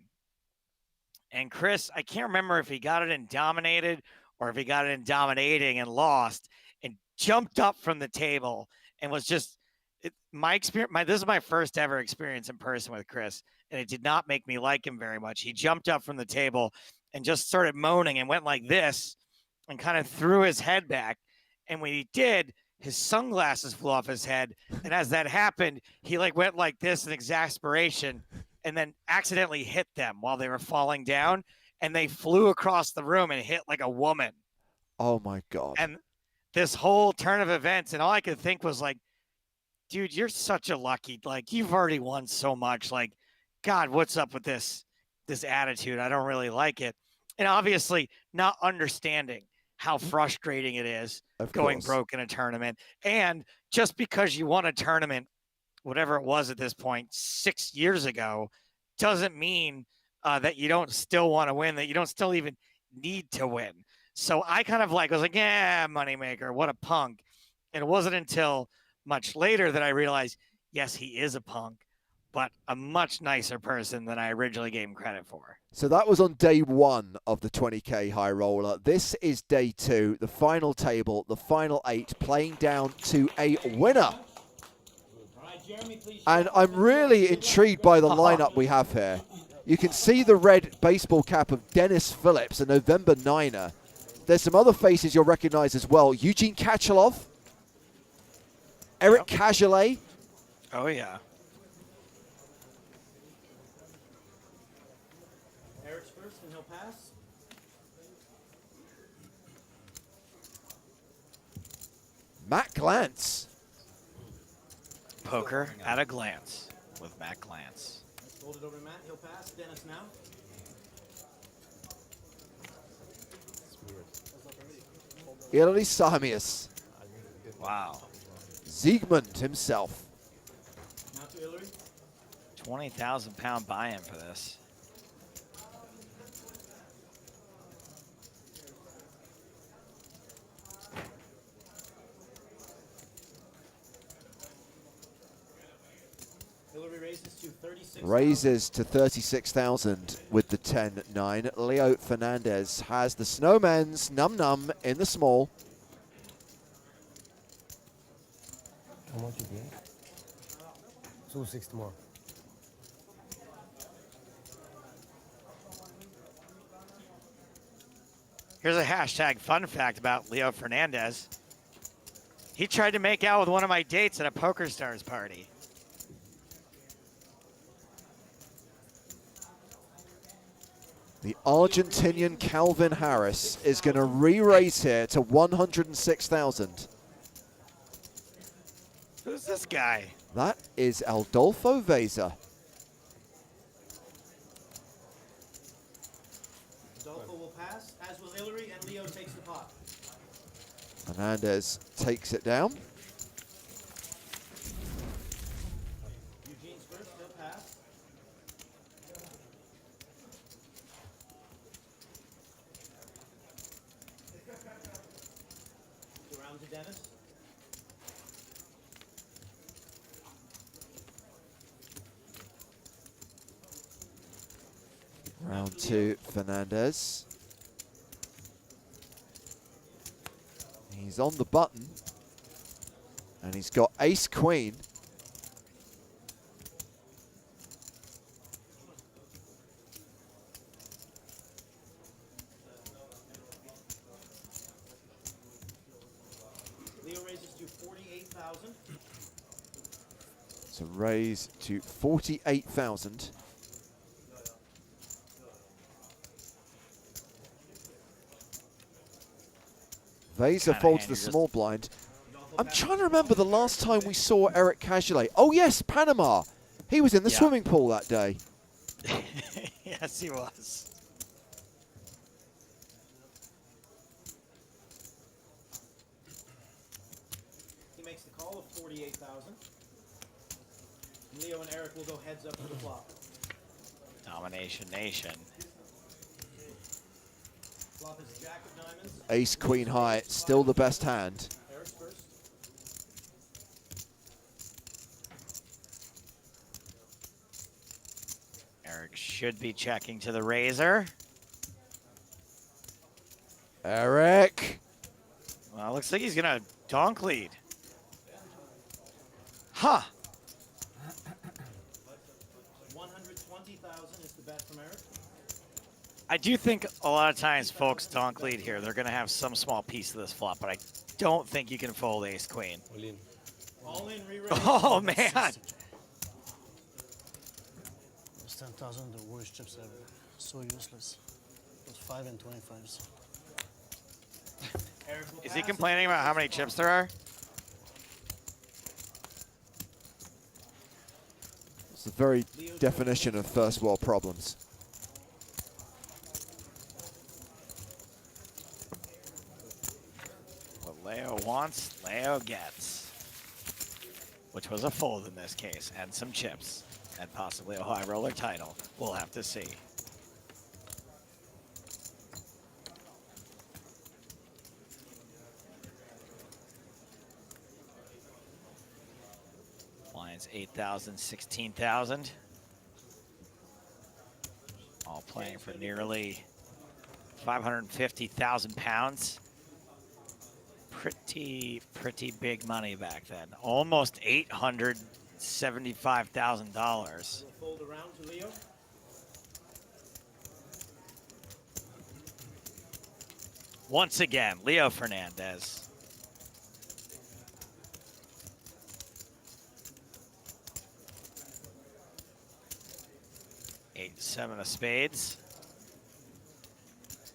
And Chris, I can't remember if he got it in dominated or if he got it in dominating and lost and jumped up from the table and was just my experience. This is my first ever experience in person with Chris, and it did not make me like him very much. He jumped up from the table and just started moaning and went like this and kind of threw his head back. And when he did, his sunglasses flew off his head. And as that happened, he like went like this in exasperation and then accidentally hit them while they were falling down. And they flew across the room and hit like a woman. Oh my God. And this whole turn of events, and all I could think was like, dude, you're such a lucky, like you've already won so much. Like, God, what's up with this attitude? I don't really like it. And obviously not understanding how frustrating it is going broke in a tournament. And just because you won a tournament, whatever it was at this point, 6 years ago, doesn't mean that you don't still want to win, that you don't still even need to win. So I kind of was like, yeah, moneymaker, what a punk. And it wasn't until much later that I realized, yes, he is a punk, but a much nicer person than I originally gave him credit for. So that was on day 1 of the 20K high roller. This is day 2, the final table, the final 8, playing down to a winner. And I'm really intrigued by the lineup we have here. You can see the red baseball cap of Dennis Phillips, a November 9er. There's some other faces you'll recognize as well. Eugene Kachalov, Eric Cagelet. Oh, yeah. Eric's first, and he'll pass. Matt Glantz. Poker at a glance with Matt Glantz. Hold it over to Matt. He'll pass. Dennis now. Ilari Samius. Wow. Ziegmund himself. Now to Ilari. 20,000-pound buy-in for this. Ilari raises to 36,000. Raises to 36,000 with the 10-9. Leo Fernandez has the Snowmen's num-num in the small. How much you get? 260 more. Here's a hashtag fun fact about Leo Fernandez. He tried to make out with one of my dates at a Poker Stars party. The Argentinian Calvin Harris is going to re-raise here to 106,000. Who's this guy? That is Aldolfo Veza. Adolfo will pass, as will Ilari, and Leo takes the pot. Fernandez takes it down. Eugene's first, he'll pass. Around to Dennis. Round 2, Fernandez. He's on the button. And he's got ace-queen. Leo raises to 48,000. So raise to 48,000. Veza folds the small blind. I'm trying to remember the last time we saw Eric Cagelet. Oh yes, Panama. He was in the swimming pool that day. Yes, he was. He makes the call of 48,000. Leo and Eric will go heads up to the flop. Domination Nation. Flop is Jack of Diamonds. Ace, Queen high, still the best hand. Eric's first. Eric should be checking to the razor. Eric. Well, looks like he's gonna donk lead. Huh. 120,000 is the bet from Eric. I do think a lot of times folks donk lead here. They're gonna have some small piece of this flop, but I don't think you can fold ace queen. All in, re-raise. Oh man. Those 10,000 the worst chips ever. So useless. Those 5 and 25s. Eric will Is he pass complaining and about how many chips there are? It's the very definition of first world problems. What Leo wants, Leo gets. Which was a fold in this case, and some chips, and possibly a high roller title. We'll have to see. Lines 8,000, 16,000. All playing for nearly 550,000 pounds. Pretty big money back then. Almost $875,000. We'll fold around to Leo. Once again, Leo Fernandez. Eight, 7 of spades.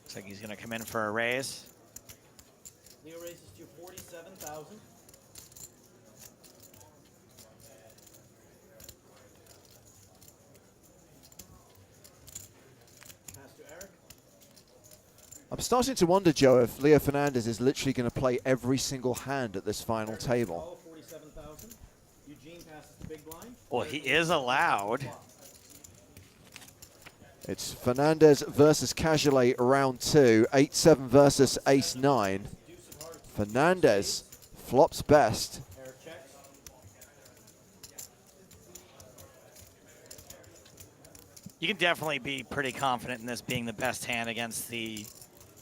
Looks like he's gonna come in for a raise. Leo raises to 47,000. Pass to Eric. I'm starting to wonder, Joe, if Leo Fernandez is literally going to play every single hand at this final Eric table. call, 47,000. Eugene passes the big blind. Well, he is allowed. It's Fernandez versus Cajolet round 2. 8-7 versus ace-9. Fernandez flops best. Eric checks. You can definitely be pretty confident in this being the best hand against the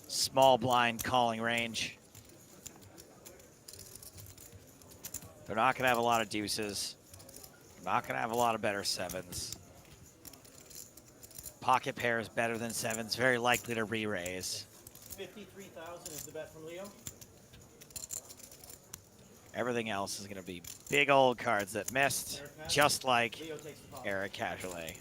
small blind calling range. They're not going to have a lot of deuces. They're not going to have a lot of better sevens. Pocket pair is better than sevens, very likely to re-raise. 53,000 is the bet from Leo. Everything else is going to be big old cards that missed, just like Leo takes the pot. Eric Cajolet.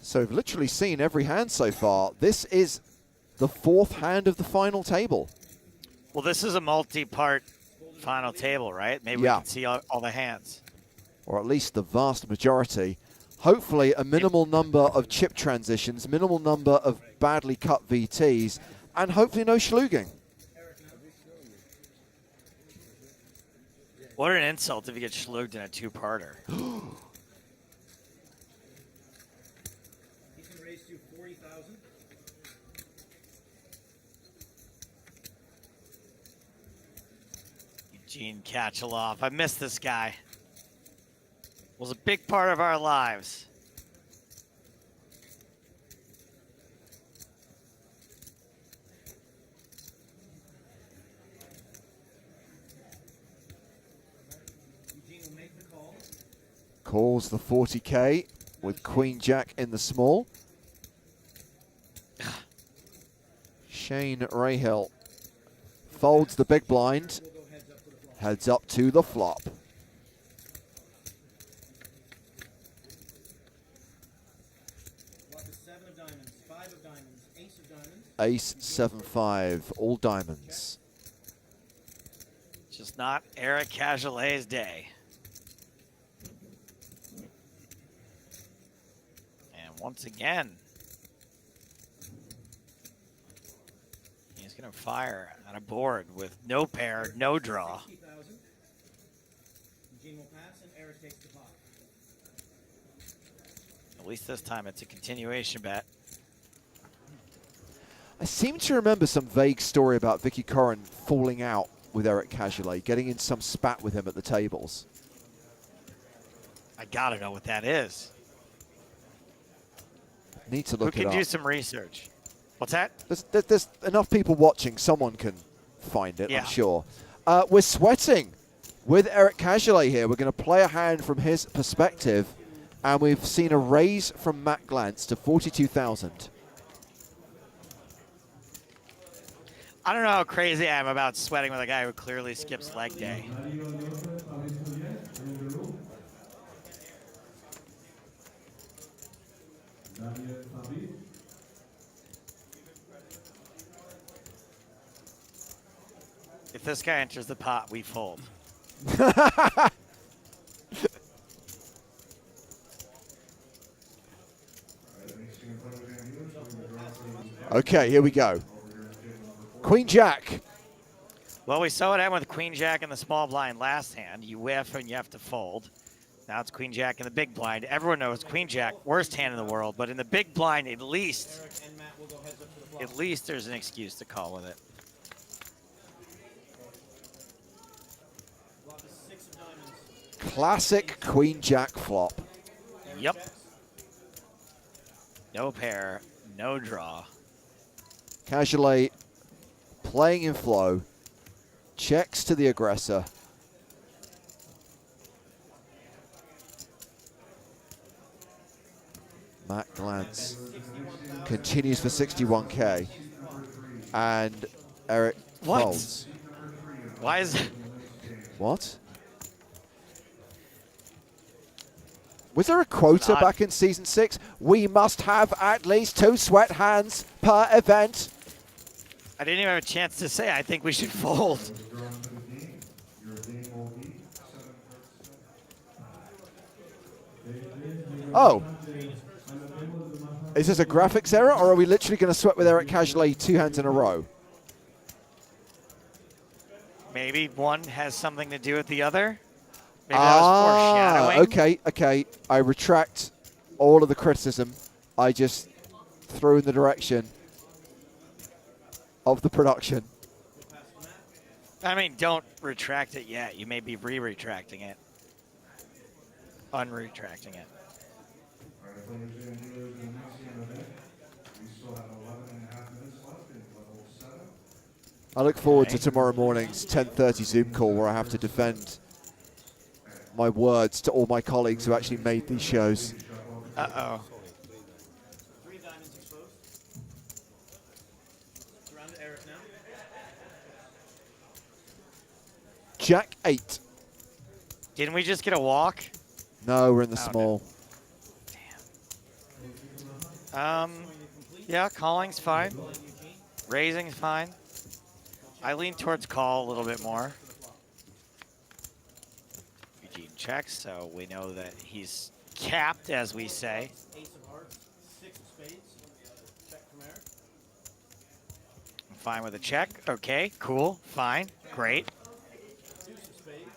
So we've literally seen every hand so far. This is the fourth hand of the final table. Well, this is a multi-part final table, right? Maybe we can see all the hands. Or at least the vast majority. Hopefully a minimal number of chip transitions, minimal number of badly cut VTs, and hopefully no schlugging. What an insult if you get schlugged in a two-parter. He can raise to 40,000. Eugene Kacheloff. I miss this guy. Was a big part of our lives. Eugene will make the call. Calls the 40K with Queen Jack in the small. Shane Rahill folds the big blind, heads up to the flop. Flop is 7 of diamonds, 5 of diamonds, ace of diamonds. Ace, 7-5, all diamonds. Just not Eric Cajolet's day. And once again, he's going to fire on a board with no pair, no draw. 60,000. Eugene will pass and Eric takes the pot. At least this time it's a continuation bet. I seem to remember some vague story about Vicky Corrin falling out with Eric Cajolet, getting in some spat with him at the tables. I gotta know what that is. Need to look it Who up. can do some research? What's that? There's enough people watching. Someone can find it, Yeah. I'm sure. We're sweating with Eric Cajolet here. We're going to play a hand from his perspective, and we've seen a raise from Matt Glantz to 42,000. I don't know how crazy I am about sweating with a guy who clearly skips leg day. If this guy enters the pot, we fold. Okay, here we go. Queen Jack. Well, we saw it end with Queen Jack in the small blind last hand. You whiff and you have to fold. Now it's Queen Jack in the big blind. Everyone knows Queen Jack, worst hand in the world, but in the big blind, at least there's an excuse to call with it. Classic Queen Jack flop. Yep. No pair, no draw. Cajolet playing in flow. Checks to the aggressor. Matt Glantz continues for 61K. And Eric folds. Why is it? What? Was there a quota back in Season 6? We must have at least 2 sweat hands per event. I didn't even have a chance to say I think we should fold. Oh. Is this a graphics error, or are we literally going to sweat with Eric Cajolet 2 hands in a row? Maybe one has something to do with the other. Maybe that was foreshadowing. Okay. I retract all of the criticism I just threw in the direction of the production. I mean, don't retract it yet. You may be re-retracting it. Unretracting it. I look forward to tomorrow morning's 10:30 Zoom call where I have to defend my words to all my colleagues who actually made these shows. Uh-oh. 3 diamonds exposed. Around to Eric now. Jack 8. Didn't we just get a walk? No, we're in the Oh, small. Yeah, calling's fine. Raising's fine. I lean towards call a little bit more. Eugene checks, so we know that he's capped, as we say. Ace of hearts, 6 of spades. Check from Eric. I'm fine with a check. Okay, cool, fine, great. Deuce of spades.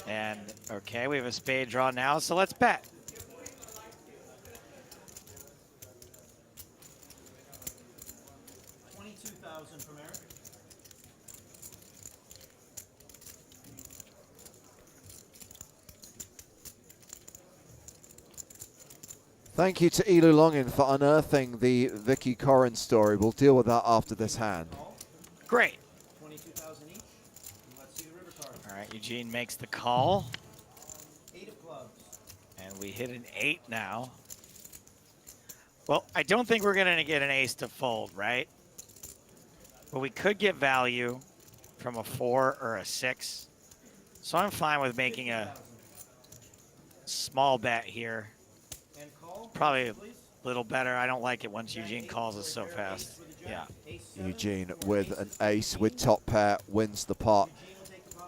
And, okay, we have a spade draw now, so let's bet. $22,000 from Eric. Thank you to Elu Longin for unearthing the Vicky Corrin story. We'll deal with that after this hand. Great. 22,000 each. And let's see the river card. All right, Eugene makes the call. 8 of clubs. And we hit an 8 now. Well, I don't think we're going to get an ace to fold, right? But we could get value from a 4 or a 6. So I'm fine with making a small bet here. And call. Probably a little better. I don't like it once Eugene calls us so fast. Yeah. Eugene with an ace with top pair wins the pot.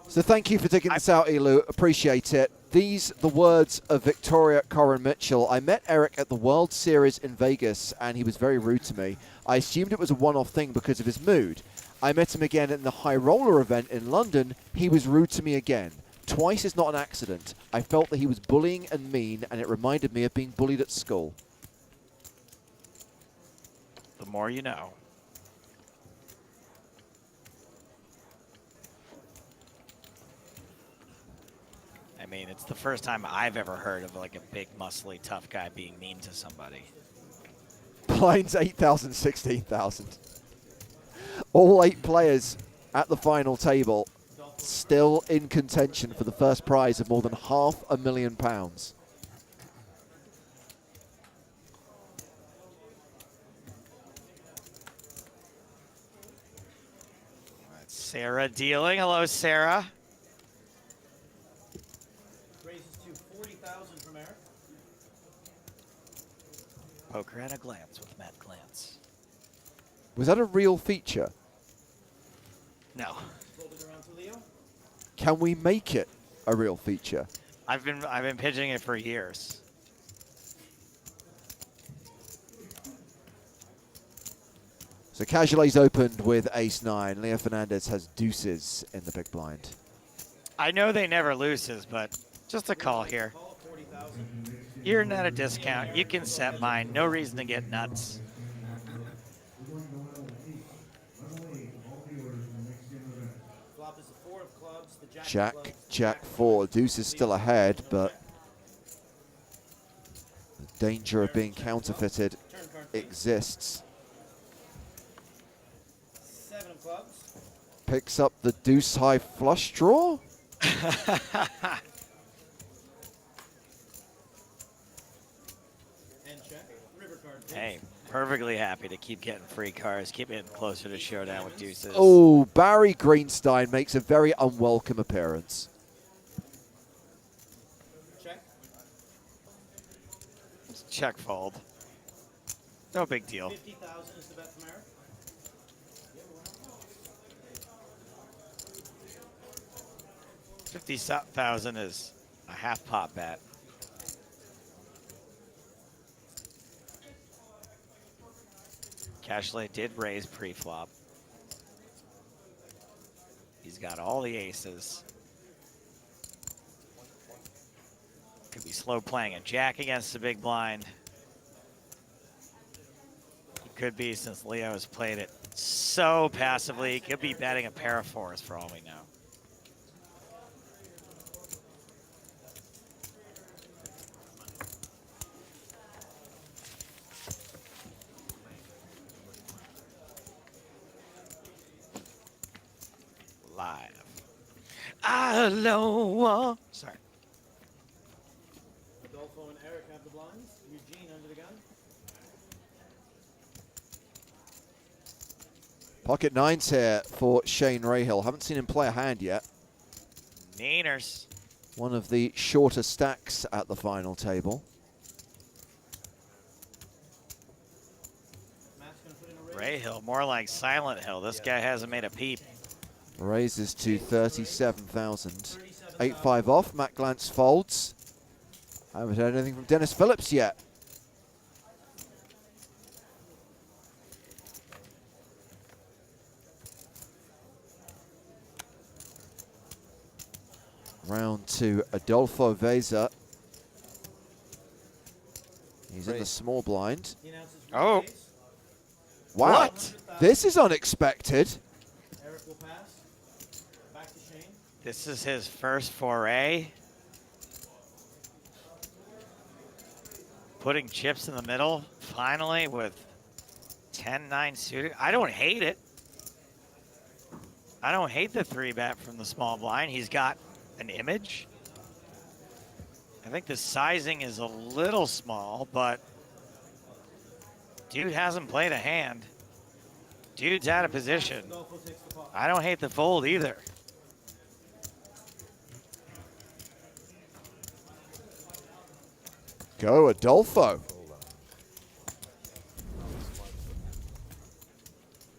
So thank you for digging this out, Elu. Appreciate it. These the words of Victoria Corrin Mitchell. I met Eric at the World Series in Vegas, and he was very rude to me. I assumed it was a one-off thing because of his mood. I met him again in the High Roller event in London. He was rude to me again. Twice is not an accident. I felt that he was bullying and mean, and it reminded me of being bullied at school. The more you know. I mean, it's the first time I've ever heard of like a big, muscly, tough guy being mean to somebody. Blinds 8,000, 16,000. All 8 players at the final table still in contention for the first prize of more than £500,000. Sarah dealing. Hello, Sarah. Raises to 40,000 from Eric. Poker at a glance with Matt Glance. Was that a real feature? No. Fold it around to Leo. Can we make it a real feature? I've been pitching it for years. So Casualty's opened with ace-9. Leo Fernandez has deuces in the big blind. I know they never loses, but just a call here. You're not a discount. You can set mine. No reason to get nuts. Flop is the 4 of clubs, the jack Jack, of clubs, Jack 4. Deuce is still ahead, but the danger of being counterfeited exists. 7 of clubs. Picks up the deuce high flush draw. And check. River card. Hey, perfectly happy to keep getting free cards, keep getting closer to showdown with deuces. Oh, Barry Greenstein makes a very unwelcome appearance. Check. Check fold. No big deal. 50,000 is the bet from Eric. 50,000 is a half pot bet. Cashley did raise pre-flop. He's got all the aces. Could be slow playing a jack against the big blind. He could be, since Leo has played it so passively, he could be betting a pair of 4s for all we know. Live. Hello. Sorry. Adolfo and Eric have the blinds. Eugene under the gun. Pocket 9s here for Shane Rahill. Haven't seen him play a hand yet. Neeners. One of the shorter stacks at the final table. Rahill, more like Silent Hill. This guy hasn't made a peep. Raises to 37,000. 8-5 off. Matt Glantz folds. Haven't heard anything from Dennis Phillips yet. Round 2, Adolfo Veza. He's in the small blind. Oh. Wow. What? This is unexpected. Eric will pass. Back to Shane. This is his first foray. Putting chips in the middle, finally, with 10-9 suited. I don't hate it. I don't hate the 3-bet from the small blind. He's got an image. I think the sizing is a little small, but dude hasn't played a hand. Dude's out of position. I don't hate the fold either. Go Adolfo.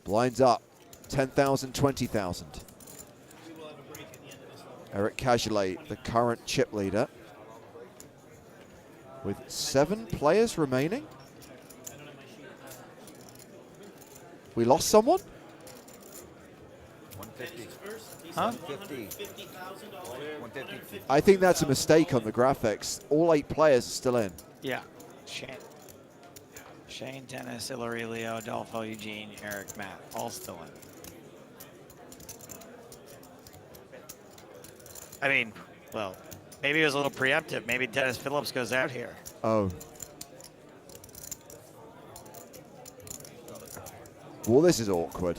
Blinds up. 10,000, 20,000. Eric Cagelet, the current chip leader, with 7 players remaining. We lost someone? 150. Huh? 150. 150. I think that's a mistake on the graphics. All 8 players are still in. Yeah. Shane, Dennis, Hillary, Leo, Adolfo, Eugene, Eric, Matt, all still in. I mean, well, Maybe it was a little preemptive. Maybe Dennis Phillips goes out here. Oh. Well, this is awkward.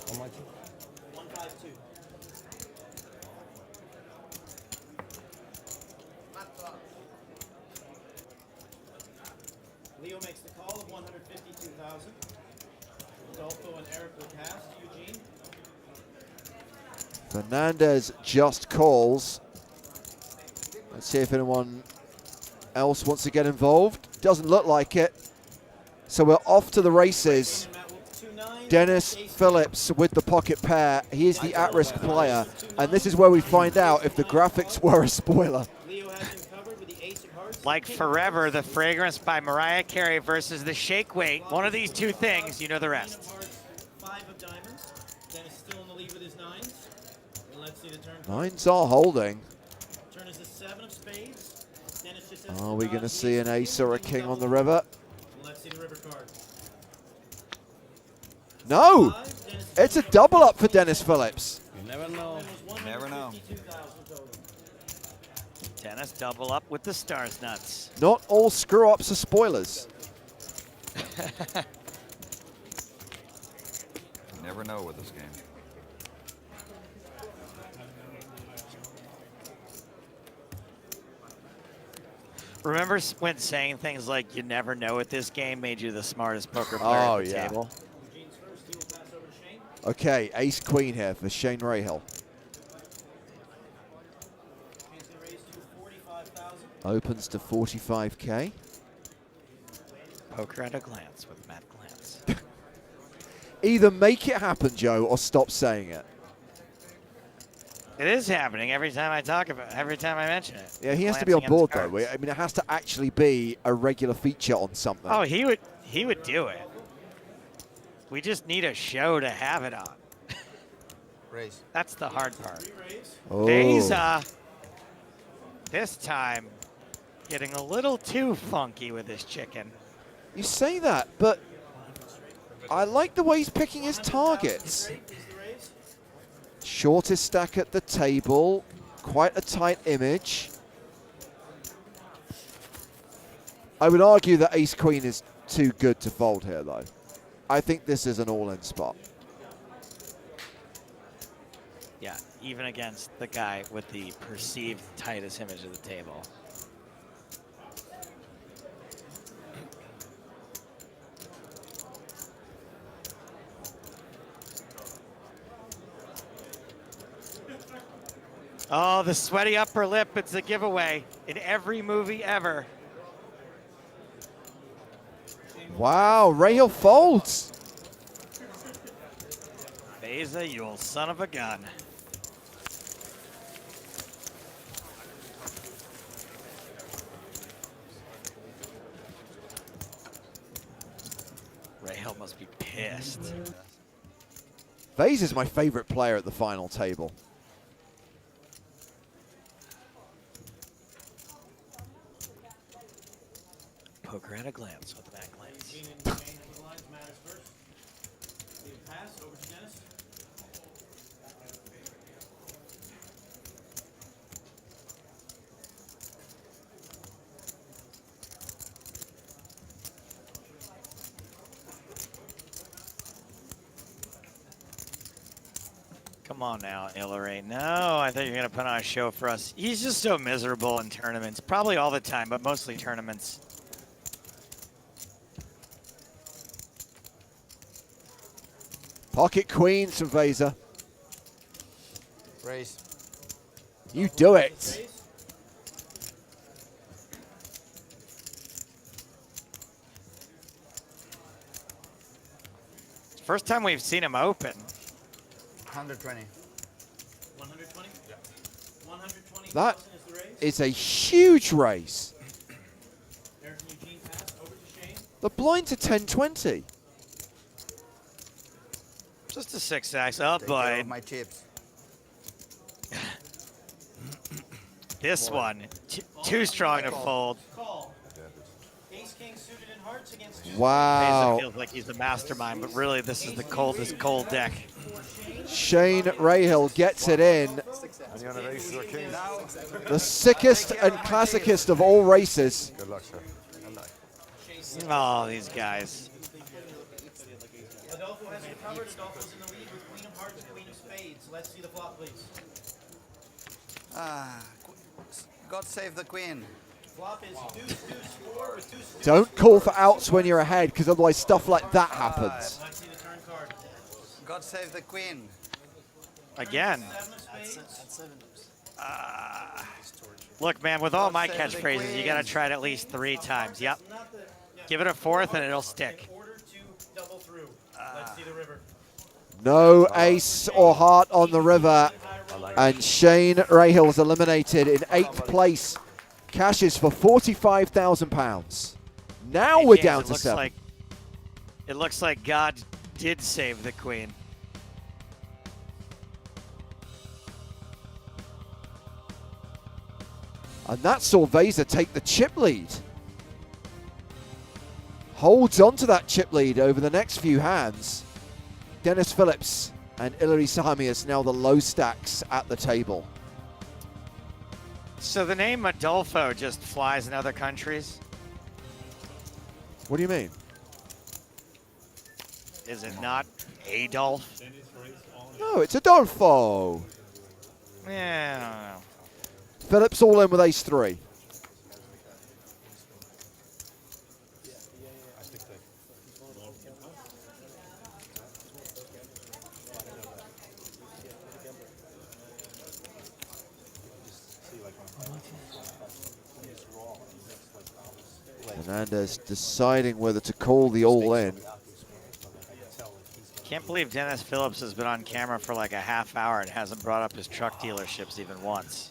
How much? 152. Leo makes the call of 152,000. Adolfo and Eric will pass to Eugene. Fernandez just calls. Let's see if anyone else wants to get involved. Doesn't look like it. So we're off to the races. Dennis Phillips with the pocket pair. He is the at-risk player. And this is where we find out if the graphics were a spoiler. Like Forever, the Fragrance by Mariah Carey versus the Shake Weight. One of these two things, you know the rest. 5 of diamonds. Dennis still in the lead with his 9s. And let's see the turn. Nines are holding. Turn is the 7 of spades. Dennis just has Are we going to see an ace or a king on the river? Let's see the river card. No! It's a double up for Dennis Phillips. You never know. You never know. Dennis double up with the Stars Nuts. Not all screw-ups are spoilers. You never know with this game. Remember when saying things like "you never know" at this game made you the smartest poker player at the table? Okay, ace queen here for Shane Rahill. Opens to 45K. Poker at a glance with Matt Glance. Either make it happen, Joe, or stop saying it. It is happening every time I talk about it, every time I mention it. Yeah, he has to be on Glancing board, at his though. cards. I mean, it has to actually be a regular feature on something. Oh, he would do it. We just need a show to have it on. Raise. That's the hard part. Oh. Beza, this time, getting a little too funky with his chicken. You say that, but I like the way he's picking his targets. Shortest stack at the table. Quite a tight image. I would argue that ace-queen is too good to fold here, though. I think this is an all-in spot. Yeah, even against the guy with the perceived tightest image of the table. Oh, the sweaty upper lip, it's a giveaway in every movie ever. Wow, Rahill folds. Beza, you old son of a gun. Rahill must be pissed. Vase is my favorite player at the final table. Poker at a glance with Matt Glance. Pass over to Dennis. Come on now, Hillary. No, I thought you were going to put on a show for us. He's just so miserable in tournaments. Probably all the time, but mostly tournaments. Pocket queens from Vesa. Raise. You do it. First time we've seen him open. 120. 120? Yeah. 120 That is the raise. is a huge raise. Eric and Eugene pass over to Shane. The blind's a 10-20. Just a 6x. Oh, Take care boy. of my chips. This one, too strong to fold. Call. Ace king suited in hearts against Wow. Feels like he's the mastermind, but really this is the coldest cold deck. Shane Rahill gets it in. The sickest and classicest of all races. Good luck, sir. Good luck. Oh, these guys. Adolfo has recovered. Adolfo's in the lead with queen of hearts, queen of spades. Let's see the flop, please. God save the queen. Flop is deuce, deuce, four, or deuce, Don't call for outs when you're ahead, because otherwise stuff like that happens. Let's see the turn card. God save the queen. Again. Seven of spades. Look, man, with all my catchphrases, you got to try it at least 3 times. Yep. Give it a 4th and it'll stick. Order to double through. Let's see the river. No ace or heart on the river. And Shane Rahill is eliminated in 8th place. Cashes for £45,000. Now Hey, we're James, down it to looks 7. It looks like God did save the queen. And that saw Vesa take the chip lead. Holds on to that chip lead over the next few hands. Dennis Phillips and Ilari Sahamias now the low stacks at the table. So the name Adolfo just flies in other countries? What do you mean? Is it not Adolf? No, it's Adolfo. Yeah, I don't know. Phillips all in with ace 3. Fernandez deciding whether to call the all-in. Can't believe Dennis Phillips has been on camera for like a half hour and hasn't brought up his truck dealerships even once.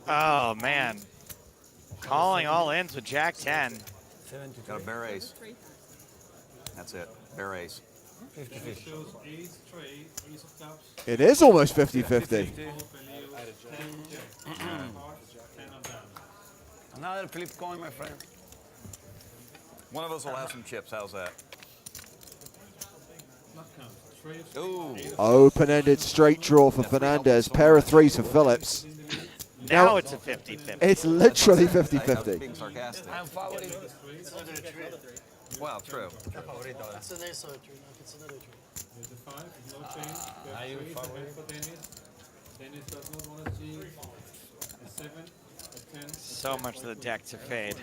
Oh, man. Calling all ins with Jack 10. Got a bare ace. That's it. Bare ace. It is almost 50-50. Another flip coin, my friend. One of us will have some chips. How's that? Ooh. Open-ended straight draw for Fernandez. Pair of 3s for Phillips. Now it's a 50-50. It's literally I was 50-50. being sarcastic. It's another tree. Well, true. It's an ace or a tree. It's another tree. There's a 5, no change. You have 3 for Dennis. Dennis does not want to see a 7, a 10. So much of the deck to fade.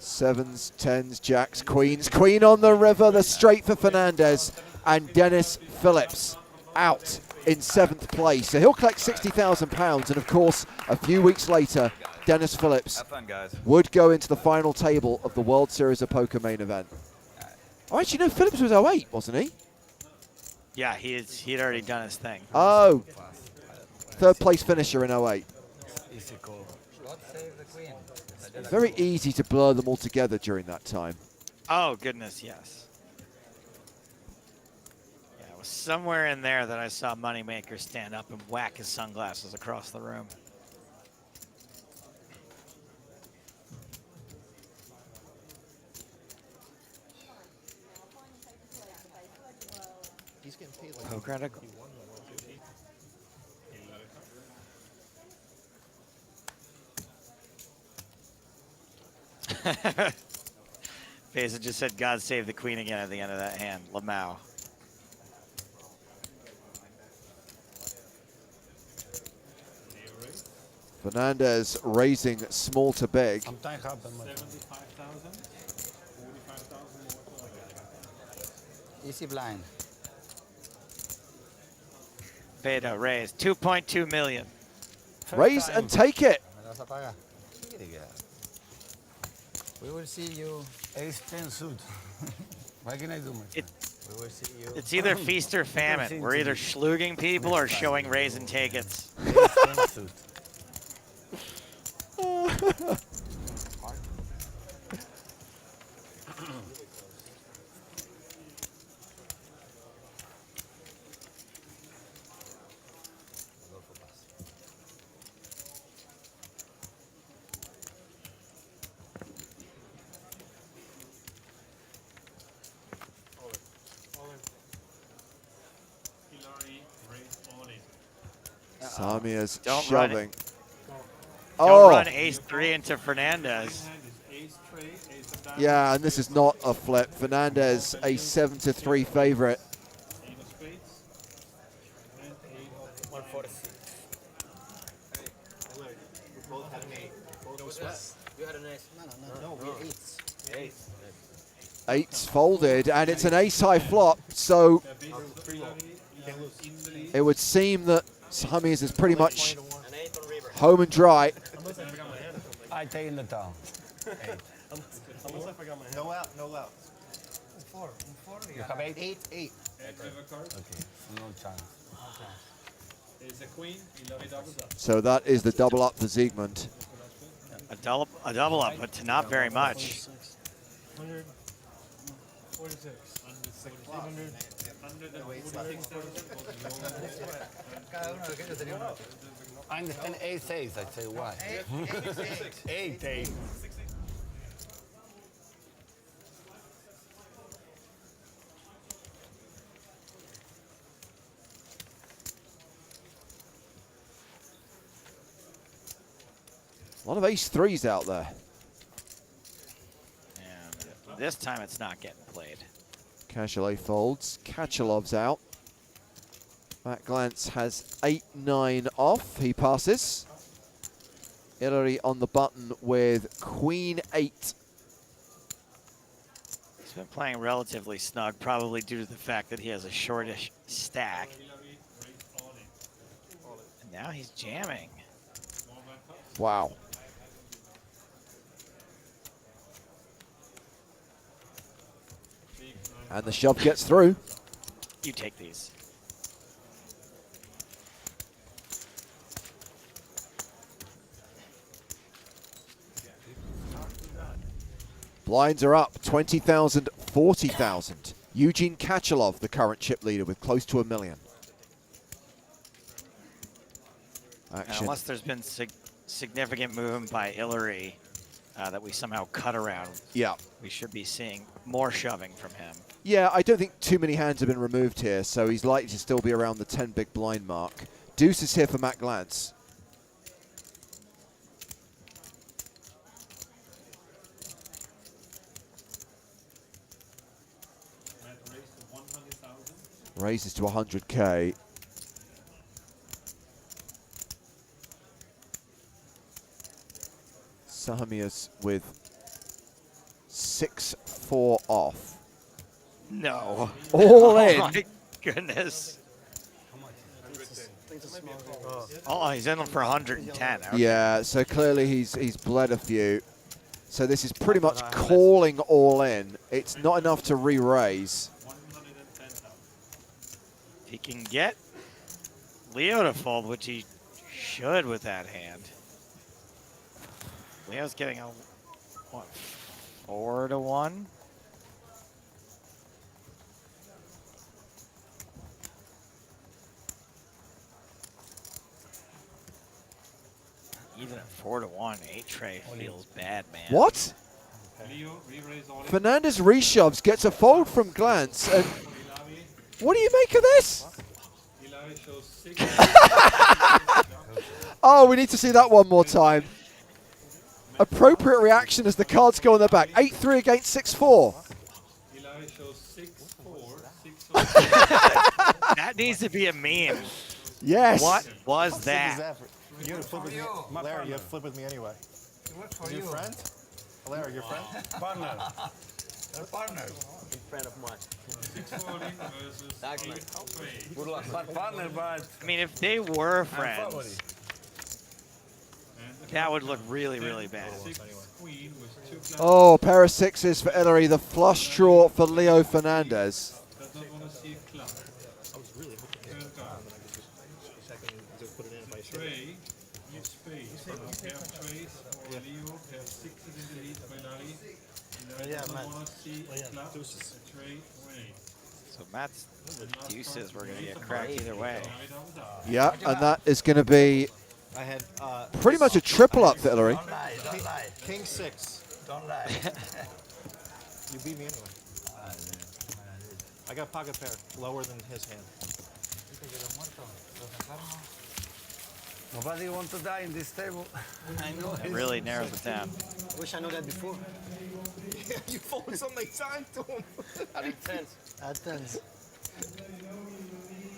7s, 10s, jacks, queens. Queen on the river, the straight for Fernandez. And Dennis Phillips out in 7th place. So he'll collect £60,000. And of course, a few weeks later, Dennis Phillips Have fun, guys. would go into the final table of the World Series of Poker main event. Oh, actually, no, Phillips was 08, wasn't he? Yeah, he'd already done his thing. Oh, 3rd place finisher in 08. Easy call. God save the queen. Very easy to blur them all together during that time. Oh, goodness, yes. Yeah, it was somewhere in there that I saw Moneymaker stand up and whack his sunglasses across the room. He's getting paid like Poker at a Faison just said, God save the queen again at the end of that hand. Lamau. Fernandez raising small to big. Sometimes happen, man. 75,000, 45,000. Easy blind. Beto raised 2.2 million. Raise and take it. We will see you. Ace 10 suit. What can I do, man? We will see you. It's either feast or famine. We're either schlugging people or showing raise and take it's. Ace 10 suit. Samia's Don't shoving. Don't run ace-3 into Fernandez. Yeah, and this is not a flip. Fernandez, a 7-3 favorite. 146. We both had an 8. You had an ace. No, we had eights. Eights. Eights folded, and it's an ace-high flop, so it would seem that Samia's is pretty much home and dry. I take in the down. Unless I forgot my hand. No out, no out. 4. You have 8? 8, 8. Okay, no chance. There's a queen, Hillary doubles up. So that is the double up for Siegmund. A double up, but to not very much. 146. 146,000. I understand 8 8. I say why. 8 8. A lot of ace-3s out there. And this time it's not getting played. Cachalet folds. Kachalov's out. Matt Glantz has 8-9 off. He passes. Hillary on the button with queen 8. He's been playing relatively snug, probably due to the fact that he has a shortish stack. And now he's jamming. Wow. And the shove gets through. You take these. Blinds are up, 20,000, 40,000. Eugene Kachalov, the current chip leader, with close to $1 million. Action. Unless there's been significant movement by Hillary that we somehow cut around, Yeah. we should be seeing more shoving from him. Yeah, I don't think too many hands have been removed here, so he's likely to still be around the 10 big blind mark. Deuce is here for Matt Glantz. Raises to 100K. Samia's with 6-4 off. No. All in. Oh my goodness. Oh, he's in for 110. Okay. Yeah, so clearly he's bled a few. So this is pretty much calling all in. It's not enough to re-raise. He can get Leo to fold, which he should with that hand. Leo's getting a, what, 4-1? Even at 4-1, 8 tray feels bad, man. What? Fernandez reshoves, gets a fold from Glantz, and what do you make of this? Oh, we need to see that one more time. Appropriate reaction as the cards go on their back. 8-3 against 6-4. That needs to be a meme. Yes. What was that? You have to flip with me. Larry, you have to flip with me anyway. Is your friend? Larry, your friend? Partner. They're partners. Friend of mine. Good luck. But partner, but I mean, if they were friends, that would look really, really bad. Oh, pair of sixes for Hillary. The flush draw for Leo Fernandez. So Matt's deuces were going to get cracked either way. Yeah, and that is going to be I had pretty much a triple up for Hillary. don't lie. King 6. Don't lie. You beat me anyway. I got pocket pair lower than his hand. Nobody wants to die in this table. I know. It really narrows it down. Wish I knew that before. You fold so many times to him. At tens. At tens.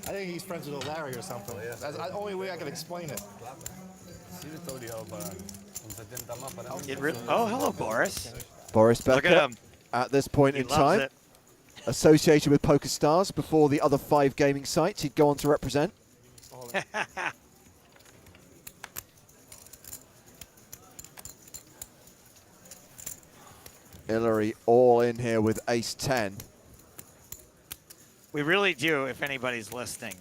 I think he's friends with Larry or something. That's the only way I can explain it. Oh, hello, Boris. Boris Look at Becker, him. at this point He in loves time, it. associated with PokerStars before the other 5 gaming sites he'd go on to represent. Hillary all in here with ace-10. We really do, if anybody's listening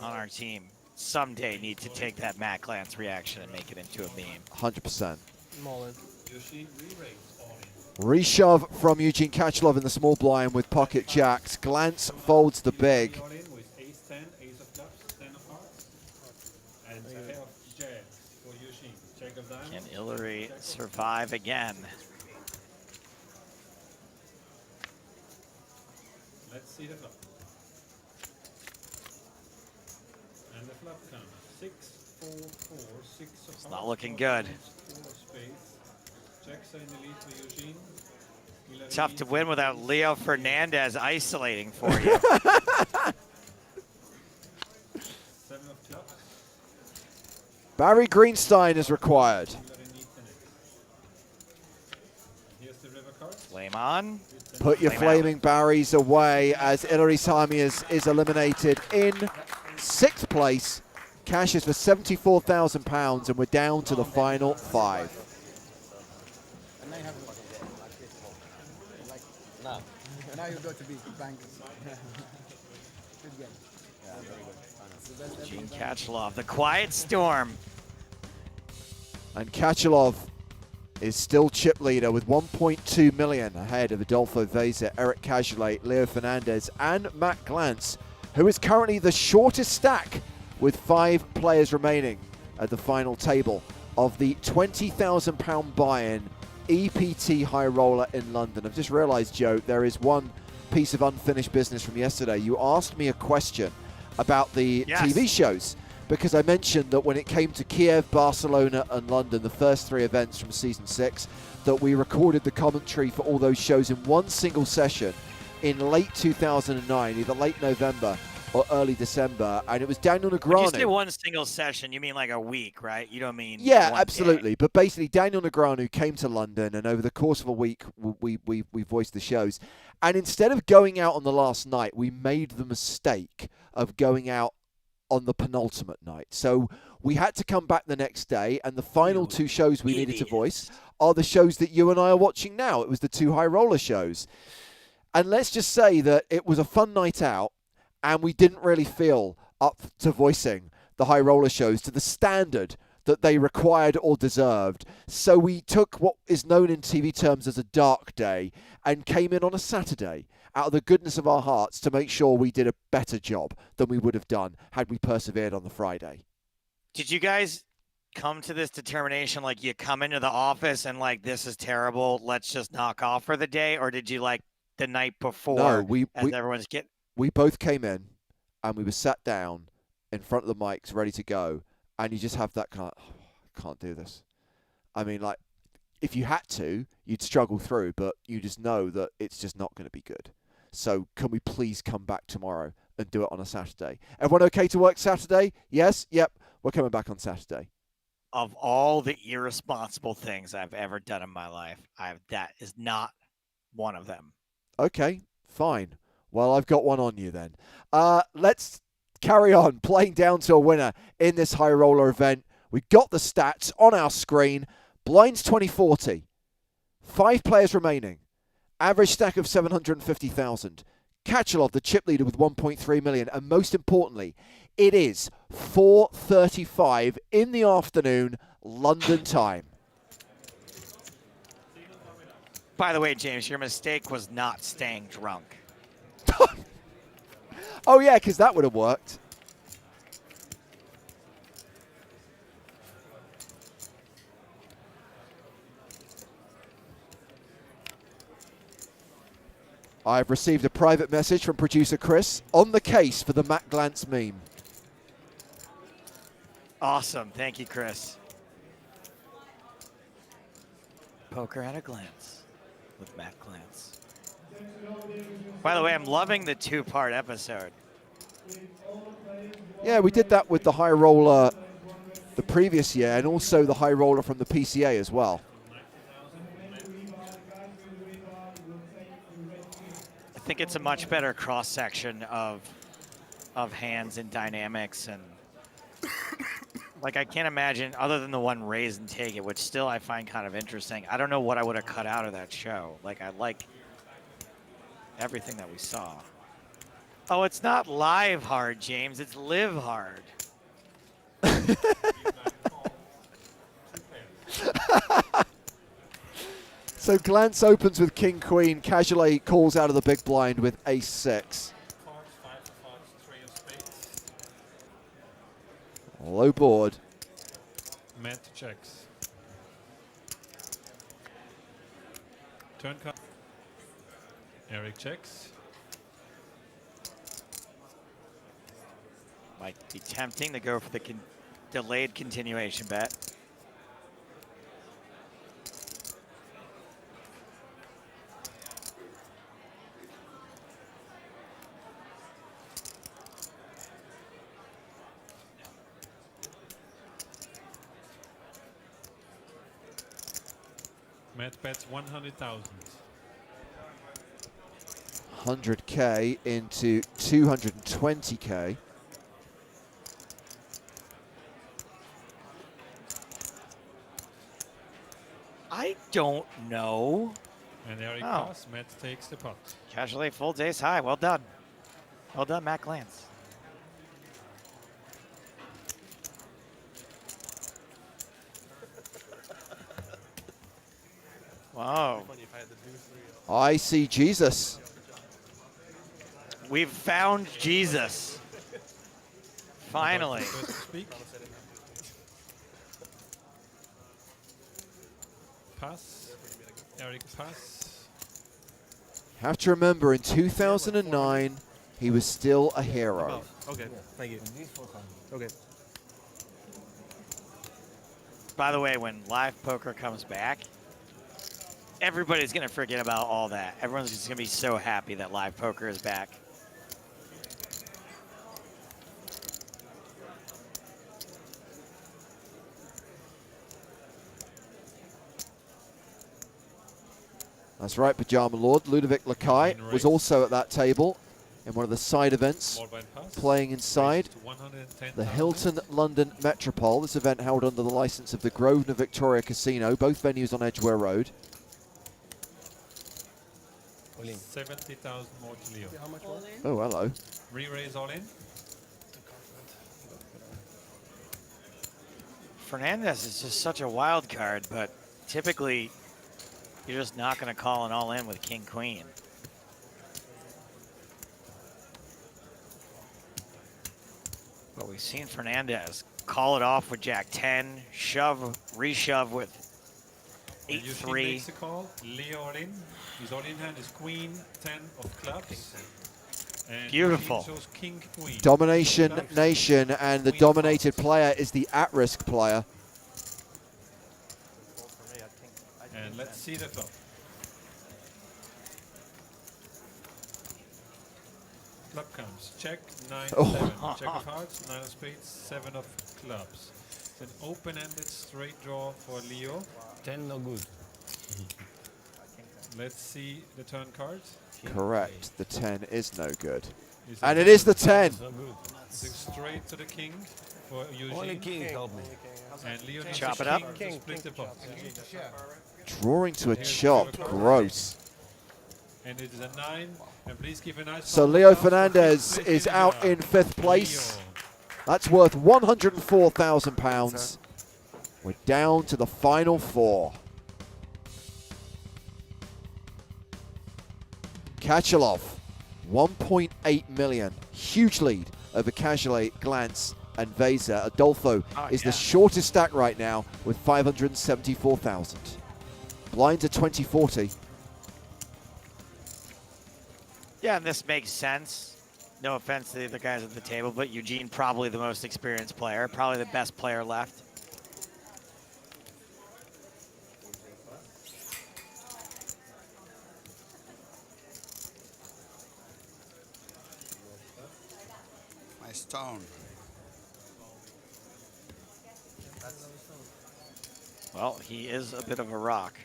on our team, someday need to take that Matt Glantz reaction and make it into a meme. 100%. Mullen. Reshove from Eugene Kachelov in the small blind with pocket jacks. Glantz folds the big. All in with ace-10, ace of clubs, 10 of hearts, and a pair of jacks for Eugene. Check of diamonds. Can Hillary survive again? Let's see the flop. And the flop comes 6, 4, 4, 6 of It's hearts, not looking 4 good. diamonds, 4 of spades. Jacks are in the lead for Eugene. Hillary Tough to leads win with without ace Leo of spades. Fernandez isolating for you. 7 of clubs. Barry Greenstein is required. Hillary needs an ace. Here's the river card. Flame on. Put your Flame out. flaming Barrys away as Hillary Sami is eliminated in 6th place. Cashes for £74,000 and we're down to the final 5. Now you got to be bankers. Good game. Yeah, very good. Gene Kachelov, the quiet storm. And Kachelov is still chip leader with 1.2 million ahead of Adolfo Veza, Eric Cajulet, Leo Fernandez and Matt Glantz, who is currently the shortest stack with 5 players remaining at the final table of the £20,000 buy-in EPT High Roller in London. I've just realized, Joe, there is one piece of unfinished business from yesterday. You asked me a question about the TV shows, because I mentioned that when it came to Kiev, Barcelona and London, the first 3 events from season 6, that we recorded the commentary for all those shows in one single session in late 2009, either late November or early December, and it was Daniel When Negreanu. you say one single session, you mean like a week, right? You don't mean Yeah, one absolutely. day. But basically, Daniel Negreanu came to London, and over the course of a week, we voiced the shows. And instead of going out on the last night, we made the mistake of going out on the penultimate night. So we had to come back the next day, and the final 2 shows we needed to voice are the shows that you and I are watching now. It was the 2 high roller shows. And let's just say that it was a fun night out, and we didn't really feel up to voicing the high roller shows to the standard that they required or deserved. So we took what is known in TV terms as a dark day and came in on a Saturday out of the goodness of our hearts to make sure we did a better job than we would have done had we persevered on the Friday. Did you guys come to this determination, like you come into the office and like, this is terrible, let's just knock off for the day? Or did you like the night before as everyone's getting... We both came in and we were sat down in front of the mics ready to go, and you just have that kind of, oh, I can't do this. I mean, like, if you had to, you'd struggle through, but you just know that it's just not going to be good. So can we please come back tomorrow and do it on a Saturday? Everyone okay to work Saturday? Yes? Yep. We're coming back on Saturday. Of all the irresponsible things I've ever done in my life, that is not one of them. Okay, fine. Well, I've got one on you then. Let's carry on playing down to a winner in this high roller event. We've got the stats on our screen. Blinds 2040. 5 players remaining. Average stack of 750,000. Kachelov, the chip leader with 1.3 million. And most importantly, it is 4:35 in the afternoon, London time. By the way, James, your mistake was not staying drunk. Oh, yeah, because that would have worked. I've received a private message from producer Chris on the case for the Matt Glantz meme. Awesome. Thank you, Chris. Poker at a glance with Matt Glantz. By the way, I'm loving the two-part episode. Yeah, we did that with the high roller the previous year and also the high roller from the PCA as well. I think it's a much better cross-section of hands and dynamics, and like I can't imagine, other than the one raise and take it, which still I find kind of interesting. I don't know what I would have cut out of that show. Like, I like everything that we saw. Oh, it's not live hard, James. It's live hard. So Glantz opens with King Queen. Casually calls out of the big blind with Ace 6. Low board. Matt checks. Turn card. Eric checks. Might be tempting to go for the delayed continuation bet. Matt bets 100,000. 100K into 220K. I don't know. And Eric Oh. pass, Matt takes the pot. Casually folds ace high. Well done. Well done, Matt Glantz. Wow. I see Jesus. We've found Jesus. Finally. Pass. Eric pass. Have to remember, in 2009, he was still a hero. Okay, thank you. Okay. By the way, when live poker comes back, everybody's going to forget about all that. Everyone's just going to be so happy that live poker is back. That's right, Pajama Lord. Ludovic Lakai was also at that table in one of the side events, playing inside the Hilton London Metropole. This event held under the license of the Grosvenor Victoria Casino, both venues on Edgware Road. 70,000 more to Leo. Oh, hello. Re-raise all in. Fernandez is just such a wild card, but typically you're just not going to call an all in with King Queen. But we've seen Fernandez call it off with Jack 10, shove, reshove with 8-3. Makes the call. Leo all in. His all in hand is Queen 10 of clubs. And Beautiful. he chose King Queen. Domination Nation, and the dominated player is the at-risk player. And let's see the flop. Flop comes. Check 9, 7. Check of hearts, 9 of spades, 7 of clubs. It's an open-ended straight draw for Leo. 10 no good. Let's see the turn cards. Correct. The 10 is no good. Is And it it is the 10. It's straight to the king for Eugene. Only king help me. And Leo needs Chop a it up. king to split the pot. Drawing to a chop. Gross. And it is a 9. And please give a nice So round of Leo applause for Fernandez Chris is out in 5th place. Leo. That's worth £104,000. We're down to the final 4. Kachalov, 1.8 million. Huge lead over Casuale, Glantz, and Vesa. Adolfo is the shortest stack right now with 574,000. Blinds are 20-40. Yeah, and this makes sense. No offense to the other guys at the table, but Eugene probably the most experienced player, probably the best player left. My stone. Well, he is a bit of a rock.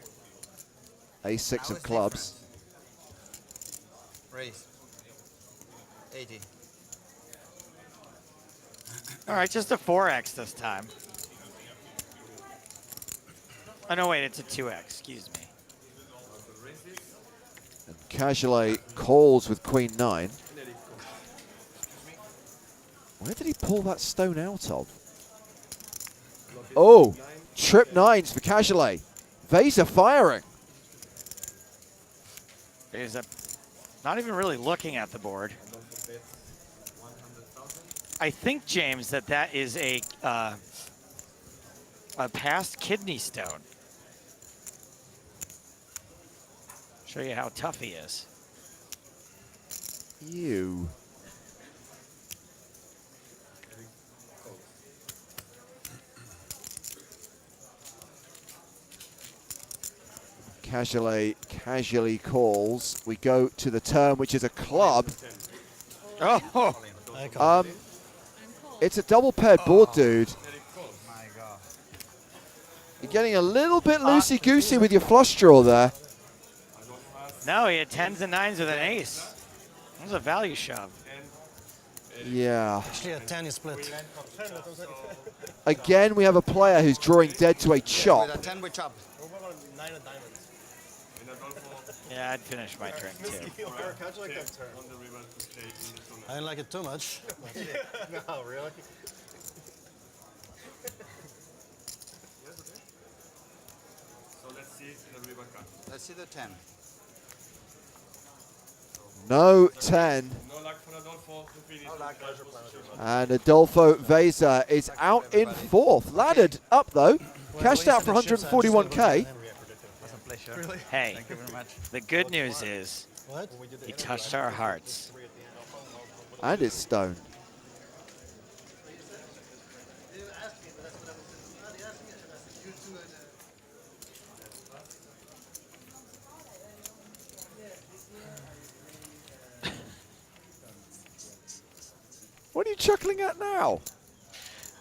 Ace-6 of clubs. Raise. 80. All right, just a 4X this time. Oh, no, wait, it's a 2X, excuse me. And Cajolet calls with Queen 9. Where did he pull that stone out of? Oh, trip 9s for Cajolet. Vesa firing. He's not even really looking at the board. I think, James, that is a past kidney stone. Show you how tough he is. You. Cajolet casually calls. We go to the turn, which is a club. Oh! It's a double paired board, dude. You're getting a little bit loosey-goosey with your flush draw there. No, he had 10s and 9s with an ace. That was a value shove. Yeah. Actually, a 10 is split. Again, we have a player who's drawing dead to a chop. With a 10 we chop. Yeah, I'd finish my drink too. I didn't like it too much. No, really? So let's see the river cut. Let's see the 10. No 10. No luck for Adolfo to finish. No luck. And Adolfo Vesa is out in fourth. Laddered up though. Cashed out for 141k. Really? Hey, Thank you very much. the good news is he touched our hearts. And it's stone. What are you chuckling at now?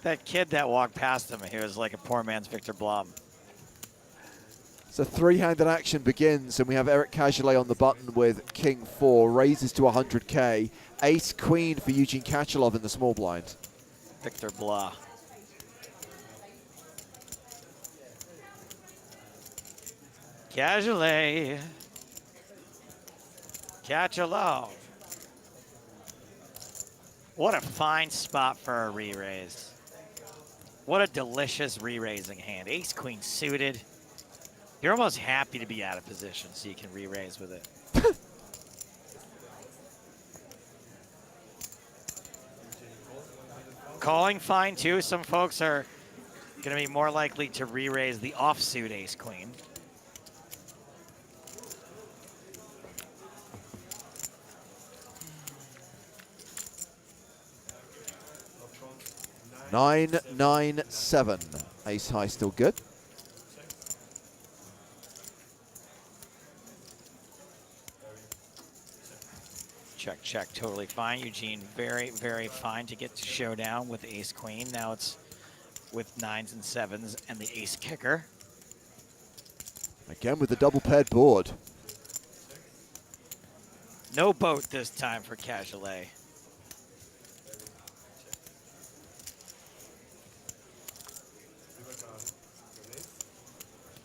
That kid that walked past him, he was like a poor man's Victor Blom. So three-handed action begins, and we have Eric Cajolet on the button with King 4, raises to 100k. Ace Queen for Eugene Kachalov in the small blind. Victor Blah. Cajolet. Kachalov. What a fine spot for a re-raise. What a delicious re-raising hand. Ace Queen suited. You're almost happy to be out of position so you can re-raise with it. Calling fine too. Some folks are going to be more likely to re-raise the offsuit Ace Queen. Nine, 9, 7. Ace high still good. Check, check, totally fine. Eugene, very, very fine to get to showdown with Ace Queen. Now it's with 9s and 7s and the Ace Kicker. Again with the double paired board. No boat this time for Cajolet.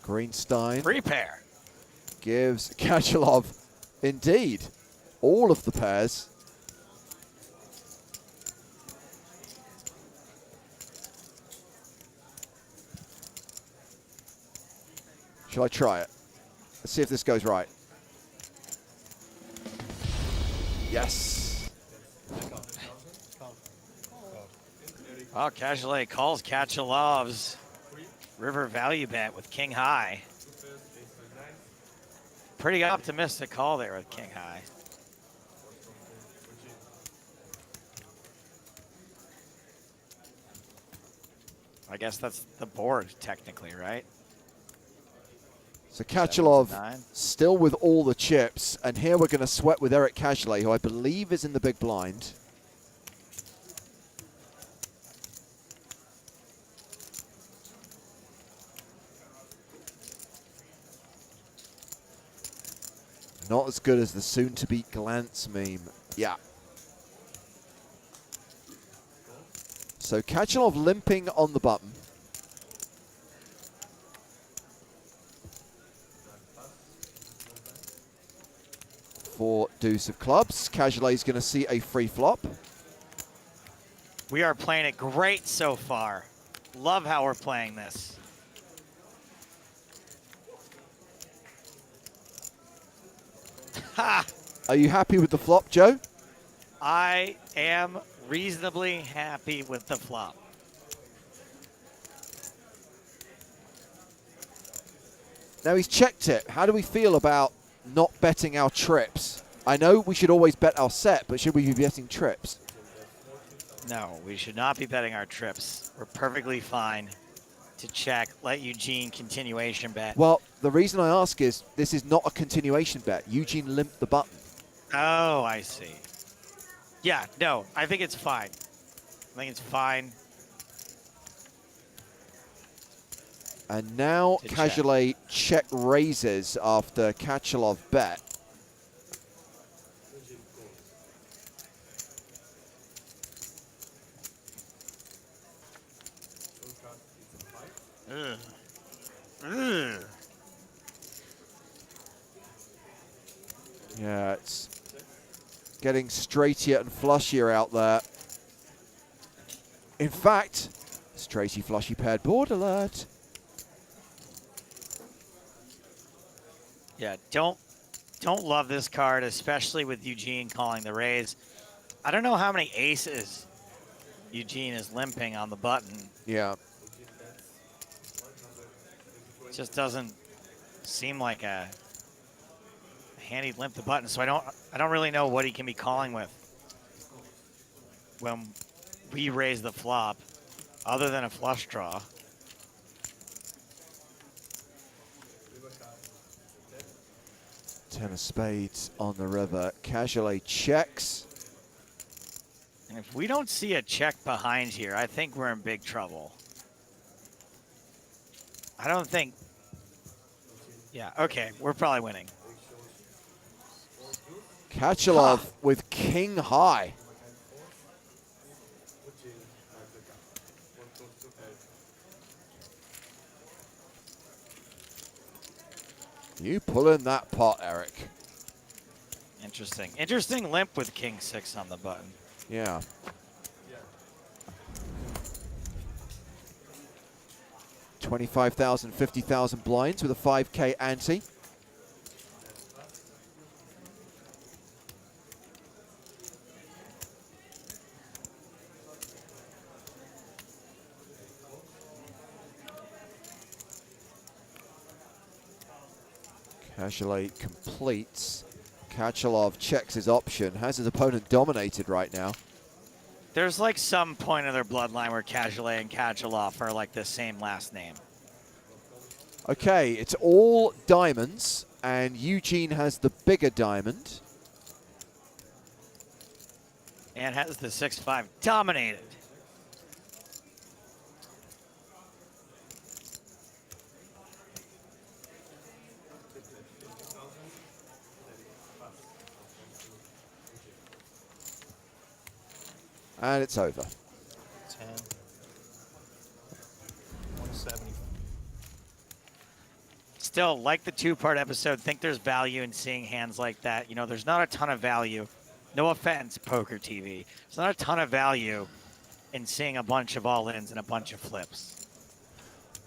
Greenstein. Free pair. Gives Kachalov, indeed, all of the pairs. Shall I try it? Let's see if this goes right. Yes. Well, Cajolet calls Kachalov's river value bet with King High. Pretty optimistic call there with King High. I guess that's the board, technically, right? So Kachalov 9. still with all the chips, and here we're going to sweat with Eric Cagelet, who I believe is in the big blind. Not as good as the soon-to-be glance meme. Yeah. So Kachalov limping on the button. For deuce of clubs. Cagelet is going to see a free flop. We are playing it great so far. Love how we're playing this. Ha! Are you happy with the flop, Joe? I am reasonably happy with the flop. Now he's checked it. How do we feel about not betting our trips? I know we should always bet our set, but should we be betting trips? No, we should not be betting our trips. We're perfectly fine to check, let Eugene continuation bet. Well, the reason I ask is this is not a continuation bet. Eugene limped the button. Oh, I see. Yeah, no, I think it's fine. I think it's fine. And now Cagelet check raises after Kachalov bet. Ugh. Ugh. Yeah, it's getting straightier and flushier out there. In fact, straighty flushy paired board alert. Yeah, don't love this card, especially with Eugene calling the raise. I don't know how many aces Eugene is limping on the button. Yeah. It just doesn't seem like a hand he'd limp the button, so I don't really know what he can be calling with when we raise the flop, other than a flush draw. Ten of spades on the river. Cagelet checks. And if we don't see a check behind here, I think we're in big trouble. I don't think... Yeah, okay, we're probably winning. Kachalov with king high. You pull in that pot, Eric. Interesting. Interesting limp with king 6 on the button. Yeah. $25,000, 50,000 blinds with a 5K ante. Cagelet completes. Kachalov checks his option. Has his opponent dominated right now. There's like some point of their bloodline where Cagelet and Kachalov are like the same last name. Okay, it's all diamonds, and Eugene has the bigger diamond. And has the 6-5 dominated. And it's over. 10. 170. Still, like the two-part episode, think there's value in seeing hands like that. You know, there's not a ton of value. No offense, Poker TV. There's not a ton of value in seeing a bunch of all-ins and a bunch of flips.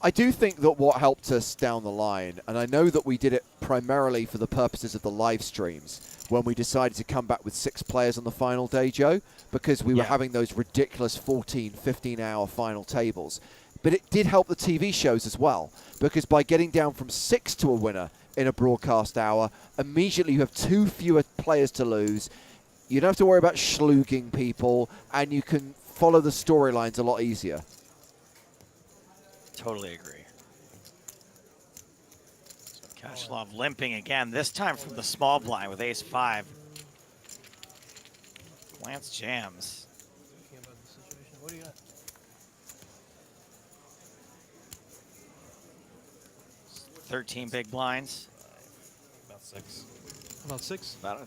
I do think that what helped us down the line, and I know that we did it primarily for the purposes of the live streams, when we decided to come back with 6 players on the final day, Joe, because we were having those ridiculous 14, 15-hour final tables. But it did help the TV shows as well, because by getting down from 6 to a winner in a broadcast hour, immediately you have 2 fewer players to lose. You don't have to worry about schlooging people, and you can follow the storylines a lot easier. Totally agree. Kashlov limping again, this time from the small blind with ace-5. Lance jams. Thinking about the situation. What do you got? 13 big blinds. About 6. About 6? About a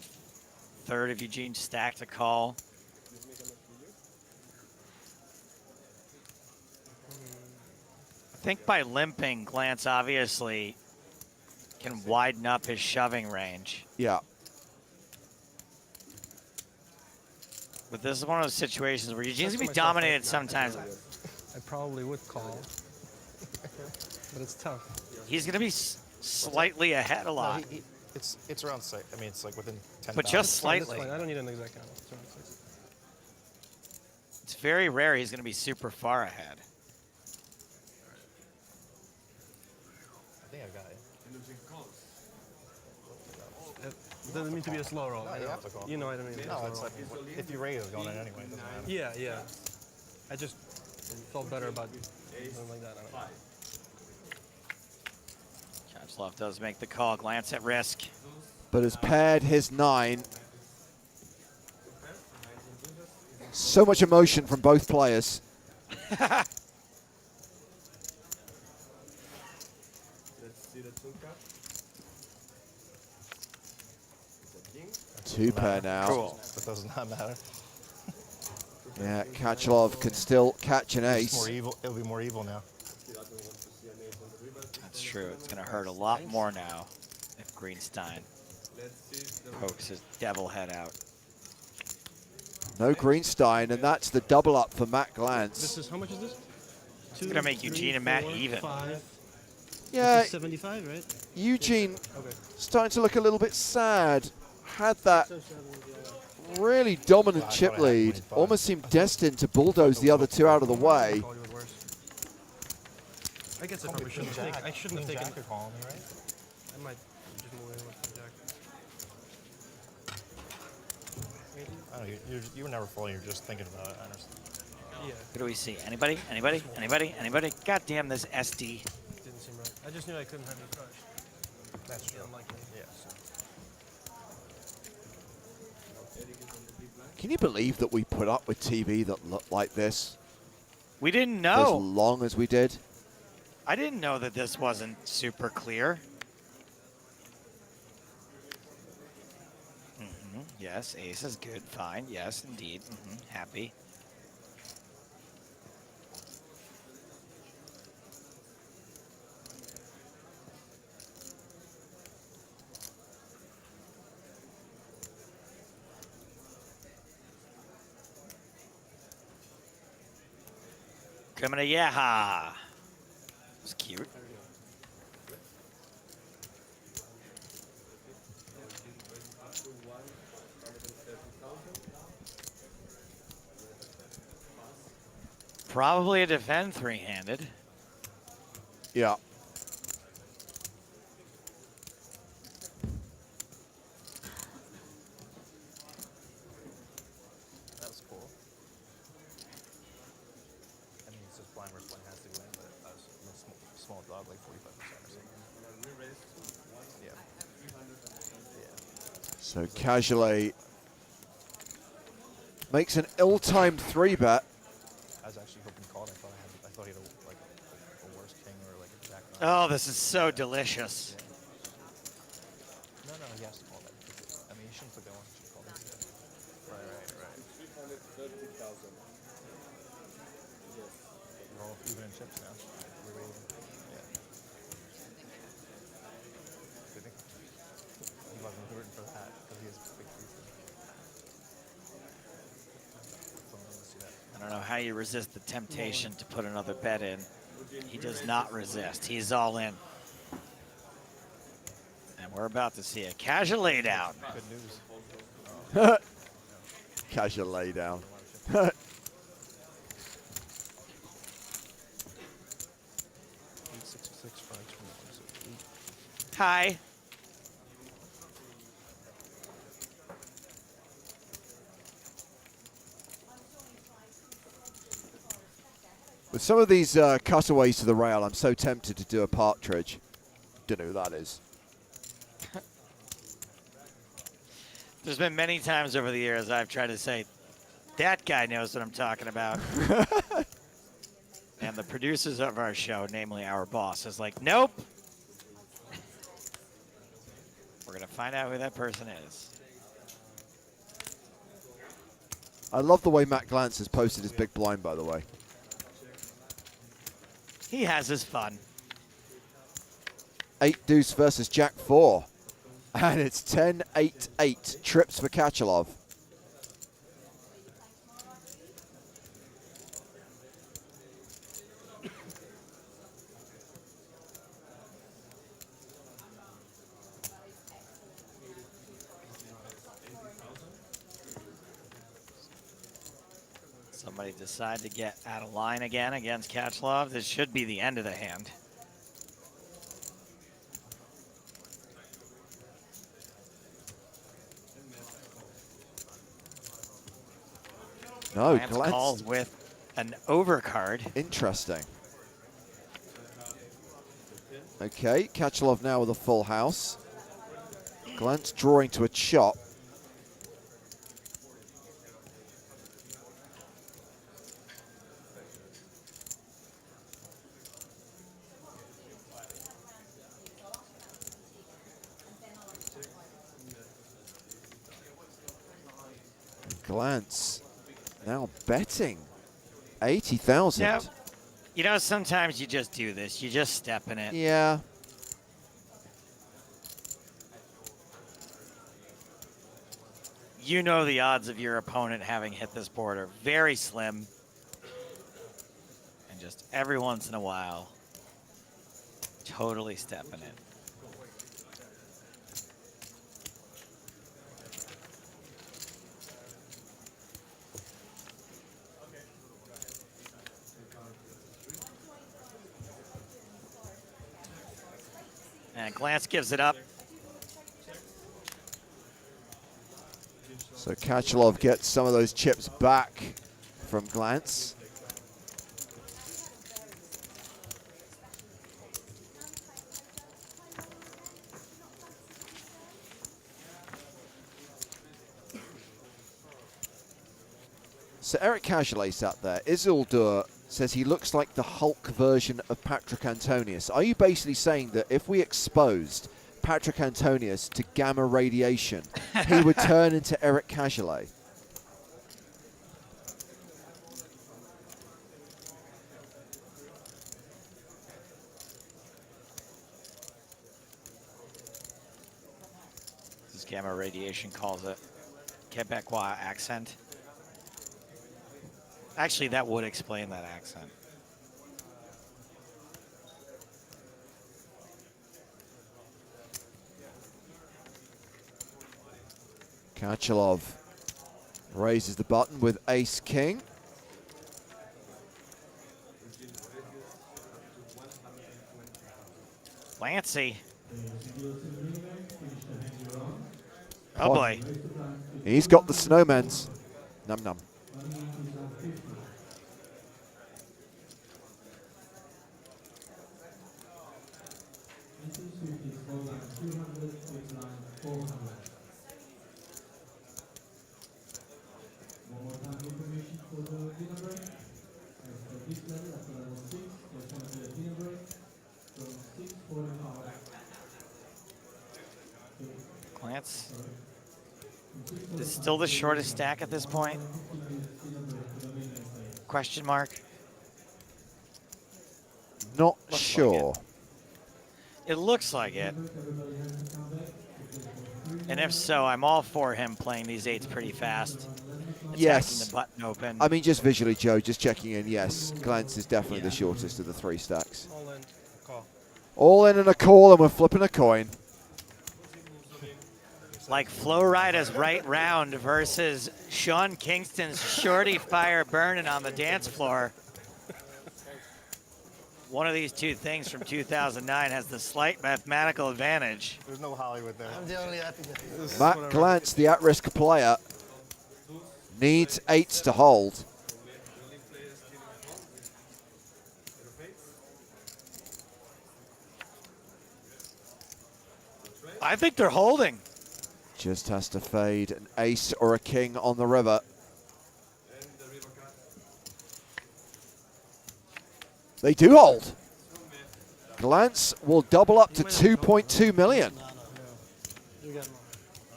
third of Eugene stacked a call. I think by limping, Glance obviously can widen up his shoving range. Yeah. But this is one of those situations where Eugene's gonna be dominated sometimes. I probably would call, but it's tough. He's gonna be slightly ahead a lot. It's around 6. I mean, it's like within 10. But just slightly. I don't need an exact count. It's around 6. It's very rare he's gonna be super far ahead. I think I got it. It doesn't mean to be a slow roll. No, you have to call. You know I don't mean to be a No, slow it's roll. like if you raise it going in anyway, it doesn't matter. Yeah, yeah. I just felt better about something like that. I don't know. Kashlov does make the call. Glance at risk. But has paired his 9. So much emotion from both players. Let's see the 2 card. 2 pair now. Cool. That does not matter. Yeah, Kashlov can still catch an It's ace. more evil. It'll be more evil now. That's true. It's gonna hurt a lot more now if Greenstein pokes his devil head out. No Greenstein, and that's the double up for Matt Glance. This is, how much is this? It's gonna make Eugene and Matt even. 5. Yeah, This is 75, right? Eugene Okay. starting to look a little bit sad. Had that really dominant chip lead. Almost seemed destined to bulldoze the other 2 out of the way. I guess I probably shouldn't have taken. I shouldn't have taken. You're calling me, right? I might just move in with the jack. I don't know. You were never falling. You're just thinking about it. I understand. Yeah. Who do we see? Anybody? Anybody? Anybody? Anybody? God damn this SD. Didn't seem right. I just knew I couldn't have any crush. That's true. Unlikely. Yes. Can you believe that we put up with TV that looked like this We didn't as know. long as we did? I didn't know that this wasn't super clear. Yes, ace is good. Fine. Yes, indeed. Happy. Coming to Yaha. It's cute. Probably a defend 3-handed. Yeah. That was cool. I mean, it's just blind versus blind has to win, but I was a small dog, like 45% or something. Yeah. So Casually makes an ill-timed 3-bet. I was actually hoping called. I thought he had a worse king or like a jack. Oh, this is so delicious. No, he has to call that. I mean, he shouldn't put that one. He should call that. Right. 330,000. Yes. We're all even in chips now. We're ready. Yeah. He wasn't rooting for that because he has big feet. I don't know how you resist the temptation to put another bet in. He does not resist. He's all in. And we're about to see a casual laydown. Good news. Casual laydown. Hi. With some of these cutaways to the rail, I'm so tempted to do a partridge. Don't know who that is. There's been many times over the years I've tried to say, that guy knows what I'm talking about. And the producers of our show, namely our boss, is like, nope. We're going to find out who that person is. I love the way Matt Glantz has posted his big blind, by the way. He has his fun. 8 deuce versus Jack 4. And it's 10-8-8 trips for Kachalov. Somebody decide to get out of line again against Kachalov. This should be the end of the hand. No, Glantz calls with an overcard. Interesting. Okay, Kachalov now with a full house. Glantz drawing to a chop. Glantz now betting 80,000. Yep. You know, sometimes you just do this. You just step in it. Yeah. You know the odds of your opponent having hit this board are very slim. And just every once in a while, totally step in it. And Glantz gives it up. So Kachalov gets some of those chips back from Glantz. So Eric Cagelet sat there. Isildur says he looks like the Hulk version of Patrick Antonius. Are you basically saying that if we exposed Patrick Antonius to gamma radiation, he would turn into Eric Cagelet? This gamma radiation calls it Quebecois accent. Actually, that would explain that accent. Kachalov raises the button with ace-king. Lancy. Oh boy. He's got the snowmans. Num num. Glantz. This is still the shortest stack at this point? Question mark. Not Looks sure. Like it looks like it. And if so, I'm all for him playing these eights pretty fast. Yes. The button open. I mean, just visually, Joe, just checking in. Yes, Glantz is definitely the shortest of the three stacks. All in, call. All in and a call, and we're flipping a coin. Like Flo Rida's right round versus Sean Kingston's shorty fire burning on the dance floor. One of these two things from 2009 has the slight mathematical advantage. There's no Hollywood there. I'm the only happy guy. Matt Glantz, the at-risk player, needs eights to hold. I think they're holding. Just has to fade an ace or a king on the river. They do hold. Glance will double up to 2.2 million. You got more.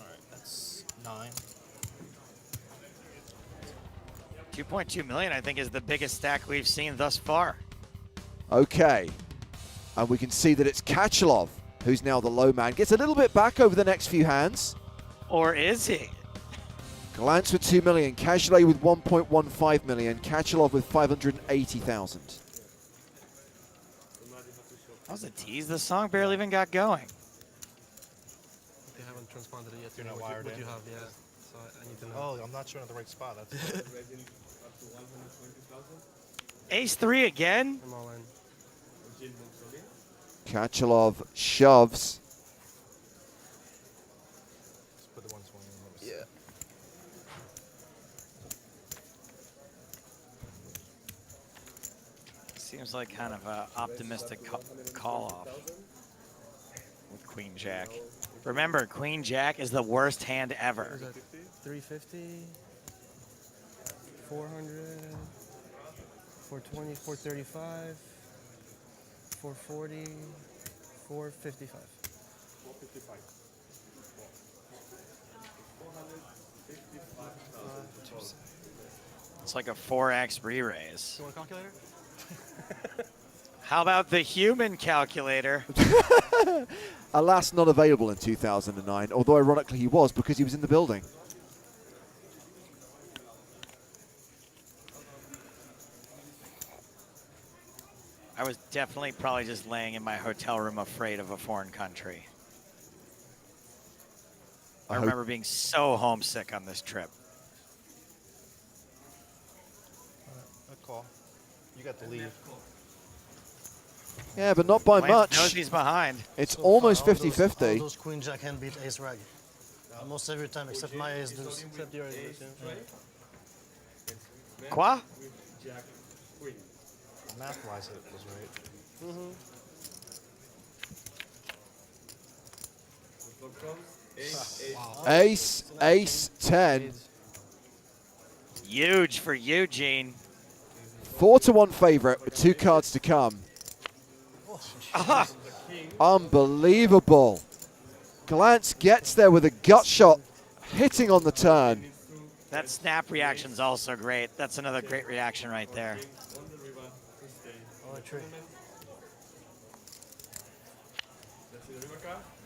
Alright, That's 9. 2.2 million, I think, is the biggest stack we've seen thus far. Okay. And we can see that it's Kachalov who's now the low man. Gets a little bit back over the next few hands. Or is he? Glance with 2 million. Cajolet with 1.15 million. Kachalov with 580,000. That was a tease. The song barely even got going. They haven't transponded it yet. You're not what wired you in. have, yeah. So I need to know. Oh, I'm not sure in the right spot. That's Ace 3 again? I'm all in. Kachalov shoves. Just put the 120 in. Yeah. Seems like kind of an optimistic call-off with Queen Jack. Remember, Queen Jack is the worst hand ever. 350, 400, 420, 435, 440, 455. 455. 455,000. It's like a 4x re-raise. You want a calculator? How about the human calculator? Alas, not available in 2009, although ironically he was because he was in the building. I was definitely probably just laying in my hotel room afraid of a foreign country. I remember being so homesick on this trip. Good call. You got the lead. Yeah, but not by Lance much. knows he's behind. It's So almost far, all 50-50. All those Queen Jack hand beat Ace Rag. Almost every time except my Ace Deuce. Except your Ace Deuce, yeah. Quoi? Jack, Queen. Math-wise, it was right. Ace, ace, 10. Huge for Eugene. 4-1 favorite with 2 cards to come. Unbelievable. Glance gets there with a gut shot, hitting on the turn. That snap reaction's also great. That's another great reaction right there. Oh, true.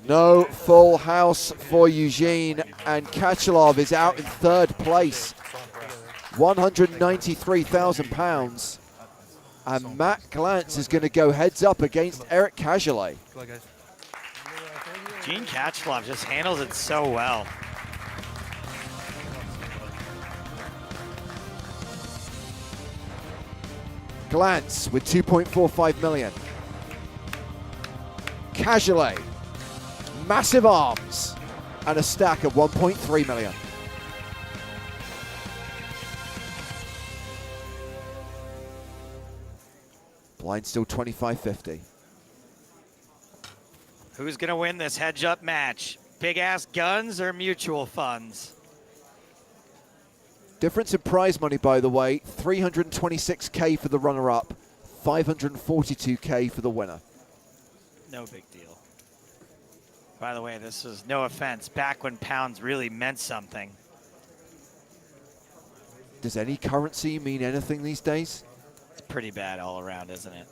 No full house for Eugene, and Kachalov is out in 3rd place. £193,000. And Matt Glance is going to go heads up against Eric Cajolet. Gene Kachalov just handles it so well. Glance with 2.45 million. Cajolet, massive arms, and a stack of 1.3 million. Blind still 25-50. Who's going to win this heads-up match? Big-ass guns or mutual funds? Difference in prize money, by the way, 326K for the runner-up, 542K for the winner. No big deal. By the way, this is, no offense, back when pounds really meant something. Does any currency mean anything these days? It's pretty bad all around, isn't it?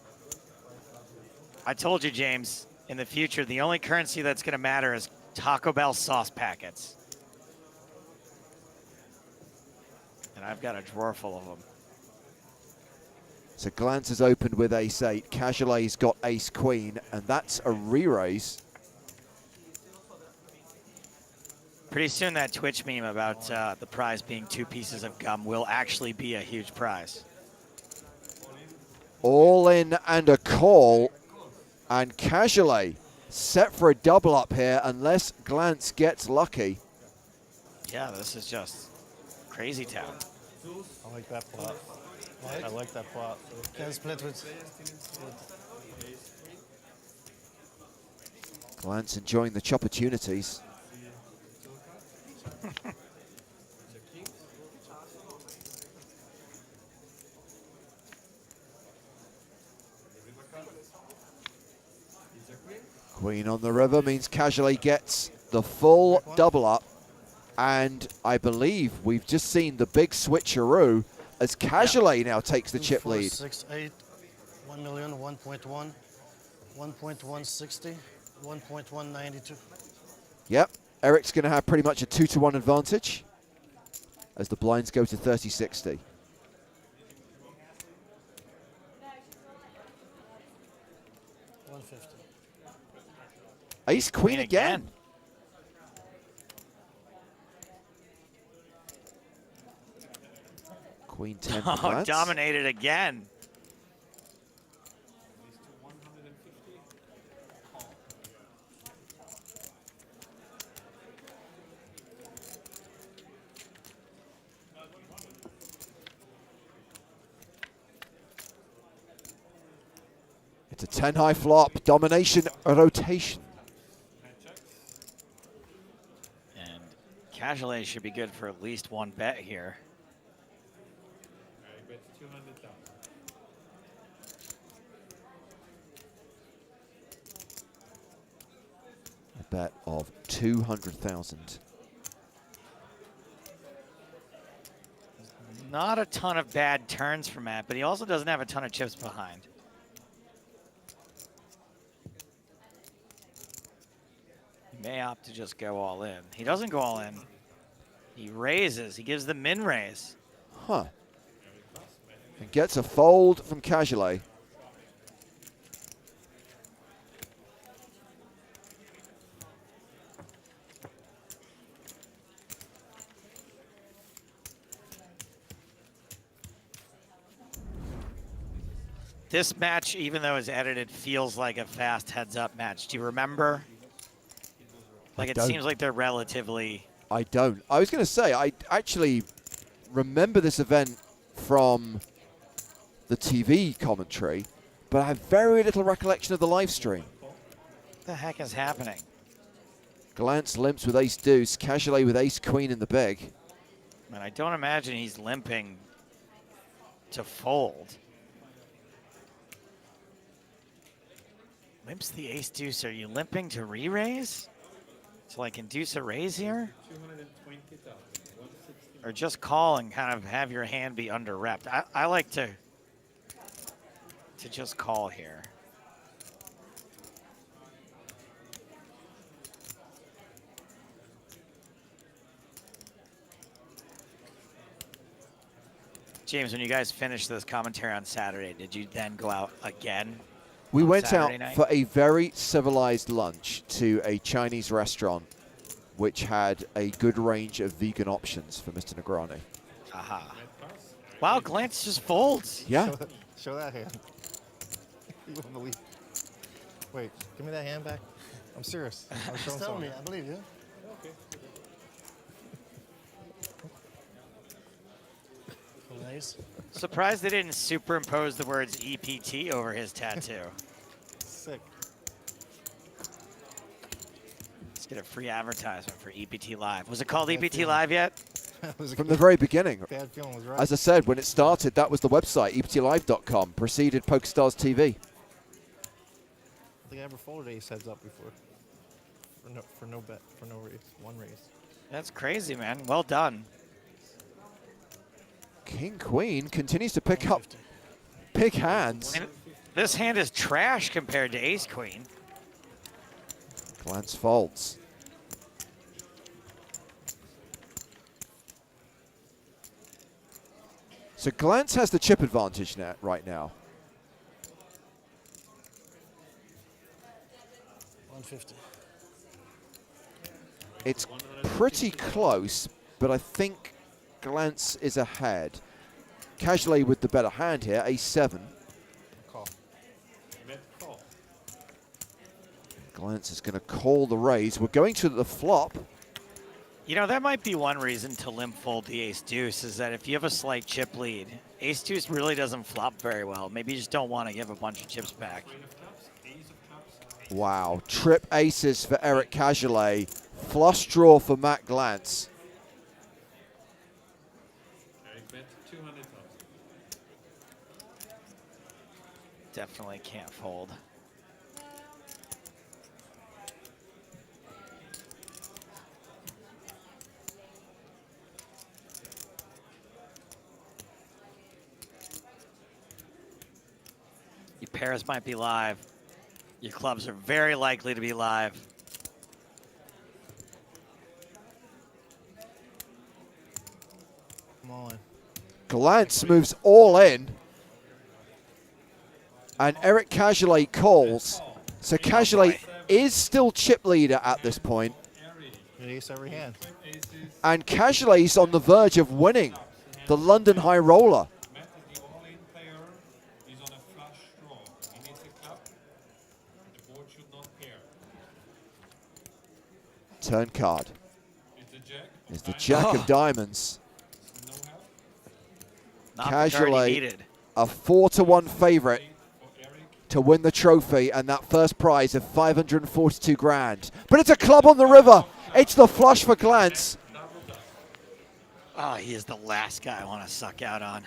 I told you, James, in the future, the only currency that's going to matter is Taco Bell sauce packets. And I've got a drawer full of them. So Glance has opened with ace-8. Cajolet's got ace-queen, and that's a re-raise. Pretty soon that Twitch meme about the prize being 2 pieces of gum will actually be a huge prize. All in and a call. And Cajolet set for a double up here unless Glance gets lucky. Yeah, this is just crazy town. I like that plot. I like that plot. Can split with. Glance enjoying the opportunities. Queen on the river means Casually gets the full double up. And I believe we've just seen the big switcheroo as Casually now takes the chip lead. 6, 8, 1 million, 1.1, 1.160, 1.192. Yep, Eric's going to have pretty much a 2-to-1 advantage as the blinds go to 30-60. Ace Queen again. Queen 10 for Oh, Glance. dominated again. It's a 10 high flop, domination, rotation. And Casually should be good for at least one bet here. A bet of 200,000. Not a ton of bad turns for Matt, but he also doesn't have a ton of chips behind. He may opt to just go all in. He doesn't go all in. He raises. He gives the min raise. Huh. And gets a fold from Casually. This match, even though it's edited, feels like a fast heads-up match. Do you remember? Like, it seems like they're relatively... I don't. I was going to say, I actually remember this event from the TV commentary, but I have very little recollection of the live stream. What the heck is happening? Glance limps with ace deuce, Casually with ace queen in the big. Man, I don't imagine he's limping to fold. Limps the ace deuce. Are you limping to re-raise? To like induce a raise here? 220,000. Or just call and kind of have your hand be under repped. I like to just call here. James, when you guys finished this commentary on Saturday, did you then go out again? We went Saturday out night? for a very civilized lunch to a Chinese restaurant which had a good range of vegan options for Mr. Negrani. Aha. Wow, Glance just folds. Yeah. Show that hand. You won't believe. Wait, give me that hand back. I'm serious. I'm showing Tell me, someone. I believe you. Okay. Nice. Surprised they didn't superimpose the words EPT over his tattoo. Sick. Let's get a free advertisement for EPT Live. Was it called EPT Live yet? From the very beginning. Bad feeling was right. As I said, when it started, that was the website, eptlive.com, preceded PokerStars TV. I don't think I ever folded ace heads up before. For no bet, for no raise, one raise. That's crazy, man. Well done. King Queen continues to pick up big hands. And this hand is trash compared to Ace Queen. Glance folds. So Glance has the chip advantage right now. 150. It's pretty close, but I think Glance is ahead. Casually with the better hand here, ace-7. Call. Call. Glance is going to call the raise. We're going to the flop. You know, that might be one reason to limp fold the ace deuce is that if you have a slight chip lead, ace deuce really doesn't flop very well. Maybe you just don't want to give a bunch of chips back. Queen of clubs, ace of clubs, Wow. Trip aces for Eric Cajolet. Flush draw for Matt Glantz. Eric bet 200,000. Definitely can't fold. Your pairs might be live. Your clubs are very likely to be live. Come on. Glantz moves all in. And Eric Cajolet calls. So Cajolet is still chip leader at this point. Ace every hand. And Cajolet's on the verge of winning the London High Roller. Matt is the all-in player. He's on a flush draw. He needs a club. The board should not pair. Turn card It's a jack. is the Jack of Diamonds. No help. Not the card he Cajolet, needed. a 4-1 favorite to win the trophy and that first prize of 542 grand. But it's a club on the river. It's the flush for Glantz. Oh, he is the last guy I want to suck out on.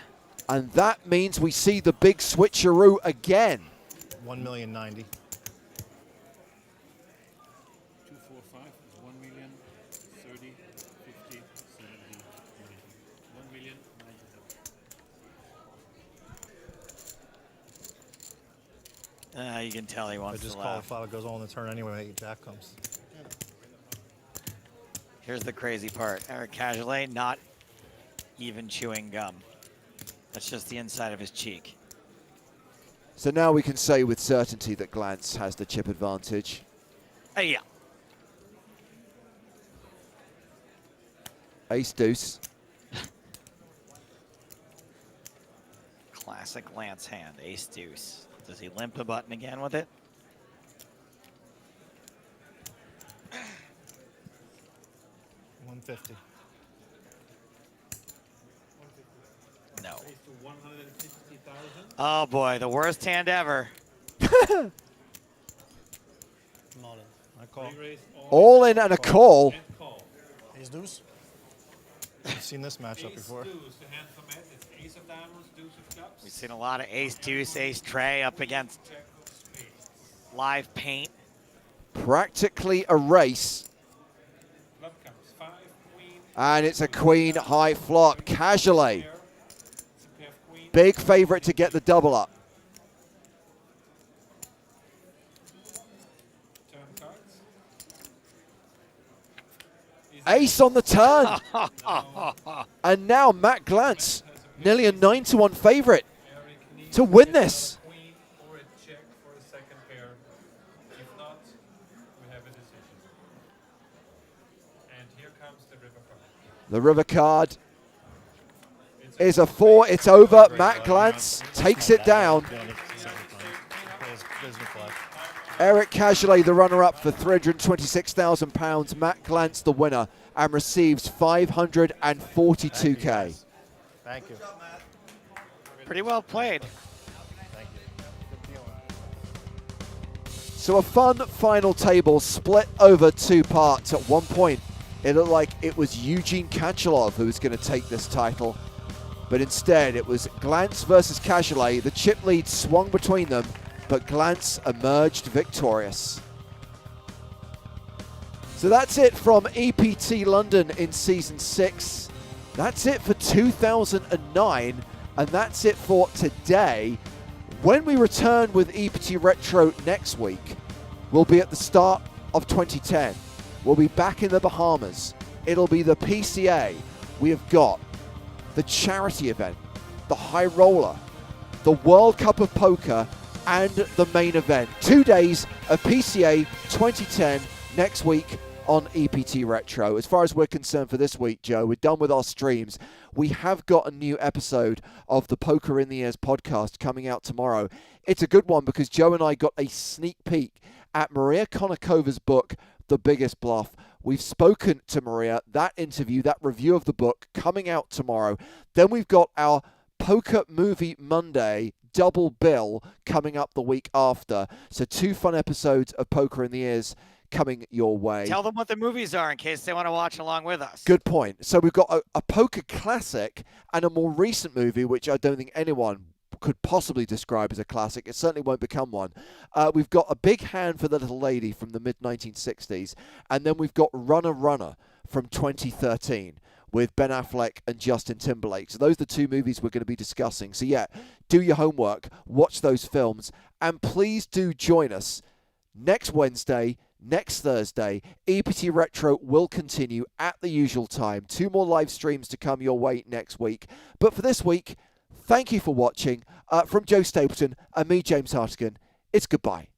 And that means we see the big switcheroo again. 1,090,000. 2, 4, 5 is 1 million, 30, 50, 70, 80. 1,090,000. You can tell he I wants just to call laugh. if Father goes on the turn anyway. Jack comes. Here's the crazy part. Eric Cajolet not even chewing gum. That's just the inside of his cheek. So now we can say with certainty that Glantz has the chip advantage. Hey, yeah. Ace deuce. Classic Lance hand, ace deuce. Does he limp a button again with it? $150,000. No. Raise to 150,000. Oh boy, the worst hand ever. I'm all in. I call. All in and a call. And call. Ace deuce. I've seen this matchup Ace before. deuce, the hand for Matt. It's ace of diamonds, deuce of clubs. We've seen a lot of ace deuce, ace tray up against Jack of spades. live paint. Practically a race. Club comes 5, queen. And it's a queen high flop. Cajolet, Pair. It's a pair of queen. big favorite to get the double up. Turn cards. Ace on the turn. And now Matt Glantz, nearly a 9-1 favorite Eric needs to win this. a queen or a check for a second pair. If not, we have a decision. And here comes the river card. The river card is a 4. It's over. Matt Glantz takes it down. Eric Cajolet, the runner-up for £326,000. Matt Glantz, the winner, and receives 542K. Thank you. Pretty well played. Thank you. Good feeling. So a fun final table split over 2 parts. At one point, it looked like it was Eugene Kachalov who was going to take this title. But instead, it was Glantz versus Cajolet. The chip lead swung between them, but Glantz emerged victorious. So that's it from EPT London in Season 6. That's it for 2009, and that's it for today. When we return with EPT Retro next week, we'll be at the start of 2010. We'll be back in the Bahamas. It'll be the PCA. We have got the charity event, the High Roller, the World Cup of Poker, and the main event. 2 days of PCA 2010 next week on EPT Retro. As far as we're concerned for this week, Joe, we're done with our streams. We have got a new episode of the Poker in the Ears podcast coming out tomorrow. It's a good one because Joe and I got a sneak peek at Maria Konikova's book, The Biggest Bluff. We've spoken to Maria, that interview, that review of the book coming out tomorrow. Then we've got our Poker Movie Monday double bill coming up the week after. So 2 fun episodes of Poker in the Ears coming your way. Tell them what the movies are in case they want to watch along with us. Good point. So we've got a poker classic and a more recent movie, which I don't think anyone could possibly describe as a classic. It certainly won't become one. We've got A Big Hand for the Little Lady from the mid-1960s, and then we've got Runner Runner from 2013 with Ben Affleck and Justin Timberlake. So those are the 2 movies we're going to be discussing. So yeah, do your homework, watch those films, and please do join us next Wednesday, next Thursday. EPT Retro will continue at the usual time. 2 more live streams to come your way next week. But for this week, thank you for watching. From Joe Stapleton and me, James Hartigan, it's goodbye.